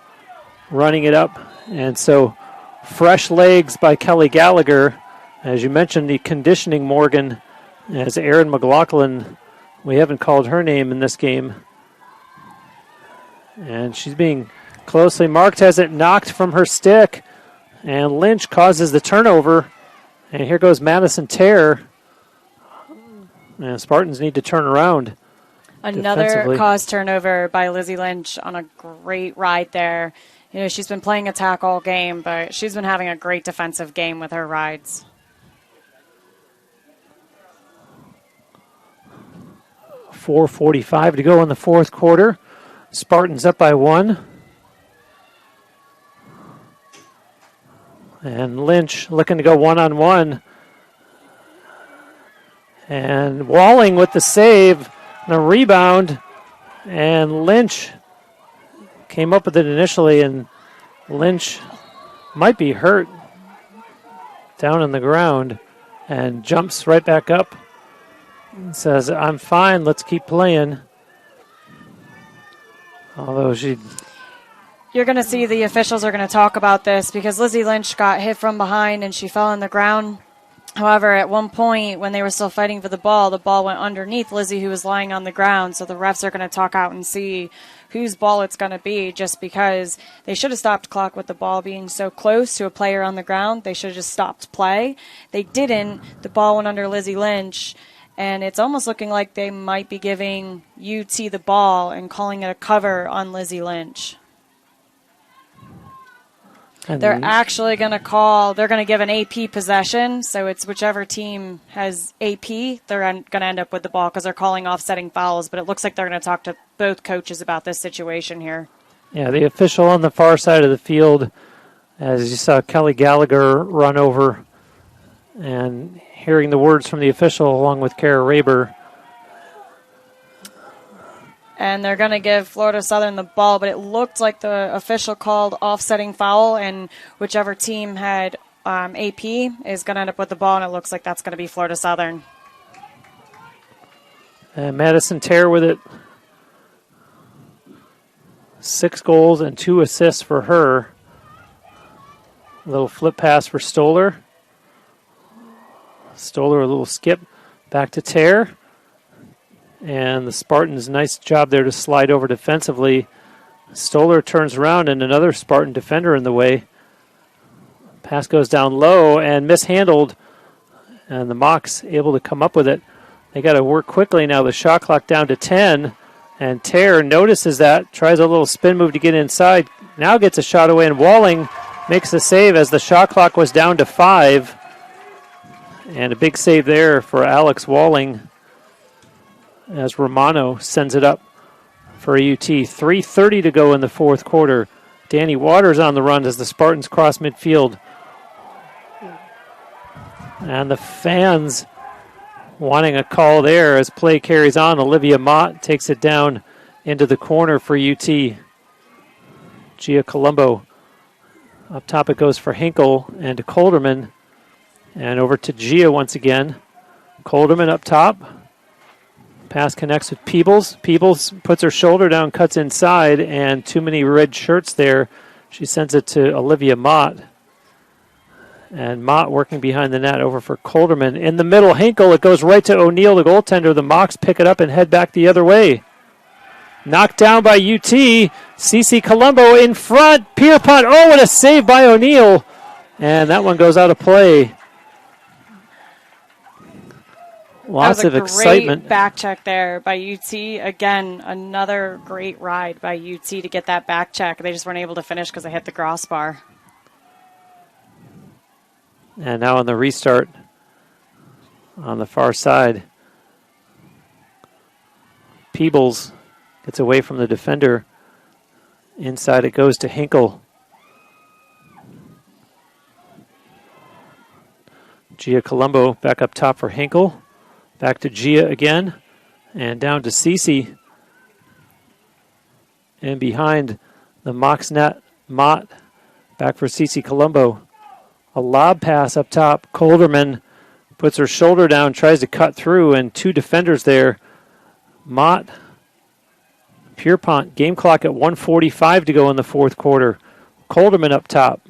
running it up. And so fresh legs by Kelly Gallagher. As you mentioned, the conditioning Morgan as Aaron McLaughlin. We haven't called her name in this game. And she's being closely marked, has it knocked from her stick. And Lynch causes the turnover. And here goes Madison Terre. And Spartans need to turn around. Another caused turnover by Lizzie Lynch on a great ride there. You know, she's been playing attack all game, but she's been having a great defensive game with her rides. 4:45 to go in the fourth quarter. Spartans up by 1. And Lynch looking to go one-on-one. And Walling with the save and a rebound. And Lynch came up with it initially, and Lynch might be hurt down on the ground and jumps right back up and says, I'm fine, let's keep playing. Although you're going to see the officials are going to talk about this because Lizzie Lynch got hit from behind and she fell on the ground. However, at one point when they were still fighting for the ball went underneath Lizzie, who was lying on the ground. So the refs are going to talk out and see whose ball it's going to be, just because they should have stopped clock with the ball being so close to a player on the ground. They should have just stopped play. They didn't. The ball went under Lizzie Lynch, and it's almost looking like they might be giving UT the ball and calling it a cover on Lizzie Lynch. And they're actually going to give an AP possession, so it's whichever team has AP, they're going to end up with the ball because they're calling offsetting fouls, but it looks like they're going to talk to both coaches about this situation here. Yeah, the official on the far side of the field, as you saw Kelly Gallagher run over, and hearing the words from the official along with Kara Raber. And they're going to give Florida Southern the ball, but it looked like the official called offsetting foul, and whichever team had AP is going to end up with the ball, and it looks like that's going to be Florida Southern. And Madison Terre with it. 6 goals and 2 assists for her. A little flip pass for Stoller. Stoller a little skip back to Terre. And the Spartans, nice job there to slide over defensively. Stoller turns around and another Spartan defender in the way. Pass goes down low and mishandled. And the Mocs able to come up with it. They got to work quickly now. The shot clock down to 10. And Tare notices that, tries a little spin move to get inside. Now gets a shot away, and Walling makes the save as the shot clock was down to 5. And a big save there for Alex Walling as Romano sends it up for UT. 3:30 to go in the fourth quarter. Danny Waters on the run as the Spartans cross midfield. And the fans wanting a call there as play carries on. Olivia Mott takes it down into the corner for UT. Gia Colombo. Up top it goes for Hinkle and to Colderman. And over to Gia once again. Colderman up top. Pass connects with Peebles. Peebles puts her shoulder down, cuts inside, and too many red shirts there. She sends it to Olivia Mott. And Mott working behind the net over for Colderman. In the middle, Hinkle. It goes right to O'Neill, the goaltender. The Mocs pick it up and head back the other way. Knocked down by UT. CC Colombo in front. Pierpont. Oh, what a save by O'Neill. And that one goes out of play. Lots of excitement. Great back check there by UT. Again, another great ride by UT to get that back check. They just weren't able to finish because they hit the crossbar. And now on the restart on the far side, Peebles gets away from the defender. Inside it goes to Hinkle. Gia Colombo back up top for Hinkle. Back to Gia again. And down to Cece. And behind the Mocs net, Mott. Back for Cece Colombo. A lob pass up top. Colderman puts her shoulder down, tries to cut through, and two defenders there. Mott, Pierpont, game clock at 1:45 to go in the fourth quarter. Colderman up top.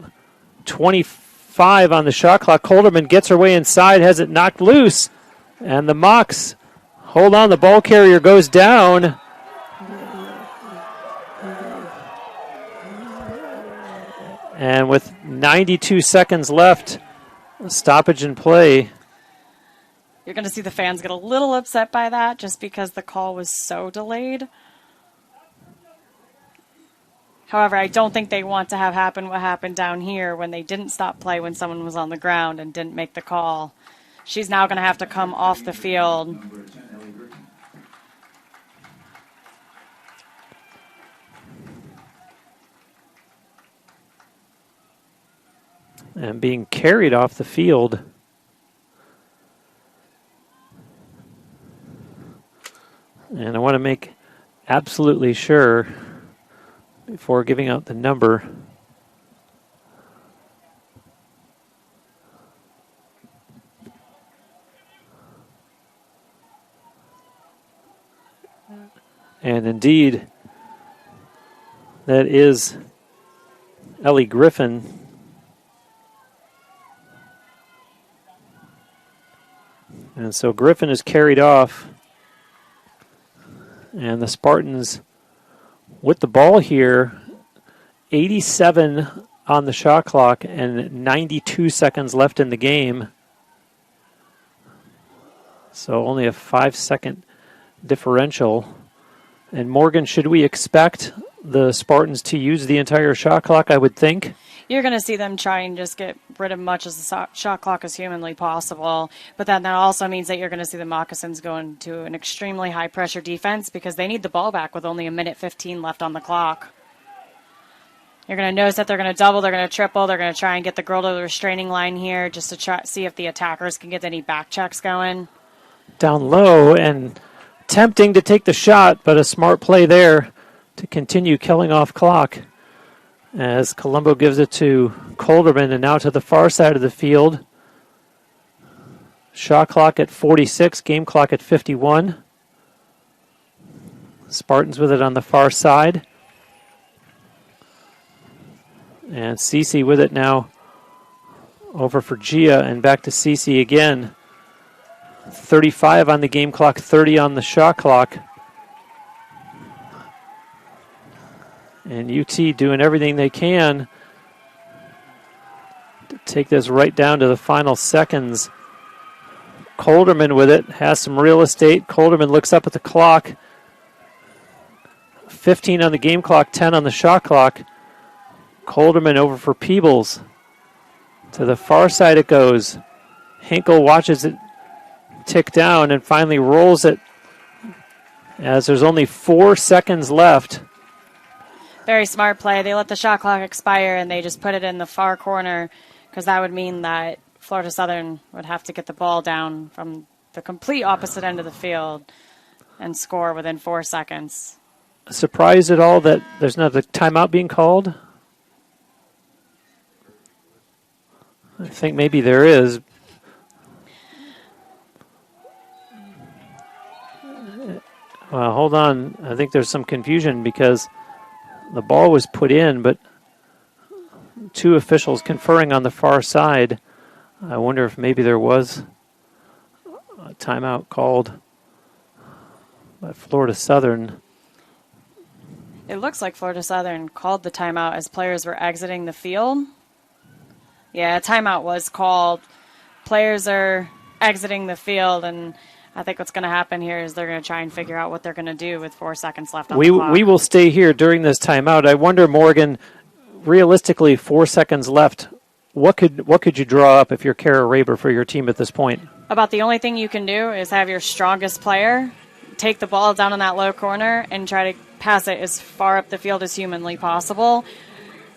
25 on the shot clock. Colderman gets her way inside, has it knocked loose, and the Mocs hold on. The ball carrier goes down. And with 92 seconds left, stoppage in play. You're going to see the fans get a little upset by that just because the call was so delayed. However, I don't think they want to have happen what happened down here when they didn't stop play when someone was on the ground and didn't make the call. She's now going to have to come off the field. And being carried off the field. And I want to make absolutely sure before giving out the number. And indeed, that is Ellie Griffin. And so Griffin is carried off. And the Spartans with the ball here, 87 on the shot clock and 92 seconds left in the game. So only a 5-second differential. And Morgan, should we expect the Spartans to use the entire shot clock? I would think. You're going to see them try and just get rid of much as the shot clock as humanly possible. But then that also means that you're going to see the Moccasins go into an extremely high-pressure defense because they need the ball back with only 1:15 left on the clock. You're going to notice that they're going to double, they're going to triple, they're going to try and get the girl to the restraining line here just to try see if the attackers can get any back checks going. Down low and tempting to take the shot, but a smart play there to continue killing off clock. As Colombo gives it to Colderman and now to the far side of the field. Shot clock at 46, game clock at 51. Spartans with it on the far side. And Cece with it now over for Gia and back to Cece again. 35 on the game clock, 30 on the shot clock. And UT doing everything they can to take this right down to the final seconds. Colderman with it, has some real estate. Colderman looks up at the clock. 15 on the game clock, 10 on the shot clock. Colderman over for Peebles. To the far side it goes. Hinkle watches it tick down and finally rolls it as there's only 4 seconds left. Very smart play. They let the shot clock expire and they just put it in the far corner because that would mean that Florida Southern would have to get the ball down from the complete opposite end of the field and score within 4 seconds. Surprised at all that there's not a timeout being called? I think maybe there is. Well, hold on. I think there's some confusion because the ball was put in, but 2 officials conferring on the far side. I wonder if maybe there was a timeout called by Florida Southern. It looks like Florida Southern called the timeout as players were exiting the field. Yeah, a timeout was called. Players are exiting the field, and I think what's going to happen here is they're going to try and figure out what they're going to do with 4 seconds left on the clock. We will stay here during this timeout. I wonder, Morgan, realistically, 4 seconds left. What could you draw up if you're Kara Raber for your team at this point? About the only thing you can do is have your strongest player take the ball down in that low corner and try to pass it as far up the field as humanly possible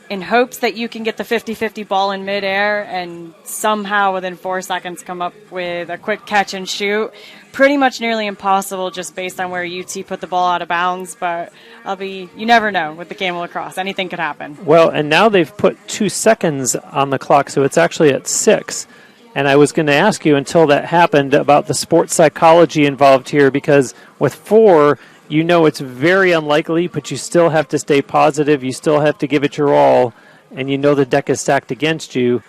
in hopes that you can get the 50-50 ball in midair and somehow within 4 seconds come up with a quick catch and shoot. Pretty much nearly impossible just based on where UT put the ball out of bounds, but you never know with the game of lacrosse. Anything could happen. Well, and now they've put 2 seconds on the clock, so it's actually at 6. And I was going to ask you until that happened about the sports psychology involved here, because with 4, you know it's very unlikely, but you still have to stay positive. You still have to give it your all, and you know the deck is stacked against you.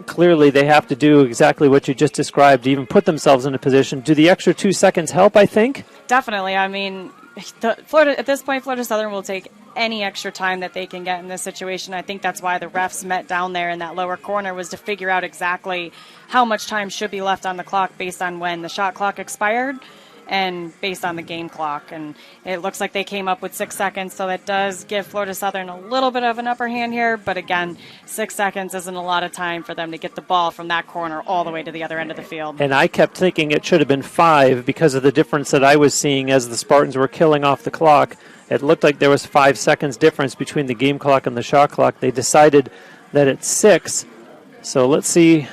Clearly, they have to do exactly what you just described to even put themselves in a position. Do the extra 2 seconds help, I think? Definitely. I mean, at this point, Florida Southern will take any extra time that they can get in this situation. I think that's why the refs met down there in that lower corner, was to figure out exactly how much time should be left on the clock based on when the shot clock expired and based on the game clock. And it looks like they came up with 6 seconds, so that does give Florida Southern a little bit of an upper hand here. But again, 6 seconds isn't a lot of time for them to get the ball from that corner all the way to the other end of the field. And I kept thinking it should have been 5 because of the difference that I was seeing as the Spartans were killing off the clock. It looked like there was 5 seconds difference between the game clock and the shot clock. They decided that it's 6. So let's see.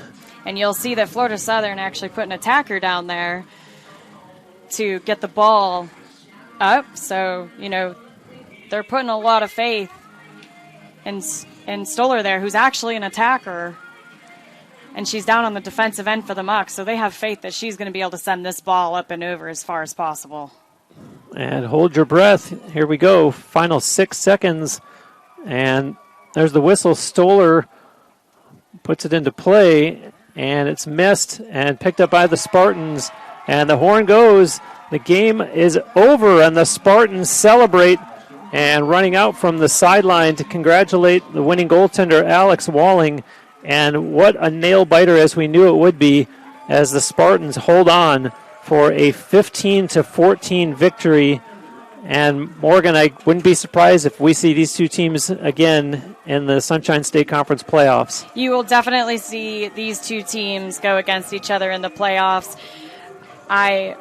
And you'll see that Florida Southern actually put an attacker down there to get the ball up. So, they're putting a lot of faith in Stoller there, who's actually an attacker. And she's down on the defensive end for the Muck. So they have faith that she's going to be able to send this ball up and over as far as possible. And hold your breath. Here we go. Final 6 seconds. And there's the whistle. Stoller puts it into play. And it's missed and picked up by the Spartans. And the horn goes. The game is over, and the Spartans celebrate and running out from the sideline to congratulate the winning goaltender, Alex Walling. And what a nail-biter, as we knew it would be, as the Spartans hold on for a 15-14 victory. And Morgan, I wouldn't be surprised if we see these 2 teams again in the Sunshine State Conference playoffs. You will definitely see these 2 teams go against each other in the playoffs. I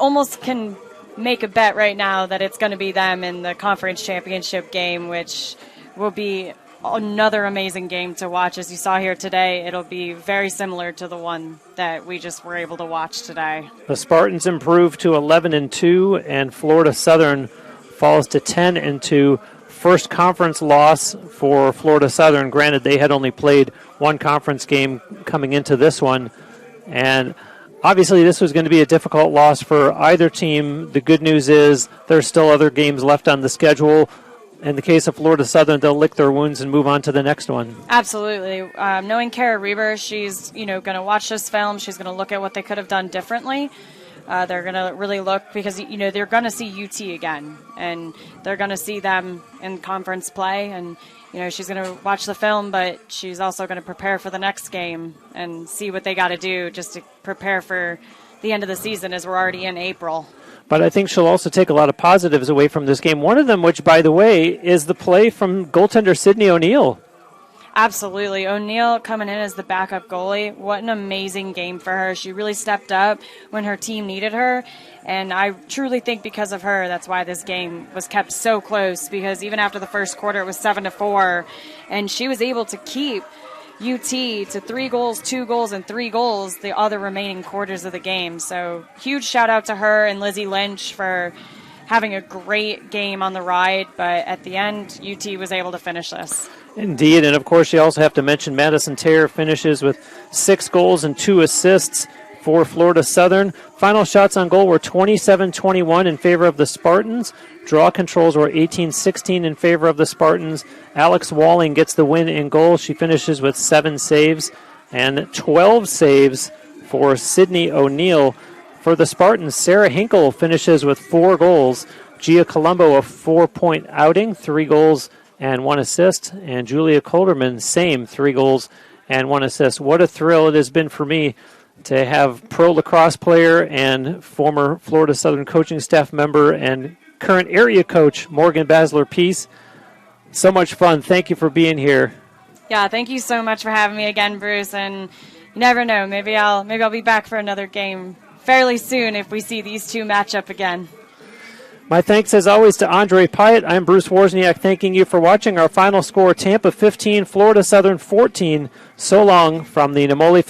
almost can make a bet right now that it's going to be them in the conference championship game, which will be another amazing game to watch. As you saw here today, it'll be very similar to the one that we just were able to watch today. The Spartans improved to 11-2, and Florida Southern falls to 10-2. First conference loss for Florida Southern. Granted, they had only played 1 conference game coming into this one, and obviously this was going to be a difficult loss for either team. The good news is there's still other games left on the schedule. in the case of Florida Southern, they'll lick their wounds and move on to the next one. Absolutely. Knowing Kara Reber, she's going to watch this film. She's going to look at what they could have done differently. They're going to really look because, they're going to see UT again, and they're going to see them in conference play. And, she's going to watch the film, but she's also going to prepare for the next game and see what they got to do just to prepare for the end of the season as we're already in April. But I think she'll also take a lot of positives away from this game. One of them, which, by the way, is the play from goaltender Sydney O'Neill. Absolutely. O'Neill coming in as the backup goalie. What an amazing game for her. She really stepped up when her team needed her. And I truly think because of her, that's why this game was kept so close, because even after the first quarter, it was 7-4. And she was able to keep UT to 3 goals, 2 goals, and 3 goals the other remaining quarters of the game. So huge shout out to her and Lizzie Lynch for having a great game on the ride. But at the end, UT was able to finish this. Indeed, and of course you also have to mention Madison Terre finishes with 6 goals and 2 assists for Florida Southern. Final shots on goal were 27-21 in favor of the Spartans. Draw controls were 18-16 in favor of the Spartans. Alex Walling gets the win in goal. She finishes with 7 saves and 12 saves for Sydney O'Neill. For the Spartans, Sarah Hinkle finishes with 4 goals. Gia Colombo, a 4-point outing, 3 goals and 1 assist. And Julia Colderman, same, 3 goals and 1 assist. What a thrill it has been for me to have pro lacrosse player and former Florida Southern coaching staff member and current area coach Morgan Basler-Peace. So much fun. Thank you for being here. Yeah, thank you so much for having me again, Bruce. And you never know, maybe I'll be back for another game fairly soon if we see these two match up again. My thanks, as always, to Andre Pyatt. I'm Bruce Wozniak, thanking you for watching. Our final score, Tampa 15, Florida Southern 14. So long from the Namoli